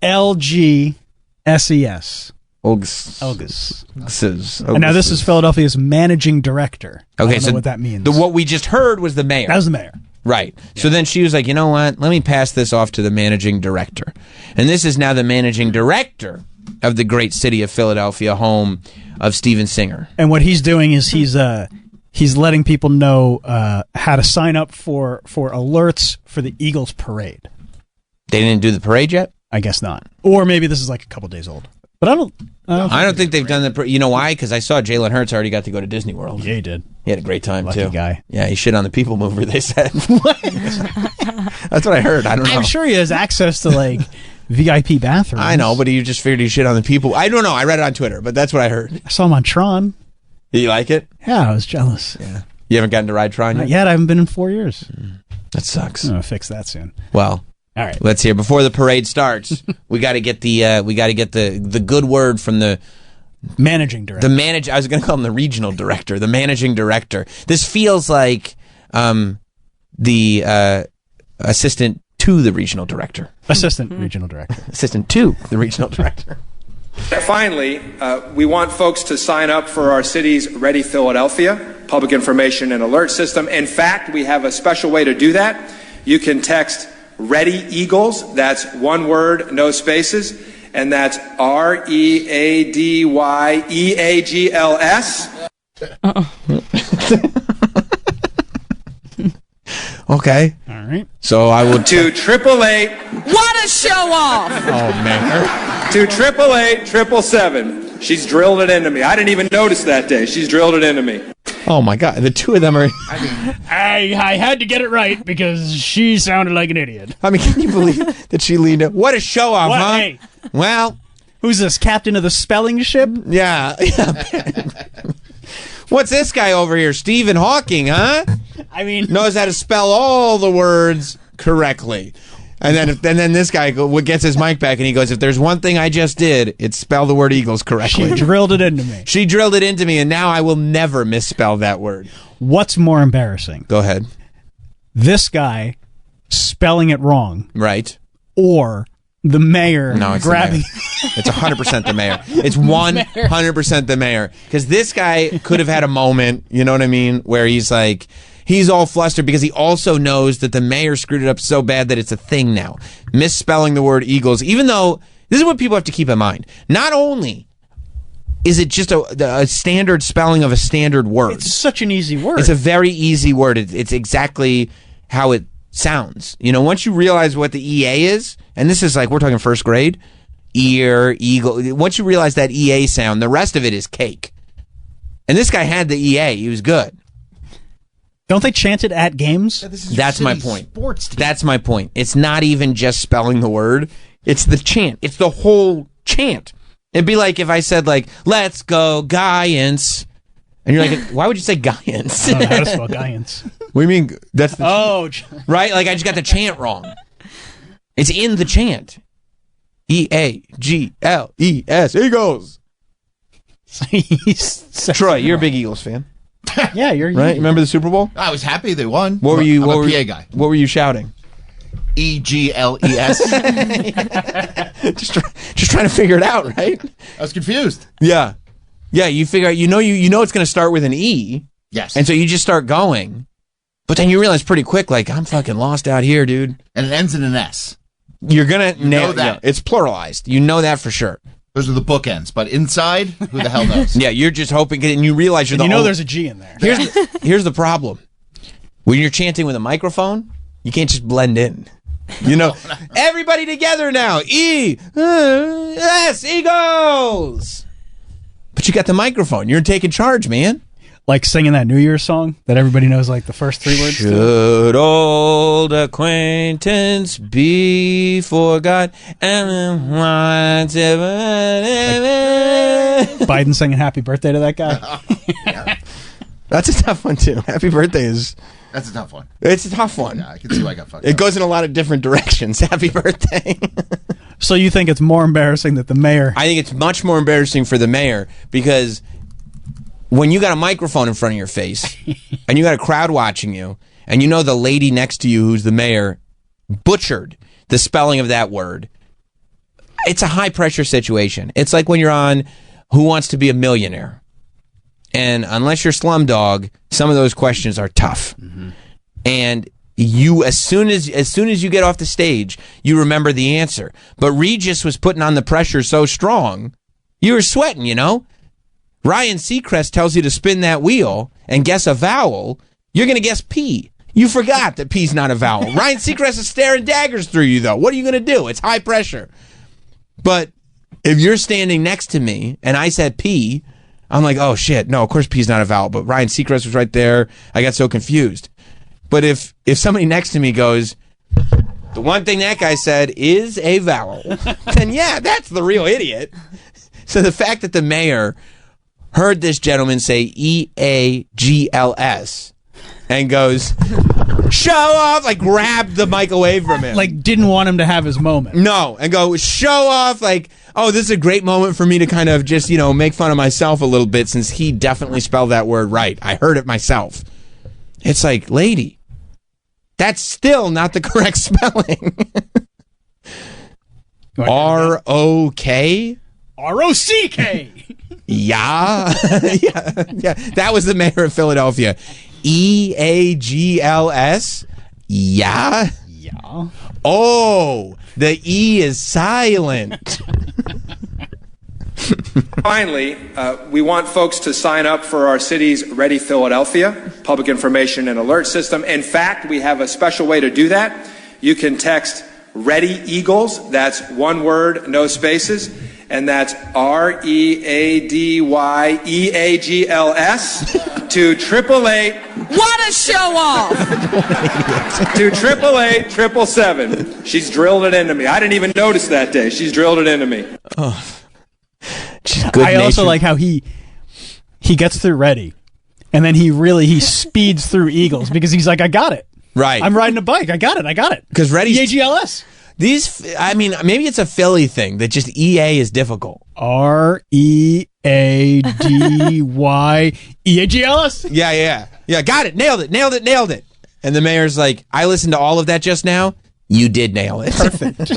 ELGSES. Elgus. And now this is Philadelphia's managing director. Okay, I don't know what that means. What we just heard was the mayor. That was the mayor. Right. Yeah. So then she was like, you know what? Let me pass this off to the managing director. And this is now the managing director of the great city of Philadelphia, home of Steven Singer. And what he's doing is He's letting people know how to sign up for alerts for the Eagles parade. They didn't do the parade yet? I guess not. Or maybe this is like a couple days old. But I don't think they've done the. You know why? Because I saw Jalen Hurts already got to go to Disney World. Yeah, he did. He had a great time Lucky too. Guy. Yeah, he shit on the People Mover. They said. That's what I heard. I don't know. I'm sure he has access to like VIP bathrooms. I know, but he just figured he shit on the people. I don't know. I read it on Twitter, but that's what I heard. I saw him on Tron. Did you like it? Yeah, I was jealous. Yeah. You haven't gotten to ride Tron yet? Not yet. I haven't been in 4 years. That sucks. I'm gonna fix that soon. Well. All right. Let's hear. Before the parade starts, we got to get the good word from the managing director. I was going to call him the regional director, the managing director. This feels like the assistant to the regional director. Assistant regional director. Assistant to the regional director. Finally, we want folks to sign up for our city's Ready Philadelphia public information and alert system. In fact, we have a special way to do that. You can text Ready Eagles, that's one word, no spaces, and that's READYEAGLS. Okay. All right. So I will to 888. What a show off! Oh man. To 888-777. She's drilled it into me. I didn't even notice that day. She's drilled it into me. Oh my God, the two of them are. I had to get it right because she sounded like an idiot. I mean, can you believe that she leaned up? What a show off, huh? Hey. Well, who's this, captain of the spelling ship? Yeah. What's this guy over here, Stephen Hawking, huh? I mean, knows how to spell all the words correctly. And then this guy gets his mic back and he goes, if there's one thing I just did, it's spell the word Eagles correctly. She drilled it into me. She drilled it into me, and now I will never misspell that word. What's more embarrassing? Go ahead. This guy spelling it wrong. Right. Or the mayor grabbing... It's 100% the mayor. It's 100% the mayor. Because this guy could have had a moment, you know what I mean, where he's like... He's all flustered because he also knows that the mayor screwed it up so bad that it's a thing now. Misspelling the word Eagles, even though this is what people have to keep in mind. Not only is it just a standard spelling of a standard word. It's such an easy word. It's a very easy word. It's exactly how it sounds. You know, once you realize what the EA is, and this is like, we're talking first grade, ear, eagle. Once you realize that EA sound, the rest of it is cake. And this guy had the EA. He was good. Don't they chant it at games? That's my point. That's my point. It's not even just spelling the word. It's the chant. It's the whole chant. It'd be like if I said, like, let's go Giants. And you're like, why would you say Giants? I don't know how to spell Giants. What do you mean? That's the chant. Right? Like, I just got the chant wrong. It's in the chant. EAGLES. Eagles. Troy, you're a big Eagles fan. Yeah, you're right. Remember the Super Bowl? I was happy they won. What were you? I'm What a were PA you, guy. What were you shouting? EGLES. just trying to figure it out, right? I was confused. Yeah. You figure out. You know it's going to start with an E. Yes. And so you just start going, but then you realize pretty quick, like, I'm fucking lost out here, dude. And it ends in an S. You're gonna know that. Yeah, it's pluralized. You know that for sure. Those are the bookends, but inside, who the hell knows? Yeah, you're just hoping, and you realize you're there's a G in there. Here's the problem. When you're chanting with a microphone, you can't just blend in. You know, everybody together now. E-S, Eagles. But you got the microphone. You're taking charge, man. Like singing that New Year's song that everybody knows, like the first 3 words. Should old acquaintance be forgot? Biden singing "Happy Birthday" to that guy. That's a tough one too. Happy birthday is. That's a tough one. It's a tough one. Yeah, I can see why I got fucked. It goes in a lot of different directions. Happy birthday. So you think it's more embarrassing that the mayor? I think it's much more embarrassing for the mayor because when you got a microphone in front of your face and you got a crowd watching you and you know the lady next to you who's the mayor butchered the spelling of that word, it's a high pressure situation. It's like when you're on Who Wants to Be a Millionaire. And unless you're Slumdog, some of those questions are tough. Mm-hmm. And you, as soon as you get off the stage, you remember the answer. But Regis was putting on the pressure so strong, you were sweating, you know? Ryan Seacrest tells you to spin that wheel and guess a vowel, you're going to guess P. You forgot that P's not a vowel. Ryan Seacrest is staring daggers through you, though. What are you going to do? It's high pressure. But if you're standing next to me and I said P, I'm like, oh, shit. No, of course P's not a vowel. But Ryan Seacrest was right there. I got so confused. But if somebody next to me goes, the one thing that guy said is a vowel, then yeah, that's the real idiot. So the fact that the mayor heard this gentleman say EAGLS and goes, show off, like grabbed the mic away from him. Like didn't want him to have his moment. No, and go, show off, like, oh, this is a great moment for me to kind of just, make fun of myself a little bit since he definitely spelled that word right. I heard it myself. It's like, lady, that's still not the correct spelling. R-O-K? R-O-C-K! Yeah. yeah. That was the mayor of Philadelphia. E-A-G-L-S? Yeah. Yeah. Oh, the E is silent. Finally, we want folks to sign up for our city's Ready Philadelphia public information and alert system. In fact, we have a special way to do that. You can text Ready Eagles, that's one word, no spaces, and that's READYEAGLS to 888. What a show off! To 888-777. She's drilled it into me. I didn't even notice that day. She's drilled it into me. Oh. I also like how he gets through Ready, and then he speeds through Eagles because he's like, I got it. Right. I'm riding a bike. I got it. Because Ready's EAGLS. These, I mean, maybe it's a Philly thing that just EA is difficult. READYEAGLS. Yeah. Got it. Nailed it. And the mayor's like, I listened to all of that just now. You did nail it. Perfect.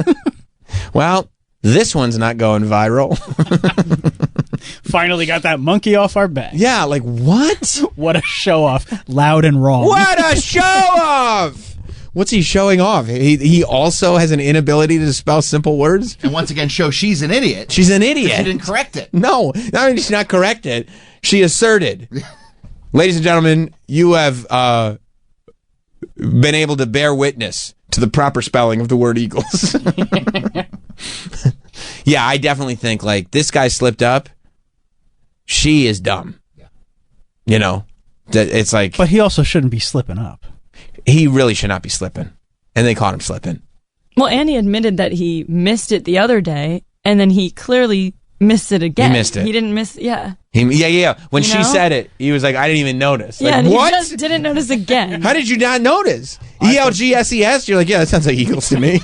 Well, this one's not going viral. Finally got that monkey off our back. Yeah, like what? What a show off. Loud and wrong. What a show off! What's he showing off? He also has an inability to spell simple words? And once again show she's an idiot. She's an idiot. She didn't correct it. No, not only did she not correct it, she asserted. Ladies and gentlemen, you have been able to bear witness to the proper spelling of the word Eagles. Yeah, I definitely think, like, this guy slipped up. She is dumb. Yeah. It's like... But he also shouldn't be slipping up. He really should not be slipping. And they caught him slipping. Well, and he admitted that he missed it the other day, and then he clearly missed it again. He missed it. He didn't miss... Yeah. Yeah. When she said it, he was like, I didn't even notice. Yeah, like, and what? He just didn't notice again. How did you not notice? ELGSES? You're like, yeah, that sounds like Eagles to me.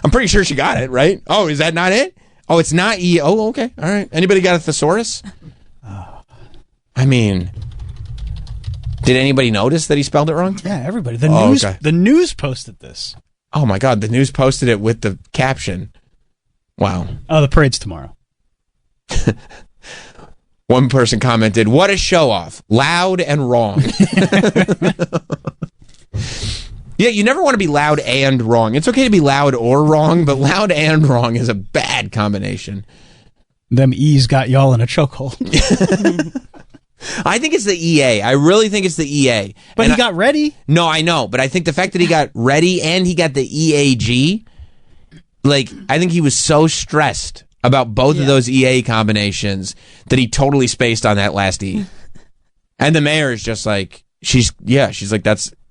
I'm pretty sure she got it, right? Oh, is that not it? Oh, it's not E. Oh, okay. All right. Anybody got a thesaurus? I mean, did anybody notice that he spelled it wrong? Yeah, everybody. The news posted this. Oh, my God. The news posted it with the caption. Wow. Oh, the parade's tomorrow. One person commented, what a show off. Loud and wrong. Yeah, you never want to be loud and wrong. It's okay to be loud or wrong, but loud and wrong is a bad combination. Them E's got y'all in a chokehold. I think it's the EA. I really think it's the EA. But he got Ready? No, I know. But I think the fact that he got Ready and he got the EAG, like, I think he was so stressed about both of those EA combinations that he totally spaced on that last E. And the mayor is just like, she's like,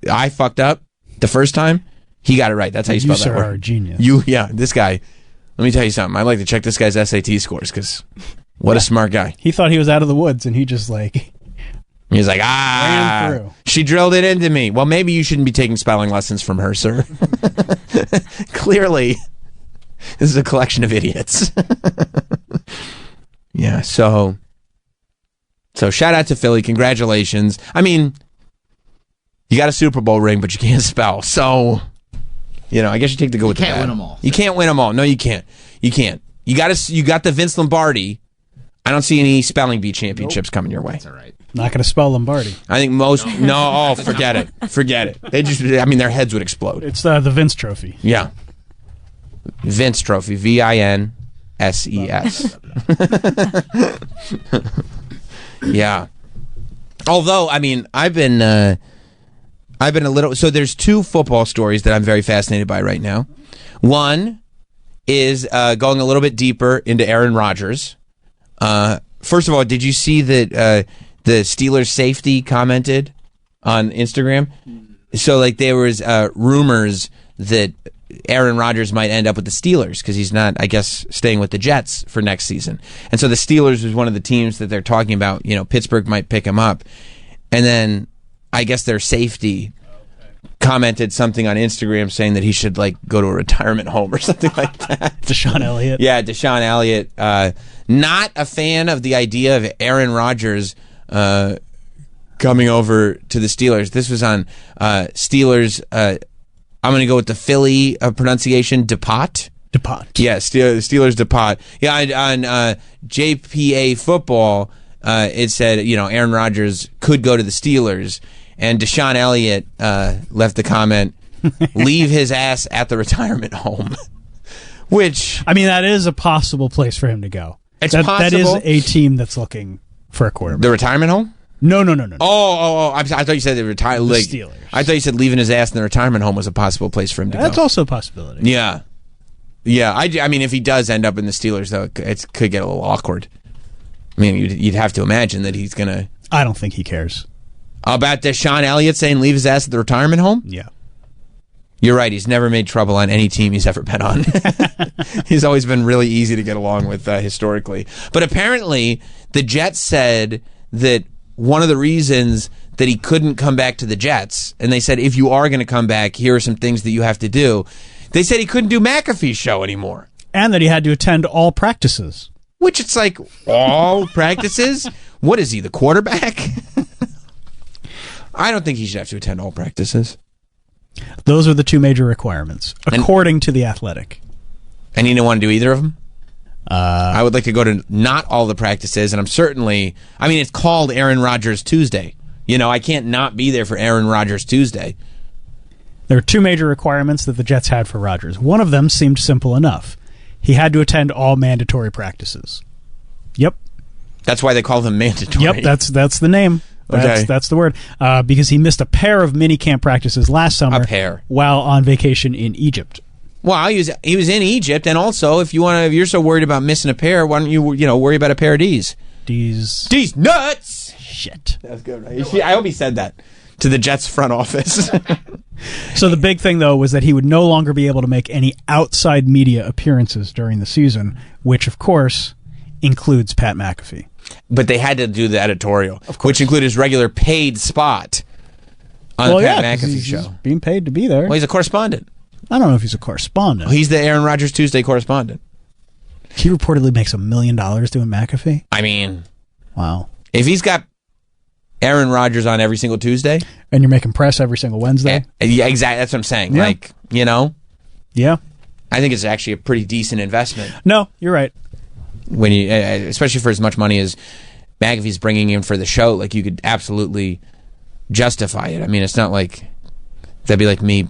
I fucked up the first time. He got it right. That's how you spell that word. You, sir, are a genius. This guy, let me tell you something. I like to check this guy's SAT scores because what a smart guy. He thought he was out of the woods and he just like... He's like, ran through. She drilled it into me. Well, maybe you shouldn't be taking spelling lessons from her, sir. Clearly, this is a collection of idiots. Yeah, so shout out to Philly. Congratulations. I mean, you got a Super Bowl ring, but you can't spell. So, I guess you take the good with the bad. You can't win them all. You can't win them all. No, you can't. You can't. You got the Vince Lombardi. I don't see any spelling bee championships coming your way. That's all right. Not going to spell Lombardi. I think most... No, forget it. Forget it. They just... I mean, their heads would explode. It's the Vince Trophy. Yeah. Vince Trophy. VINCE. Yeah. Although, I mean, I've been a little. So there's two football stories that I'm very fascinated by right now. One is going a little bit deeper into Aaron Rodgers. First of all, did you see that the Steelers safety commented on Instagram? So, like, there was rumors that Aaron Rodgers might end up with the Steelers because he's not, I guess, staying with the Jets for next season. And so the Steelers was one of the teams that they're talking about. You know, Pittsburgh might pick him up. And then I guess their safety commented something on Instagram saying that he should, like, go to a retirement home or something like that. Deshaun Elliott. Yeah, Deshaun Elliott. Not a fan of the idea of Aaron Rodgers coming over to the Steelers. This was on Steelers. I'm going to go with the Philly pronunciation, DePot. DePot. Yeah, Steelers DePot. Yeah, on JPA Football, it said, you know, Aaron Rodgers could go to the Steelers. And Deshaun Elliott left the comment, leave his ass at the retirement home. Which, I mean, that is a possible place for him to go. It's that possible. That is a team that's looking for a quarterback. The retirement home? No. Oh! I thought you said the Steelers. I thought you said leaving his ass in the retirement home was a possible place for him to go. That's also a possibility. Yeah. I mean, if he does end up in the Steelers, though, it could get a little awkward. I mean, you'd have to imagine that he's gonna. I don't think he cares about Deshaun Elliott saying leave his ass at the retirement home. Yeah. You're right. He's never made trouble on any team he's ever been on. He's always been really easy to get along with historically. But apparently, the Jets said that one of the reasons that he couldn't come back to the Jets, and they said, if you are going to come back, here are some things that you have to do. They said he couldn't do McAfee's show anymore. And that he had to attend all practices. Which it's like, all practices? What is he, the quarterback? I don't think he should have to attend all practices. Those are the two major requirements, according to The Athletic. And you don't want to do either of them? I would like to go to not all the practices, and I'm certainly... I mean, it's called Aaron Rodgers Tuesday. You know, I can't not be there for Aaron Rodgers Tuesday. There are two major requirements that the Jets had for Rodgers. One of them seemed simple enough. He had to attend all mandatory practices. Yep. That's why they call them mandatory. Yep, that's the name. That's the word. Because he missed a pair of minicamp practices last summer. A pair. While on vacation in Egypt. Well, he was in Egypt, and also if you're so worried about missing a pair, why don't you worry about a pair of D's? D's nuts. Shit. That's good, right? I hope he said that to the Jets front office. So the big thing, though, was that he would no longer be able to make any outside media appearances during the season, which, of course, includes Pat McAfee. But they had to do the editorial, which included his regular paid spot on the Pat McAfee show. He's being paid to be there. Well, he's a correspondent. I don't know if he's a correspondent. He's the Aaron Rodgers Tuesday correspondent. He reportedly makes $1 million doing McAfee. I mean, wow. If he's got Aaron Rodgers on every single Tuesday, and you're making press every single Wednesday, yeah, exactly. That's what I'm saying. Yeah. Like, you know, yeah, I think it's actually a pretty decent investment. No, you're right. When you, especially for as much money as McAfee's bringing in for the show, like you could absolutely justify it. I mean, it's not like that'd be like me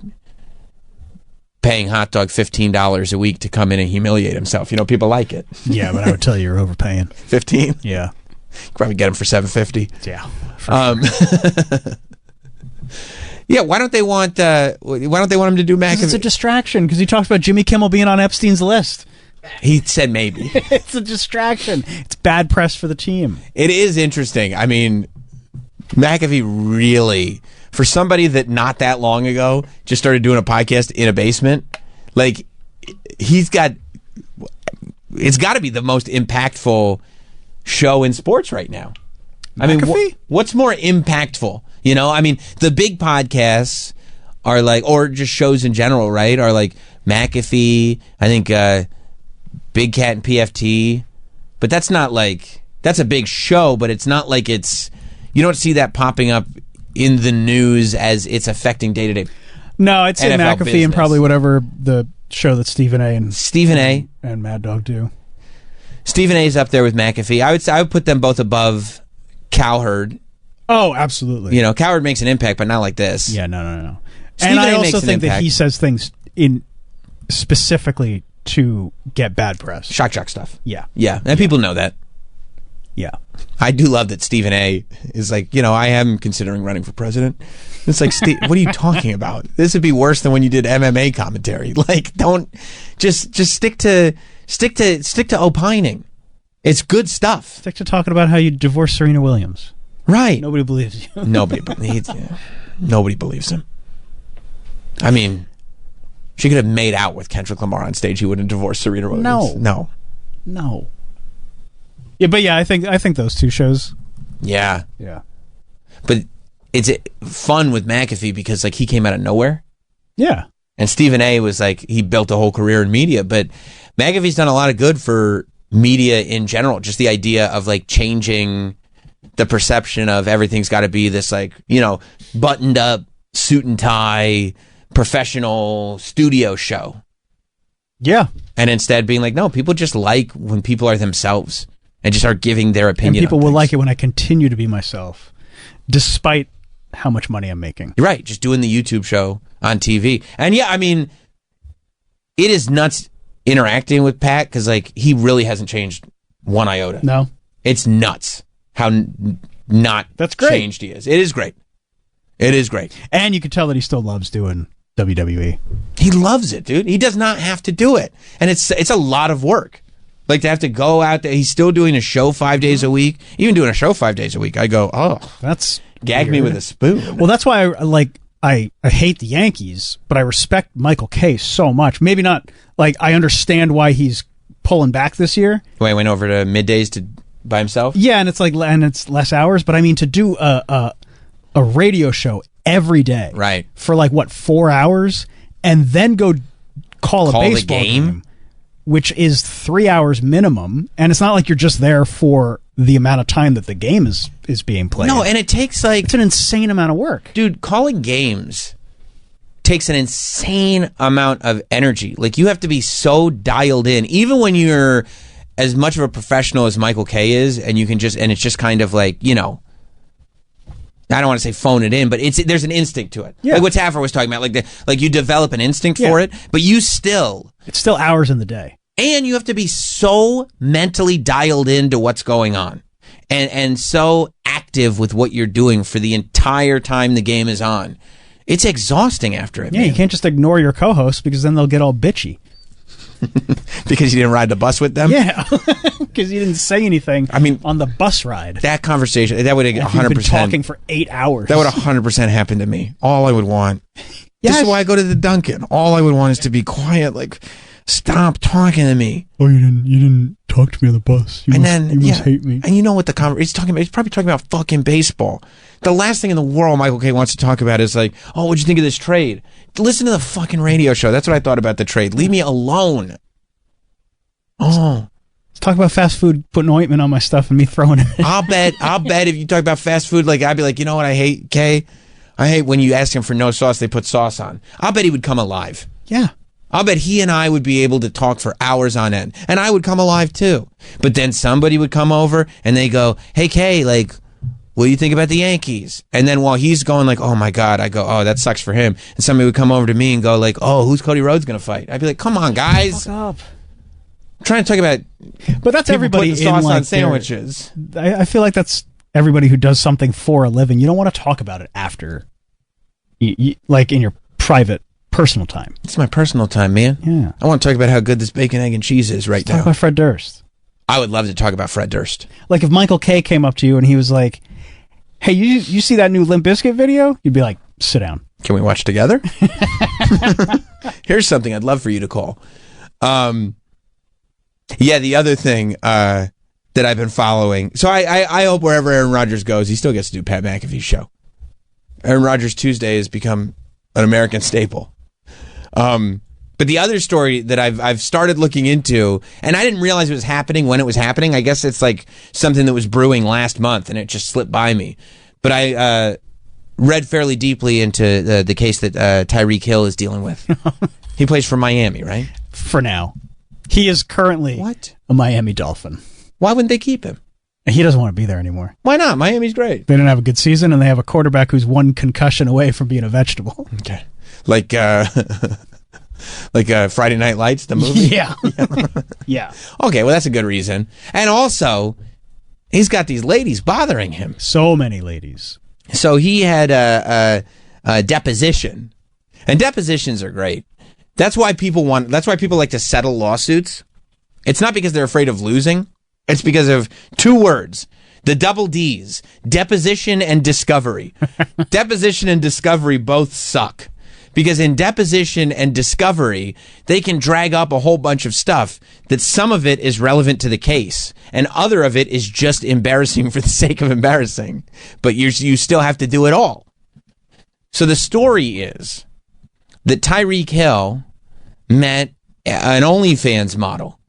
paying Hot Dog $15 a week to come in and humiliate himself. You know, people like it. Yeah, but I would tell you you're overpaying. 15? Yeah. You probably get him for $750. Yeah. Sure. Yeah, why don't they want him to do McAfee? It's a distraction because he talks about Jimmy Kimmel being on Epstein's list. He said maybe. It's a distraction. It's bad press for the team. It is interesting. I mean, McAfee really, for somebody that not that long ago just started doing a podcast in a basement, like it's got to be the most impactful show in sports right now. I mean, what's more impactful? You know, I mean, the big podcasts are like, or just shows in general, right? Are like McAfee, I think Big Cat and PFT, but that's not like, that's a big show, but it's not like it's, you don't see that popping up in the news as it's affecting day-to-day. No, I'd say NFL McAfee business. and probably whatever the show that Stephen A. and Mad Dog do. Stephen A. is up there with McAfee. I would put them both above Cowherd. Oh, absolutely. You know, Cowherd makes an impact, but not like this. Yeah, no. Stephen And I A. also makes an think that impact. he says things in specifically to get bad press. Shock jock stuff. Yeah. Yeah, and people know that. Yeah. I do love that Stephen A. is like, I am considering running for president. It's like, Steve, what are you talking about? This would be worse than when you did MMA commentary. Like, don't just stick to opining. It's good stuff. Stick to talking about how you divorced Serena Williams. Right. Nobody believes you. Nobody believes him. I mean, she could have made out with Kendrick Lamar on stage. He wouldn't divorce Serena Williams. No. Yeah, but I think those two shows. Yeah. Yeah. But it's fun with McAfee because like he came out of nowhere. Yeah. And Stephen A. was like, he built a whole career in media, but McAfee's done a lot of good for media in general. Just the idea of like changing the perception of everything's got to be this like, buttoned up suit and tie professional studio show. Yeah. And instead being like, no, people just like when people are themselves and just are giving their opinion. And people will like it when I continue to be myself, despite how much money I'm making. You're right. Just doing the YouTube show on TV. And yeah, I mean, it is nuts interacting with Pat because like he really hasn't changed one iota. No. It's nuts how not That's great. changed he is. It is great. It is great. And you can tell that he still loves doing WWE. He loves it, dude. He does not have to do it. And it's a lot of work. Like to have to go out there. He's still doing a show 5 days a week. Even doing a show 5 days a week. I go, that's gag weird. me with a spoon. Well, that's why I hate the Yankees, but I respect Michael Kay so much. Maybe not like I understand why he's pulling back this year. Wait, went over to middays by himself? Yeah, and it's less hours, but I mean to do a radio show every day. Right. For 4 hours and then go call a baseball game, which is 3 hours minimum, and it's not like you're just there for the amount of time that the game is being played. No, and it takes it's an insane amount of work. Dude, calling games takes an insane amount of energy. Like you have to be so dialed in, even when you're as much of a professional as Michael Kay is, and you can it's just kind of like, I don't want to say phone it in, but there's an instinct to it. Yeah. Like what Taffer was talking about, like you develop an instinct for it, but it's still hours in the day. And you have to be so mentally dialed into what's going on and so active with what you're doing for the entire time the game is on. It's exhausting after it. Yeah, man. You can't just ignore your co-hosts because then they'll get all bitchy. Because you didn't ride the bus with them? Yeah, because you didn't say anything on the bus ride. That conversation, that would have 100%. Been talking for 8 hours. That would 100% happen to me. All I would want. Yes. This is why I go to the Dunkin'. All I would want is to be quiet, stop talking to me. Oh, you didn't talk to me on the bus. You must hate me. And you know what the conversation he's talking about? He's probably talking about fucking baseball. The last thing in the world Michael Kay wants to talk about is what'd you think of this trade? Listen to the fucking radio show. That's what I thought about the trade. Leave me alone. Oh. Let's talk about fast food, putting ointment on my stuff and me throwing it. I'll bet if you talk about fast food, I'd be like, you know what I hate, Kay? I hate when you ask him for no sauce, they put sauce on. I'll bet he would come alive. Yeah. I'll bet he and I would be able to talk for hours on end. And I would come alive too. But then somebody would come over and they go, hey, Kay, what do you think about the Yankees? And then while he's going oh my God, I go, oh, that sucks for him. And somebody would come over to me and go oh, who's Cody Rhodes going to fight? I'd be like, come on, guys. Fuck up. I'm trying to talk about but that's everybody putting sauce on sandwiches. I feel like that's everybody who does something for a living. You don't want to talk about it after, in your private, personal time. It's my personal time, man. Yeah. I want to talk about how good this bacon, egg, and cheese is right now. Talk about Fred Durst. I would love to talk about Fred Durst. If Michael Kay came up to you and he was like, hey, you see that new Limp Bizkit video? You'd be like, sit down. Can we watch together? Here's something I'd love for you to call. Yeah, the other thing that I've been following. So I hope wherever Aaron Rodgers goes, he still gets to do Pat McAfee's show. Aaron Rodgers Tuesday has become an American staple. But the other story that I've started looking into, and I didn't realize it was happening when it was happening. I guess it's something that was brewing last month, and it just slipped by me. But I read fairly deeply into the case that Tyreek Hill is dealing with. He plays for Miami, right? For now. He is currently a Miami Dolphin. Why wouldn't they keep him? He doesn't want to be there anymore. Why not? Miami's great. They didn't have a good season, and they have a quarterback who's one concussion away from being a vegetable. Okay. Like Friday Night Lights, the movie? Yeah. Yeah. Okay, well, that's a good reason. And also, he's got these ladies bothering him. So many ladies. So he had a deposition. And depositions are great. That's why people like to settle lawsuits. It's not because they're afraid of losing. It's because of two words. The double D's. Deposition and discovery. Deposition and discovery both suck. Because in deposition and discovery, they can drag up a whole bunch of stuff that some of it is relevant to the case and other of it is just embarrassing for the sake of embarrassing. But you still have to do it all. So the story is that Tyreek Hill met an OnlyFans model.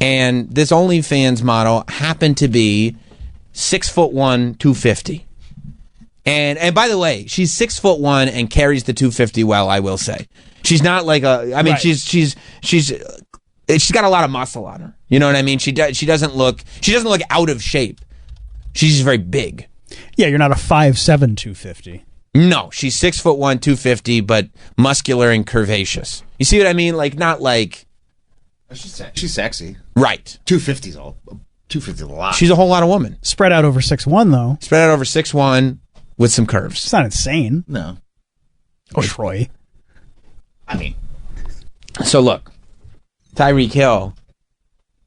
And this OnlyFans model happened to be 6'1", 250. And by the way, she's 6'1" and carries the 250 well, I will say. She's not like Right. she's got a lot of muscle on her. You know what I mean? She doesn't look out of shape. She's just very big. Yeah, you're not a 5'7", 250. No, she's 6'1", 250, but muscular and curvaceous. You see what I mean? Like, not like... She's sexy. Right. 250's all. 250's a lot. She's a whole lot of woman. Spread out over 6'1", though. Spread out over 6'1", with some curves. It's not insane. No. Oh, Troy. I mean... So look, Tyreek Hill,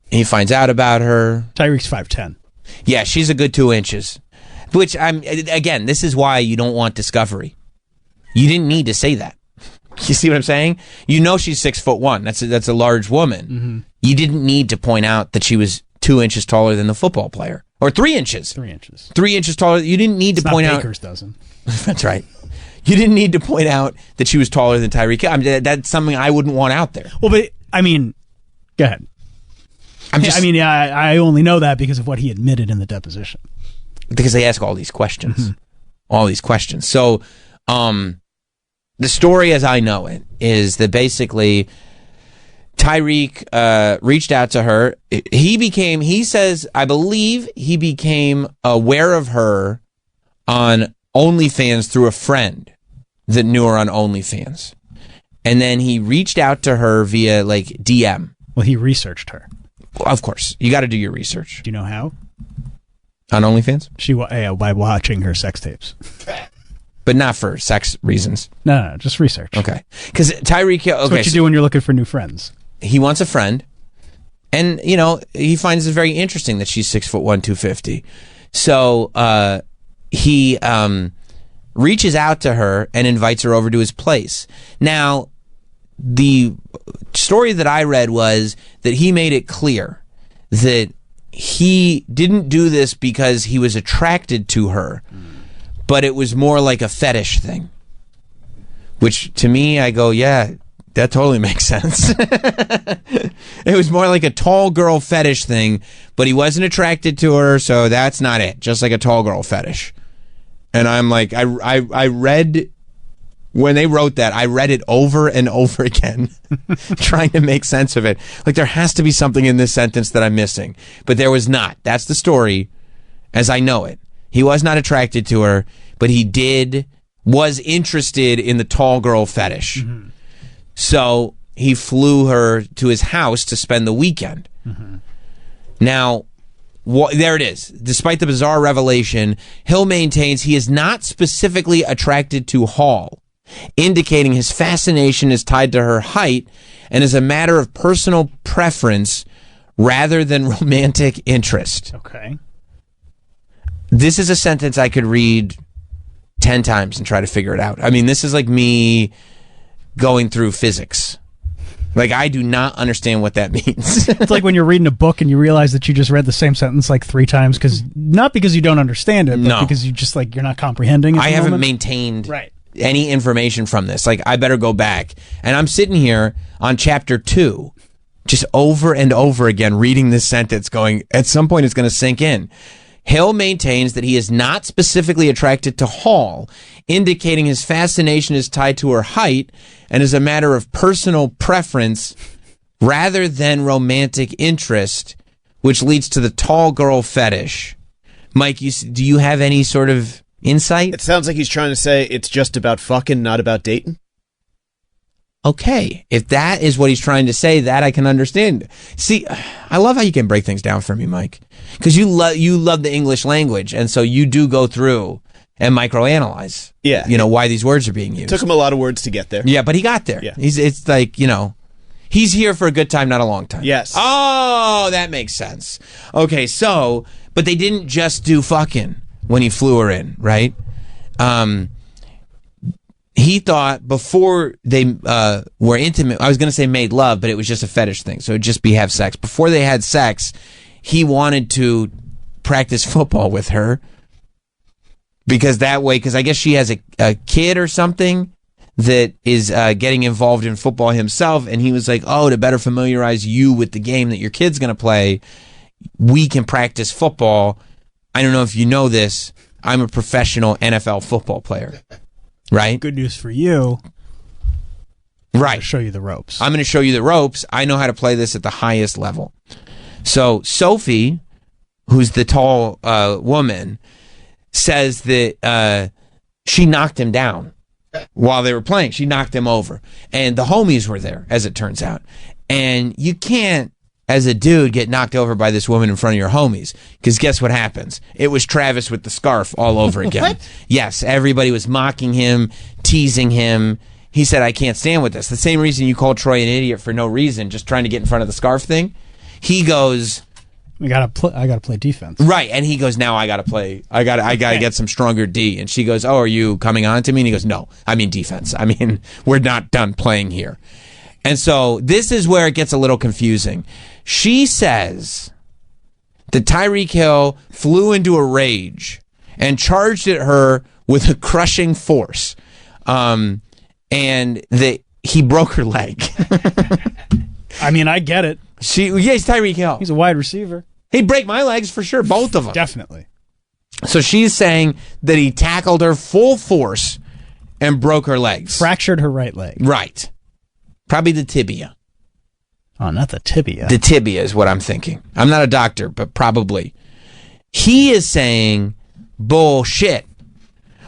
he finds out about her. Tyreek's 5'10". Yeah, she's a good 2 inches. Which, again, this is why you don't want discovery. You didn't need to say that. You see what I'm saying? You know she's 6'1". That's a large woman. Mm-hmm. You didn't need to point out that she was 2 inches taller than the football player. Or 3 inches. 3 inches. 3 inches taller. You didn't need to point out... Baker's dozen. That's right. You didn't need to point out that she was taller than Tyreek Hill. I mean, that's something I wouldn't want out there. Well, but, I mean, go ahead. I only know that because of what he admitted in the deposition. Because they ask all these questions. Mm-hmm. All these questions. So, the story as I know it is that basically Tyreek reached out to her. He says, I believe he became aware of her on OnlyFans through a friend that knew her on OnlyFans. And then he reached out to her via like DM. Well, he researched her. Well, of course. You got to do your research. Do you know how? On OnlyFans? By watching her sex tapes. But not for sex reasons. No, just research. Okay. Because Tyreek Hill... That's what you do when you're looking for new friends. He wants a friend. And, he finds it very interesting that she's 6'1", 250. So, he reaches out to her and invites her over to his place. Now, the story that I read was that he made it clear that he didn't do this because he was attracted to her, but it was more like a fetish thing. Which, to me, I go, yeah, that totally makes sense. It was more like a tall girl fetish thing, but he wasn't attracted to her, so that's not it. Just like a tall girl fetish. And I'm like, I read, when they wrote that, I read it over and over again, trying to make sense of it. Like, there has to be something in this sentence that I'm missing. But there was not. That's the story as I know it. He was not attracted to her, but he was interested in the tall girl fetish. Mm-hmm. So he flew her to his house to spend the weekend. Mm-hmm. Now, there it is. Despite the bizarre revelation, Hill maintains he is not specifically attracted to Hall, indicating his fascination is tied to her height and is a matter of personal preference rather than romantic interest. Okay. This is a sentence I could read 10 times and try to figure it out. I mean, this is like me going through physics. Like, I do not understand what that means. It's like when you're reading a book and you realize that you just read the same sentence like 3 times, not because you don't understand it, but because you just you're not comprehending it. I haven't maintained any information from this. Like, I better go back. And I'm sitting here on chapter 2, just over and over again, reading this sentence going, at some point it's going to sink in. Hill maintains that he is not specifically attracted to Hall, indicating his fascination is tied to her height and is a matter of personal preference rather than romantic interest, which leads to the tall girl fetish. Mike, do you have any sort of insight? It sounds like he's trying to say it's just about fucking, not about dating. okay, if that is what he's trying to say, that I can understand. See, I love how you can break things down for me, Mike, because you love the English language, and so you do go through and microanalyze. Yeah, why these words are being used. Took him a lot of words to get there. Yeah, but he got there. Yeah, it's like he's here for a good time, not a long time. Yes. Oh, that makes sense. Okay, so but they didn't just do fucking when he flew her in, right? He thought before they were intimate, I was going to say made love, but it was just a fetish thing. So it'd just be have sex. Before they had sex, he wanted to practice football with her because I guess she has a kid or something that is getting involved in football himself. And he was like, to better familiarize you with the game that your kid's going to play, we can practice football. I don't know if you know this. I'm a professional NFL football player. Right? Good news for you. Right. I'll show you the ropes. I'm going to show you the ropes. I know how to play this at the highest level. So Sophie, who's the tall woman, says that she knocked him down while they were playing. She knocked him over. And the homies were there, as it turns out. And you can't, as a dude, get knocked over by this woman in front of your homies. Because guess what happens? It was Travis with the scarf all over again. What? Yes, everybody was mocking him, teasing him. He said, I can't stand with this. The same reason you called Troy an idiot for no reason, just trying to get in front of the scarf thing. He goes, I gotta play defense. Right, and he goes, now I gotta play. I gotta get some stronger D. And she goes, are you coming on to me? And he goes, no, I mean defense. I mean, we're not done playing here. And so this is where it gets a little confusing. She says that Tyreek Hill flew into a rage and charged at her with a crushing force, and that he broke her leg. I mean, I get it. He's Tyreek Hill. He's a wide receiver. He'd break my legs for sure, both of them. Definitely. So she's saying that he tackled her full force and broke her legs. Fractured her right leg. Right. Probably the tibia. Oh, not the tibia. The tibia is what I'm thinking. I'm not a doctor, but probably. He is saying bullshit.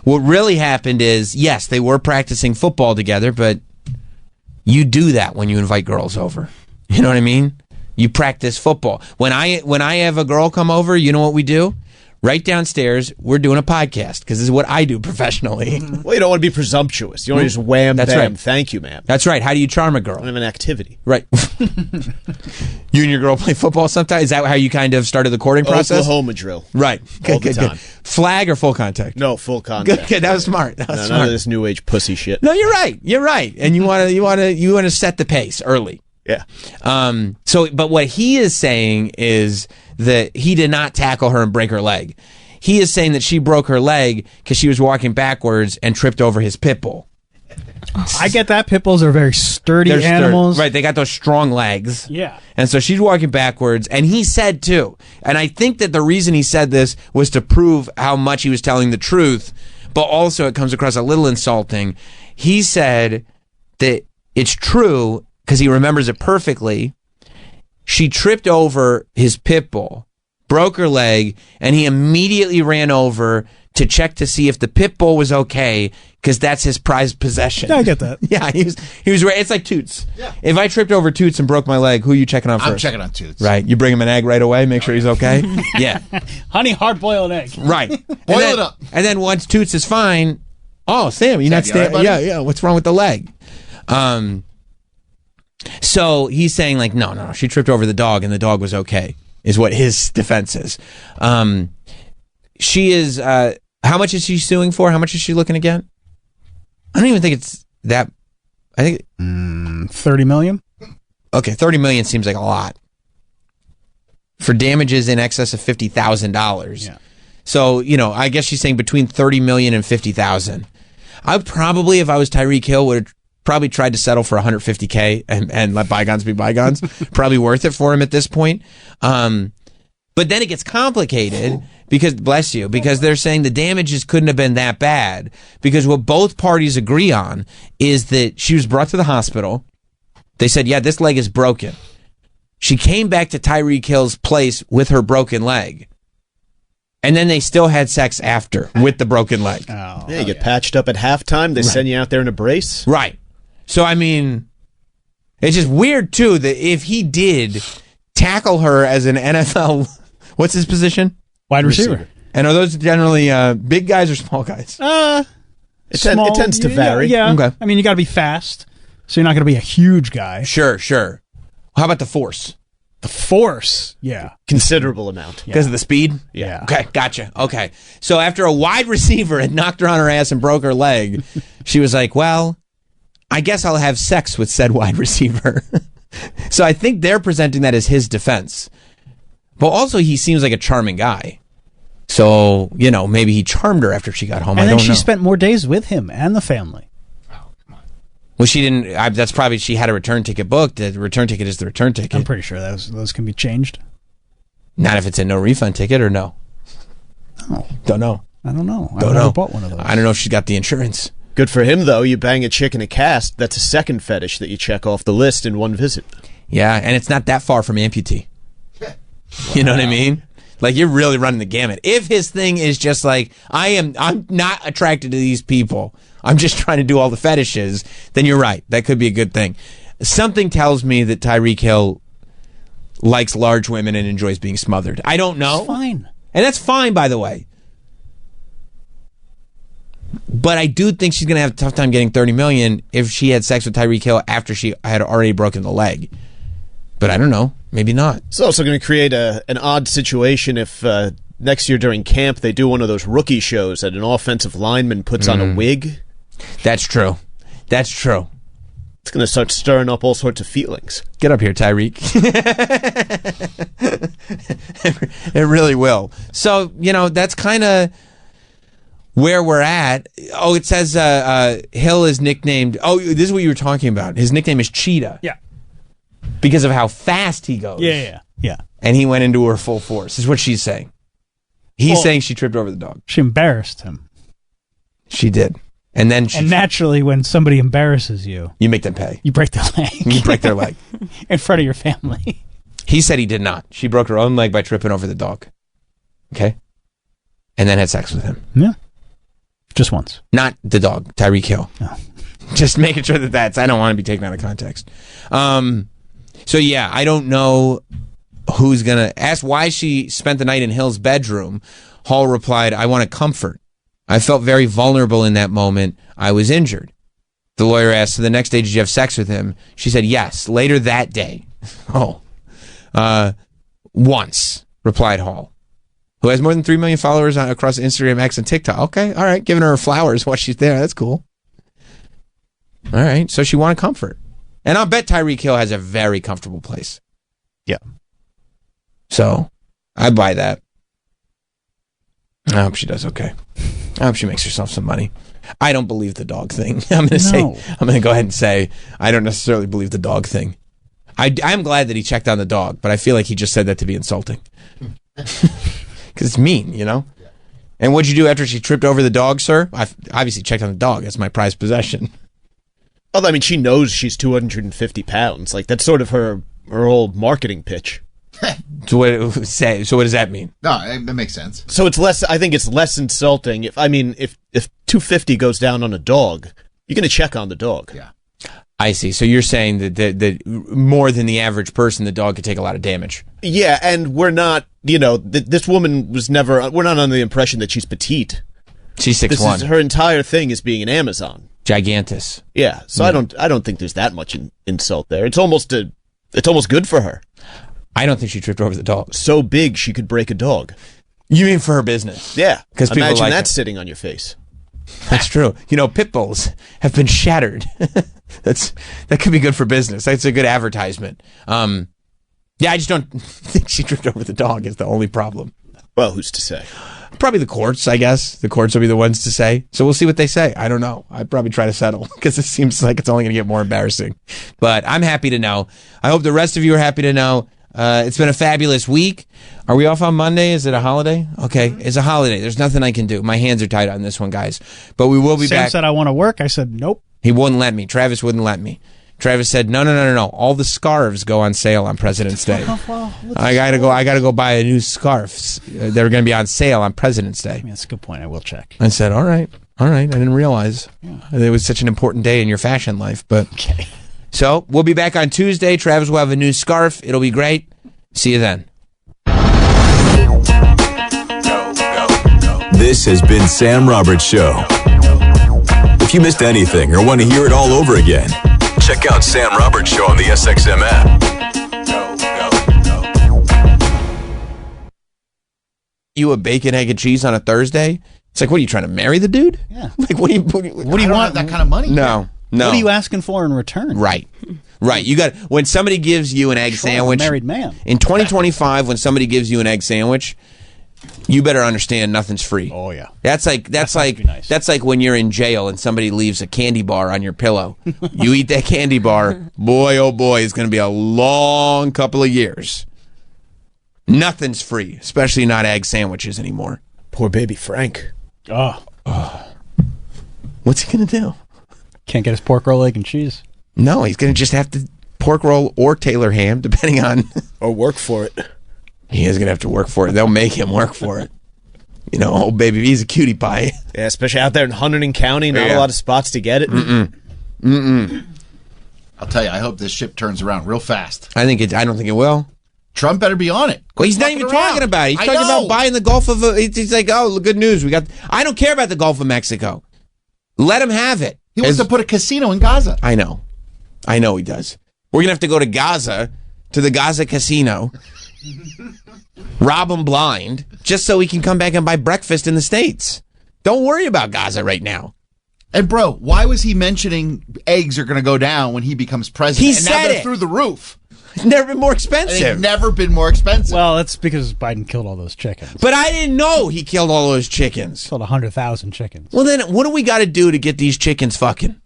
What really happened is, yes, they were practicing football together, but you do that when you invite girls over. You know what I mean? You practice football. When I have a girl come over, you know what we do? Right downstairs, we're doing a podcast because this is what I do professionally. Well, you don't want to be presumptuous. You don't want to just wham, That's bam, right. Thank you, ma'am. That's right. How do you charm a girl? I have an activity. Right. You and your girl play football sometimes? Is that how you kind of started the courting process? Oklahoma drill. Right. All the time. Flag or full contact? No, full contact. Good. That was smart. None of this new age pussy shit. No, you're right. You're right. And you want to set the pace early. Yeah. But what he is saying is that he did not tackle her and break her leg. He is saying that she broke her leg because she was walking backwards and tripped over his pit bull. I get that. Pit bulls are very sturdy animals. Right, they got those strong legs. Yeah. And so she's walking backwards, and he said too, and I think that the reason he said this was to prove how much he was telling the truth, but also it comes across a little insulting. He said that it's true because he remembers it perfectly. She tripped over his pit bull, broke her leg, and he immediately ran over to check to see if the pit bull was okay, because that's his prized possession. Yeah, I get that. Yeah, he was right. It's like Toots. Yeah. If I tripped over Toots and broke my leg, who are you checking on first? I'm checking on Toots. Right. You bring him an egg right away, make sure he's okay. Yeah. Honey, hard-boiled egg. Right. Boil it up. And then once Toots is fine, Sam, you're not standing. Yeah. What's wrong with the leg? So he's saying like, no, she tripped over the dog and the dog was okay, is what his defense is. She is, how much is she suing for? How much is she looking to get? I don't even think it's that, I think. $30 million? Okay, $30 million seems like a lot. For damages in excess of $50,000. Yeah. So, I guess she's saying between $30 million and $50,000. I probably, if I was Tyreek Hill, would have probably tried to settle for $150K and let bygones be bygones. Probably worth it for him at this point. But then it gets complicated because they're saying the damages couldn't have been that bad, because what both parties agree on is that she was brought to the hospital. They said, yeah, this leg is broken. She came back to Tyreek Hill's place with her broken leg. And then they still had sex after with the broken leg. You get patched up at halftime. They send you out there in a brace. Right. So, I mean, it's just weird, too, that if he did tackle her as an NFL, what's his position? Wide receiver. And are those generally big guys or small guys? It tends to vary. Yeah. Okay. I mean, you got to be fast, so you're not going to be a huge guy. Sure. How about the force? The force, yeah. Considerable amount. Because of the speed? Yeah. Okay, gotcha. Okay. So after a wide receiver had knocked her on her ass and broke her leg, she was like, well, I guess I'll have sex with said wide receiver. So I think they're presenting that as his defense. But also he seems like a charming guy. So, maybe he charmed her after she got home. And I then don't know. she spent more days with him and the family. Well, she didn't. That's probably she had a return ticket booked. The return ticket is the return ticket. I'm pretty sure those can be changed. Not if it's a no refund ticket or no. No, don't know. I don't know. Don't I've know. never bought one of those. I don't know if she's got the insurance. Good for him, though. You bang a chick in a cast. That's a second fetish that you check off the list in one visit. Yeah, and it's not that far from amputee. You know what I mean? Like, you're really running the gamut. If his thing is just like, I'm not attracted to these people, I'm just trying to do all the fetishes, then you're right. That could be a good thing. Something tells me that Tyreek Hill likes large women and enjoys being smothered. I don't know. It's fine. And that's fine, by the way. But I do think she's going to have a tough time getting $30 million if she had sex with Tyreek Hill after she had already broken the leg. But I don't know. Maybe not. It's also going to create an odd situation if next year during camp they do one of those rookie shows that an offensive lineman puts on a wig. That's true. That's true. It's going to start stirring up all sorts of feelings. Get up here, Tyreek. It really will. So, that's kind of where we're at. Oh, it says Hill is nicknamed... Oh, this is what you were talking about. His nickname is Cheetah. Yeah. Because of how fast he goes. Yeah. And he went into her full force, is what she's saying. He's saying she tripped over the dog. She embarrassed him. She did. And then And naturally, when somebody embarrasses you, you make them pay. You break their leg. You break their leg. In front of your family. He said he did not. She broke her own leg by tripping over the dog. Okay? And then had sex with him. Yeah. Just once. Not the dog, Tyreek Hill. No. Just making sure that I don't want to be taken out of context. So, yeah, I don't know who's going to ask why she spent the night in Hill's bedroom. Hall replied, I want to comfort. I felt very vulnerable in that moment. I was injured. The lawyer asked, so the next day, did you have sex with him? She said, yes, later that day. Once, replied Hall, who has more than 3 million followers across Instagram, X, and TikTok. Okay, all right, giving her flowers while she's there. That's cool. All right, so she wanted comfort. And I'll bet Tyreek Hill has a very comfortable place. Yeah. So, I buy that. I hope she does okay. I hope she makes herself some money. I don't believe the dog thing. I'm going to go ahead and say I don't necessarily believe the dog thing. I'm glad that he checked on the dog, but I feel like he just said that to be insulting. Because it's mean, And what'd you do after she tripped over the dog, sir? I obviously checked on the dog. That's my prized possession. Although, I mean, she knows she's 250 pounds. Like, that's sort of her whole marketing pitch. So what does that mean? No, that makes sense. So I think it's less insulting. If 250 goes down on a dog, you're going to check on the dog. Yeah. I see. So you're saying that more than the average person, the dog could take a lot of damage. Yeah, and we're not, this woman was never, we're not under the impression that she's petite. She's 6'1". Her entire thing is being an Amazon. Gigantus. Yeah, so I don't think there's that much insult there. It's almost good for her. I don't think she tripped over the dog. So big she could break a dog. You mean for her business? Yeah, because imagine that sitting on your face. That's true. Pit bulls have been shattered. That could be good for business. That's a good advertisement. Yeah, I just don't think she tripped over the dog is the only problem. Well, who's to say? Probably the courts, I guess. The courts will be the ones to say. So we'll see what they say. I don't know. I'd probably try to settle because it seems like it's only going to get more embarrassing. But I'm happy to know. I hope the rest of you are happy to know. It's been a fabulous week. Are we off on Monday? Is it a holiday? Okay, it's a holiday. There's nothing I can do. My hands are tied on this one, guys. But we will be Sam back. said, I want to work. I said, nope. He wouldn't let me. Travis wouldn't let me. Travis said, no. All the scarves go on sale on President's Day. I gotta go buy a new scarf. They're going to be on sale on President's Day. That's a good point. I will check. I said, all right. All right, I didn't realize it was such an important day in your fashion life. But okay. So we'll be back on Tuesday. Travis will have a new scarf. It'll be great. See you then. This has been Sam Roberts Show. If you missed anything or want to hear it all over again, check out Sam Roberts Show on the SXM app. You a bacon, egg, and cheese on a Thursday? It's like, what are you trying to marry the dude? Yeah. Like, what do you want? That kind of money? No. What are you asking for in return? Right. You got when somebody gives you an egg sandwich. I'm a married man. In 2025, when somebody gives you an egg sandwich, you better understand nothing's free. Oh yeah. That's like when you're in jail and somebody leaves a candy bar on your pillow. You eat that candy bar, boy oh boy, it's going to be a long couple of years. Nothing's free, especially not egg sandwiches anymore. Poor baby Frank. Oh. What's he going to do? Can't get his pork roll, egg, and cheese. No, he's going to just have to pork roll or Taylor ham, depending on... Or work for it. He is going to have to work for it. They'll make him work for it. You know, oh, baby, he's a cutie pie. Yeah, especially out there in Hunterdon County, not a lot of spots to get it. I'll tell you, I hope this ship turns around real fast. I don't think it will. Trump better be on it. Well, he's not even talking about it. He's talking about buying the Gulf of... He's like, oh, good news. I don't care about the Gulf of Mexico. Let him have it. He wants to put a casino in Gaza. I know he does. We're going to have to go to Gaza, to the Gaza casino, rob him blind, just so he can come back and buy breakfast in the States. Don't worry about Gaza right now. And bro, why was he mentioning eggs are going to go down when he becomes president? He said now they're it. through the roof. It's never been more expensive. They've never been more expensive. Well, that's because Biden killed all those chickens. But I didn't know he killed all those chickens. Killed 100,000 chickens. Well, then what do we got to do to get these chickens fucking?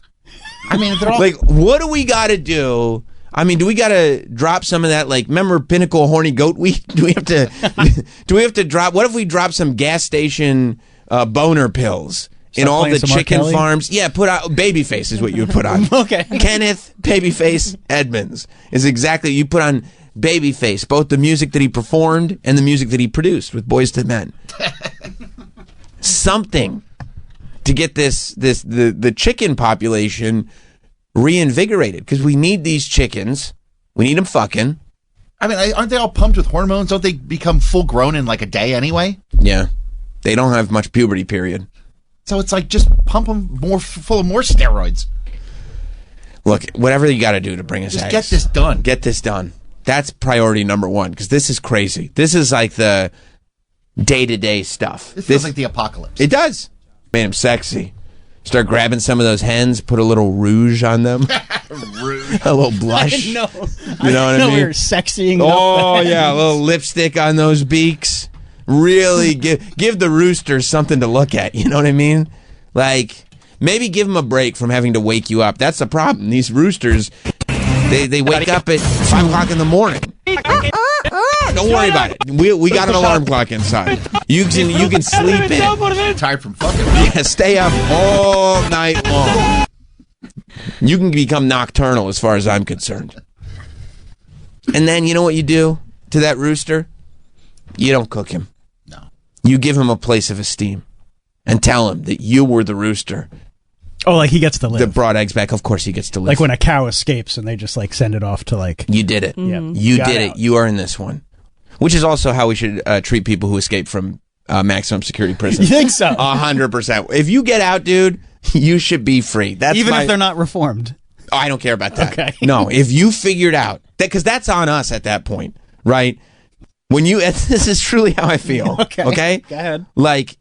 I mean, they're all... Like, what do we got to do? I mean, do we got to drop some of that? Like, remember Pinnacle horny goat wheat? Do we have to drop? What if we drop some gas station boner pills in all the chicken farms? Yeah, put out Babyface is what you would put on. Okay. Kenneth Babyface Edmonds is exactly, you put on Babyface, both the music that he performed and the music that he produced with Boyz II Men. Something to get the chicken population reinvigorated, because we need these chickens. We need them fucking. I mean, aren't they all pumped with hormones? Don't they become full grown in like a day anyway? Yeah. They don't have much puberty period. So it's like just pump them more full of more steroids. Look, whatever you got to do to bring us just eggs. get this done. Get this done. That's priority number one, because this is crazy. This is like the day-to-day stuff. It feels like the apocalypse. It does. Made him sexy. Start grabbing some of those hens, put a little rouge on them. Rouge. A little blush. I know. You know what I mean? We were sexying. Oh, yeah, a little lipstick on those beaks. Really give the roosters something to look at. You know what I mean? Like, maybe give them a break from having to wake you up. That's the problem. These roosters, they wake up at 5 o'clock in the morning. Don't worry about it. We got an alarm clock inside. You can sleep in. Tired from fucking. Yeah, stay up all night long. You can become nocturnal as far as I'm concerned. And then you know what you do to that rooster? You don't cook him. No. You give him a place of esteem and tell him that you were the rooster. Oh, like he gets to live. That brought eggs back. Of course he gets to live. Like when a cow escapes and they just like send it off to like... You did it. Yeah. You did it. You are in this one. Which is also how we should treat people who escape from maximum security prison. You think so? 100%. If you get out, dude, you should be free. That's even if they're not reformed. Oh, I don't care about that. Okay. No, if you figured out that, because that's on us at that point, right? When you, this is truly how I feel. Okay. Go ahead. Like,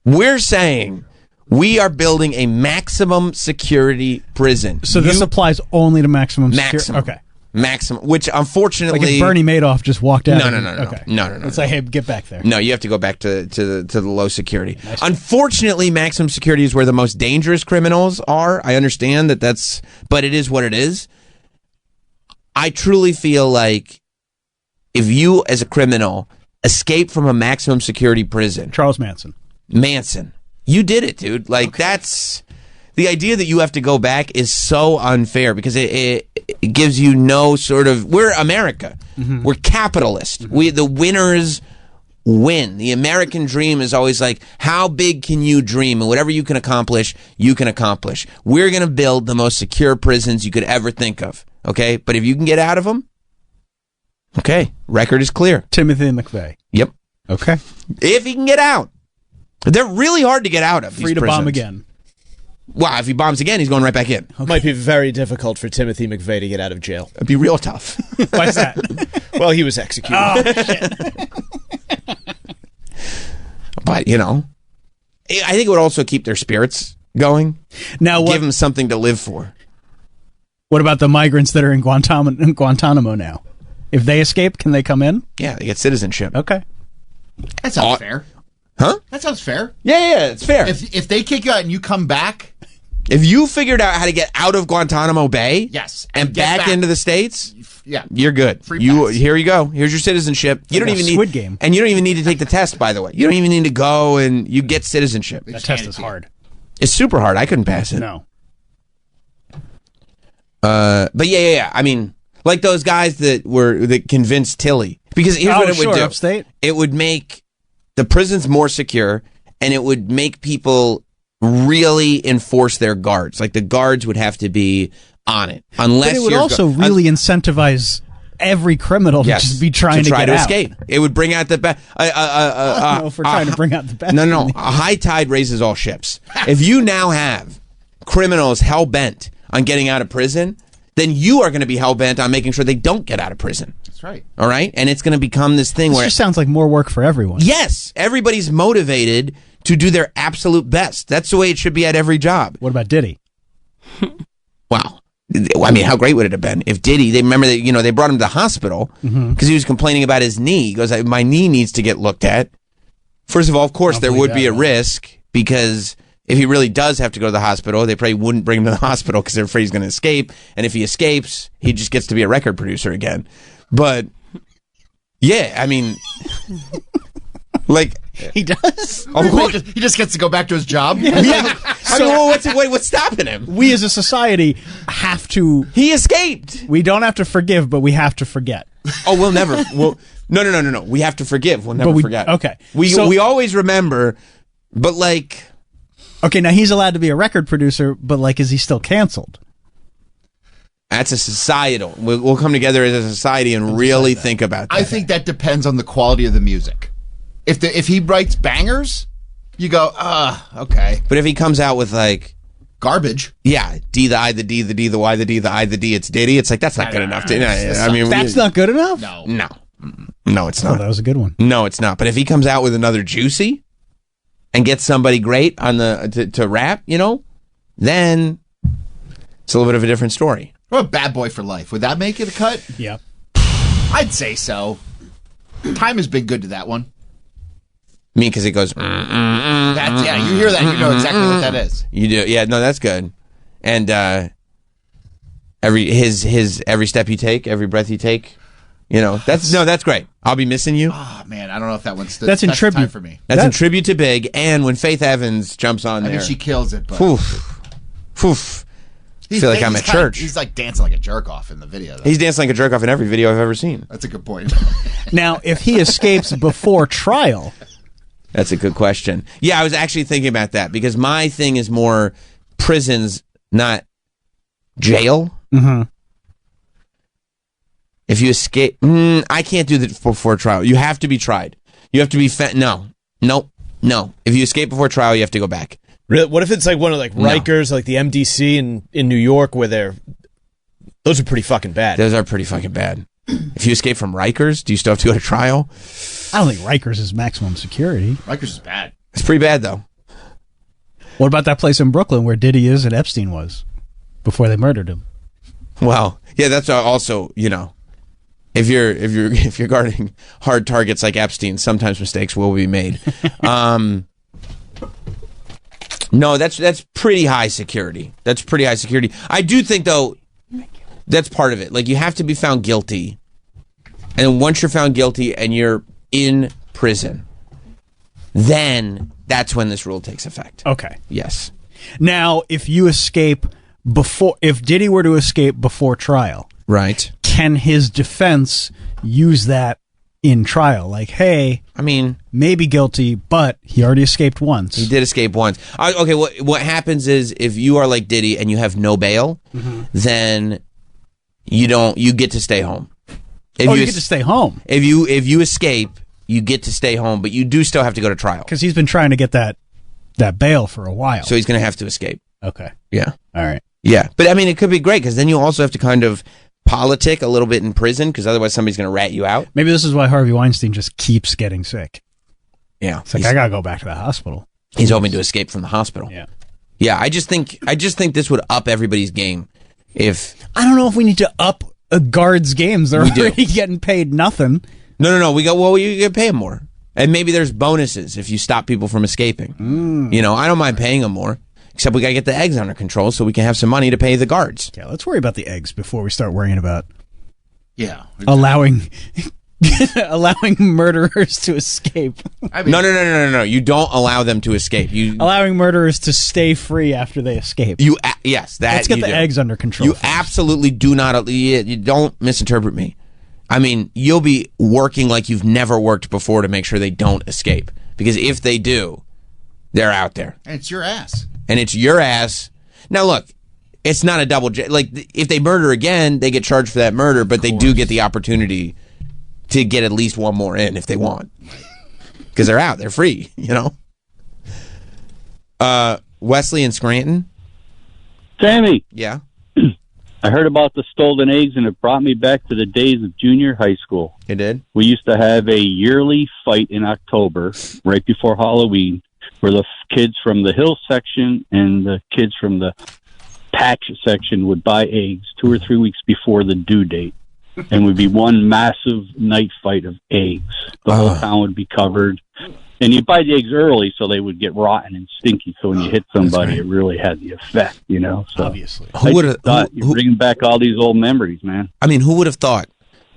we're saying we are building a maximum security prison. So this applies only to maximum security? Okay. Maximum, which unfortunately, like if Bernie Madoff just walked out. No. It's like, hey, get back there. No, you have to go back to the low security. Nice. Unfortunately, maximum security is where the most dangerous criminals are. I understand but it is what it is. I truly feel like if you, as a criminal, escape from a maximum security prison, Charles Manson, you did it, dude. Like that's. The idea that you have to go back is so unfair because it gives you no sort of... We're America. Mm-hmm. We're capitalist. Mm-hmm. The winners win. The American dream is always like, how big can you dream? And whatever you can accomplish, you can accomplish. We're going to build the most secure prisons you could ever think of. Okay? But if you can get out of them, okay, record is clear. Timothy McVeigh. Yep. Okay. If he can get out. They're really hard to get out of. Free to bomb again. Wow, if he bombs again, he's going right back in. Okay. Might be very difficult for Timothy McVeigh to get out of jail. It'd be real tough. Why's that? Well, he was executed. Oh, shit. But, you know, I think it would also keep their spirits going. Now, give them something to live for. What about the migrants that are in Guantanamo now? If they escape, can they come in? Yeah, they get citizenship. Okay. That sounds fair. Huh? That sounds fair. Yeah, it's fair. If they kick you out and you come back, if you figured out how to get out of Guantanamo Bay, yes, and back into the States, yeah, you're good. Here you go. Here's your citizenship. You don't even need Squid Game, and you don't even need to take the test. By the way, you don't even need to go, and you get citizenship. That test is hard. It's super hard. I couldn't pass it. No. But yeah. I mean, like those guys that convinced Tilly, because here's what it would do. Upstate? It would make the prisons more secure, and it would make people really enforce their guards. Like the guards would have to be on it, unless but it would also really incentivize every criminal to just be trying to get out. Escape. It would bring out the best. I don't know if we're trying to bring out the best. No. A high tide raises all ships. If you now have criminals hell bent on getting out of prison, then you are going to be hell bent on making sure they don't get out of prison. That's right. All right, and it's going to become this thing where it just sounds like more work for everyone. Yes, everybody's motivated to do their absolute best. That's the way it should be at every job. What about Diddy? Wow. I mean, how great would it have been if Diddy, they remember that, they brought him to the hospital because he was complaining about his knee. He goes, my knee needs to get looked at. First of all, of course, there would be a risk because if he really does have to go to the hospital, they probably wouldn't bring him to the hospital because they're afraid he's going to escape. And if he escapes, he just gets to be a record producer again. But yeah, I mean, like he does. He just gets to go back to his job. Yeah. What's stopping him? We as a society have to. He escaped. We don't have to forgive, but we have to forget. Oh, we'll never. No. We have to forgive. We'll never forget. Okay. We always remember, but like. Okay, now he's allowed to be a record producer, but like, is he still canceled? That's a societal. We'll come together as a society and really think about that. I think that depends on the quality of the music. If he writes bangers, you go, okay. But if he comes out with like garbage, yeah, D, the I, the D, the D, the Y, the D, the I, the D, it's Diddy. It's like that's not good enough. I mean, that's not good enough. No, it's not. That was a good one. No, it's not. But if he comes out with another Juicy and gets somebody great on the to rap, then it's a little bit of a different story. What about Bad Boy for Life? Would that make it a cut? Yeah, I'd say so. Time has been good to that one. I mean, because it goes. You hear that, you know exactly what that is. You do, yeah. No, that's good. And every step you take, every breath you take, that's great. I'll be missing you. Oh man, I don't know if that one's that's in tribute for me. That's in tribute to Big, and when Faith Evans jumps on there, I mean, she kills it. But Oof. I feel like I'm at church. He's like dancing like a jerk off in the video. Though. He's dancing like a jerk off in every video I've ever seen. That's a good point. Now, if he escapes before trial. That's a good question. Yeah, I was actually thinking about that because my thing is more prisons, not jail. Mm-hmm. If you escape, I can't do that before trial. You have to be tried. You have to be no. If you escape before trial, you have to go back. Really? What if it's like one of Rikers, like the MDC in New York, where those are pretty fucking bad. Those are pretty fucking bad. If you escape from Rikers, do you still have to go to trial? I don't think Rikers is maximum security. Rikers is bad. It's pretty bad though. What about that place in Brooklyn where Diddy is and Epstein was before they murdered him? Well, yeah, that's also if you're guarding hard targets like Epstein, sometimes mistakes will be made. No, that's pretty high security. That's pretty high security. I do think though that's part of it. Like you have to be found guilty, and once you're found guilty and you're in prison, then that's when this rule takes effect. Okay. Yes. Now, if Diddy were to escape before trial, right? Can his defense use that in trial. Like, hey, I mean, maybe guilty, but he already escaped once. He did escape once. Okay, what happens is if you are like Diddy and you have no bail, then you get to stay home. If you get to stay home. If you escape, you get to stay home, but you do still have to go to trial. Because he's been trying to get that bail for a while. So he's going to have to escape. Okay. Yeah. All right. Yeah. But I mean, it could be great because then you also have to kind of politic a little bit in prison because otherwise somebody's going to rat you out. Maybe this is why Harvey Weinstein just keeps getting sick. Yeah. It's like, I got to go back to the hospital. He's hoping to escape from the hospital. Yeah. Yeah. I just think this would up everybody's game if... I don't know if we need to up a guard's games. They're already getting paid nothing. No. You get pay them more. And maybe there's bonuses if you stop people from escaping. You know, I don't mind paying them more. Except we got to get the eggs under control so we can have some money to pay the guards. Yeah, let's worry about the eggs before we start worrying about allowing murderers to escape. I mean, no. You don't allow them to escape. Allowing murderers to stay free after they escape. Yes, let's get the eggs under control. You absolutely do not. You don't misinterpret me. I mean, you'll be working like you've never worked before to make sure they don't escape. Because if they do, they're out there. And it's your ass. And it's your ass. Now, look, it's not a double... Like, if they murder again, they get charged for that murder, but they do get the opportunity to get at least one more in if they want. Because they're out. They're free, you know? Wesley in Scranton? Sammy. Yeah? I heard about the stolen eggs, and it brought me back to the days of junior high school. It did? We used to have a yearly fight in October, right before Halloween, where the kids from the hill section and the kids from the patch section would buy eggs 2 or 3 weeks before the due date. And would be one massive night fight of eggs. The whole town would be covered. And you buy the eggs early so they would get rotten and stinky. So when you hit somebody, it really had the effect, you know? So obviously. Who would have thought? You're bringing back all these old memories, man. I mean, who would have thought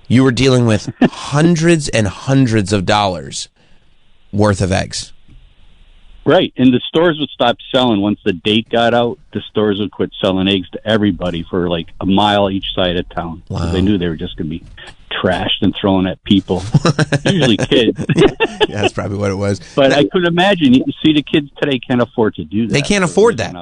you were dealing with hundreds and hundreds of dollars worth of eggs? Right, and the stores would stop selling once the date got out. The stores would quit selling eggs to everybody for like a mile each side of town. Wow. They knew they were just going to be trashed and thrown at people, usually kids. Yeah, that's probably what it was. But I could imagine, you see, the kids today can't afford to do that. They can't afford that.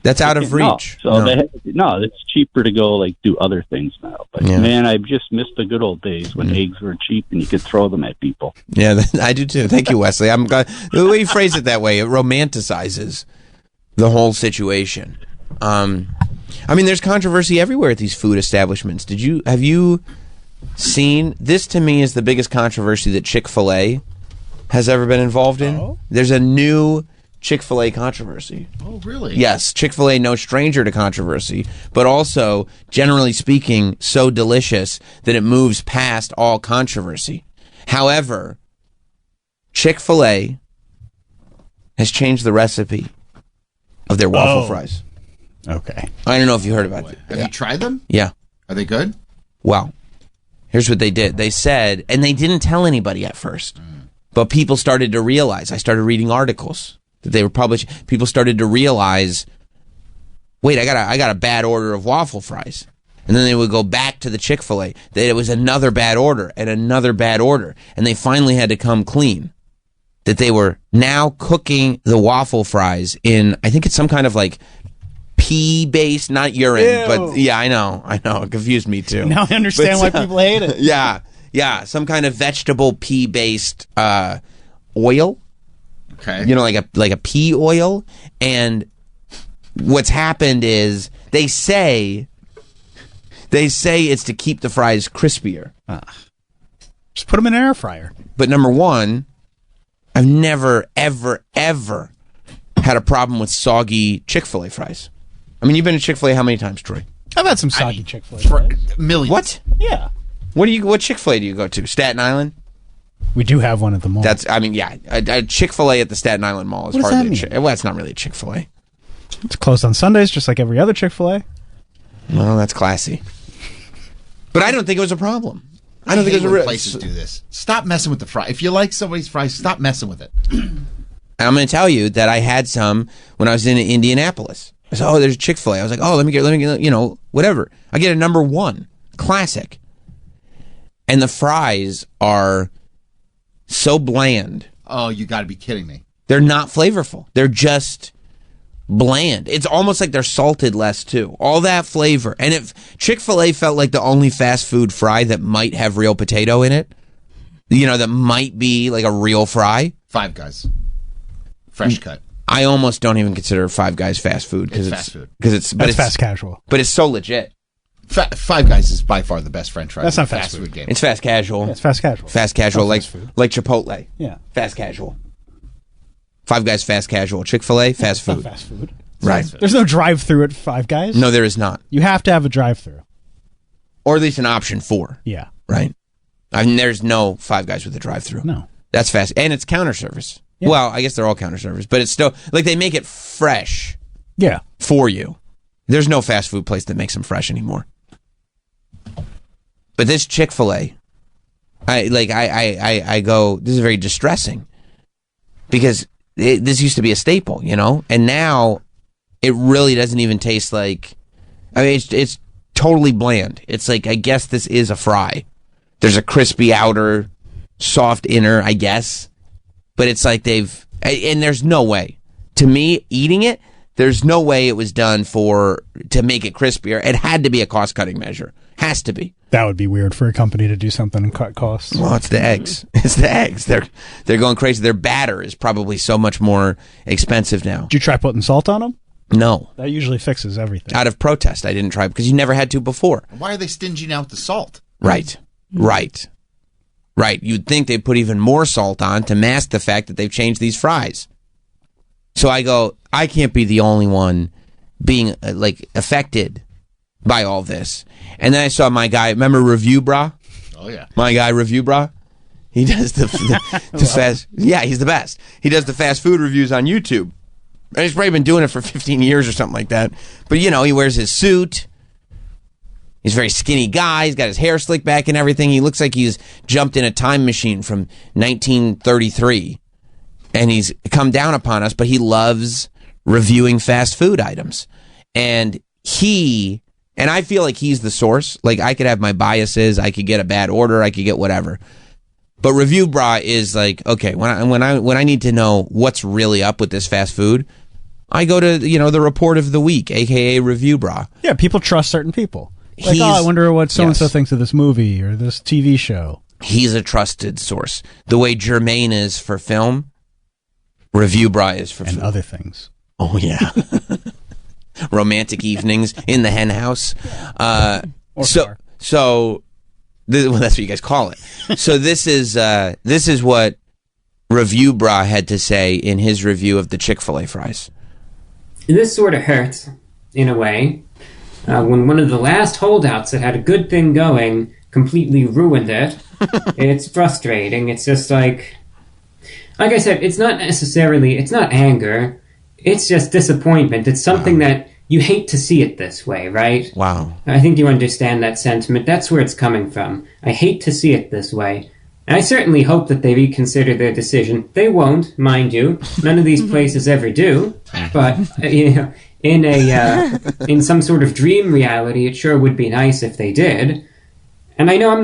That's out of reach. It's cheaper to go like do other things now. But man, I just missed the good old days when eggs were cheap and you could throw them at people. Yeah, I do too. Thank you, Wesley. I'm glad the way you phrase it that way, it romanticizes the whole situation. I mean, there's controversy everywhere at these food establishments. Have you seen this? To me, is the biggest controversy that Chick-fil-A has ever been involved in. Oh. There's a new Chick-fil-A controversy. Oh, really? Yes, Chick-fil-A, no stranger to controversy, but also, generally speaking, so delicious that it moves past all controversy. However, Chick-fil-A has changed the recipe of their waffle fries. Okay. I don't know if you heard about it. Have you tried them? Yeah. Are they good? Well, here's what they did. They said, and they didn't tell anybody at first, but people started to realize. I started reading articles that they were published. People started to realize, wait, I got a bad order of waffle fries. And then they would go back to the Chick-fil-A. That it was another bad order and another bad order. And they finally had to come clean. That they were now cooking the waffle fries in, I think it's some kind of like pea-based, not urine, but yeah, I know. It confused me too. Now I understand why people hate it. Yeah, some kind of vegetable pea-based oil. Okay. You know, like a pea oil. And what's happened is they say it's to keep the fries crispier. Just put them in an air fryer. But number one, I've never, ever, ever had a problem with soggy Chick-fil-A fries. I mean, you've been to Chick-fil-A how many times, Troy? I've had some soggy Chick-fil-A. Millions. What? Yeah. What Chick-fil-A do you go to? Staten Island? We do have one at the mall. A Chick-fil-A at the Staten Island Mall is hardly well, it's not really a Chick-fil-A. It's closed on Sundays, just like every other Chick-fil-A. Well, that's classy. But I don't think it was a problem. I don't think it was a real places do this. Stop messing with the fry. If you like somebody's fries, stop messing with it. I'm going to tell you that I had some when I was in Indianapolis. I said, there's a Chick-fil-A. I was like, let me get, whatever. I get a number one, classic. and the fries are so bland. Oh, you got to be kidding me. They're not flavorful. They're just bland. It's almost like they're salted less, too. All that flavor. And if Chick-fil-A felt like the only fast food fry that might have real potato in it, that might be like a real fry. Five Guys. Fresh cut. I almost don't even consider Five Guys fast food. It's fast food. It's fast casual. But it's so legit. Five Guys is by far the best French fries. That's not fast food game. It's fast casual. Yeah, it's fast casual. Fast casual, like Chipotle. Yeah. Fast casual. Five Guys fast casual. Chick-fil-A fast food. Not fast food. Right. There's no drive-through at Five Guys. No, there is not. You have to have a drive-through. Or at least an option for. Yeah. Right. I mean, there's no Five Guys with a drive-through. No. That's fast. And it's counter service. Yeah. Well, I guess they're all counter service, but it's still, like, they make it fresh. Yeah. For you. There's no fast food place that makes them fresh anymore. But this Chick-fil-A, I go, this is very distressing. Because this used to be a staple, and now it really doesn't even taste like. I mean, it's totally bland. It's like, I guess this is a fry. There's a crispy outer, soft inner, I guess, but it's like and there's no way. To me, eating it, there's no way it was done to make it crispier. It had to be a cost cutting measure. Has to be. That would be weird for a company to do something and cut costs. Well, it's the eggs. It's the eggs. They're going crazy. Their batter is probably so much more expensive now. Did you try putting salt on them? No. That usually fixes everything. Out of protest, I didn't try because you never had to before. Why are they stingy now with the salt? Right. You'd think they'd put even more salt on to mask the fact that they've changed these fries. So I go, I can't be the only one being affected by all this. And then I saw my guy, remember Review Bra? Oh, yeah. My guy, Review Bra? He does the fast... Yeah, he's the best. He does the fast food reviews on YouTube. And he's probably been doing it for 15 years or something like that. But, he wears his suit. He's a very skinny guy. He's got his hair slicked back and everything. He looks like he's jumped in a time machine from 1933. And he's come down upon us, but he loves reviewing fast food items. And I feel like he's the source. Like, I could have my biases. I could get a bad order. I could get whatever. But Review Bra is like, okay, when I need to know what's really up with this fast food, I go to, the report of the week, a.k.a. Review Bra. Yeah, people trust certain people. Like, I wonder what so-and-so thinks of this movie or this TV show. He's a trusted source. The way Jermaine is for film, Review Bra is for food. And other things. Oh, yeah. Romantic evenings in the hen house. So that's what you guys call it. So this is what Review Bra had to say in his review of the Chick-fil-A fries. This sort of hurts, in a way, when one of the last holdouts that had a good thing going completely ruined it. It's frustrating. It's just like I said, it's not anger. It's just disappointment. It's something that you hate to see it this way, right? Wow. I think you understand that sentiment. That's where it's coming from. I hate to see it this way. And I certainly hope that they reconsider their decision. They won't, mind you. None of these places ever do. But, in some sort of dream reality, it sure would be nice if they did. And I know I'm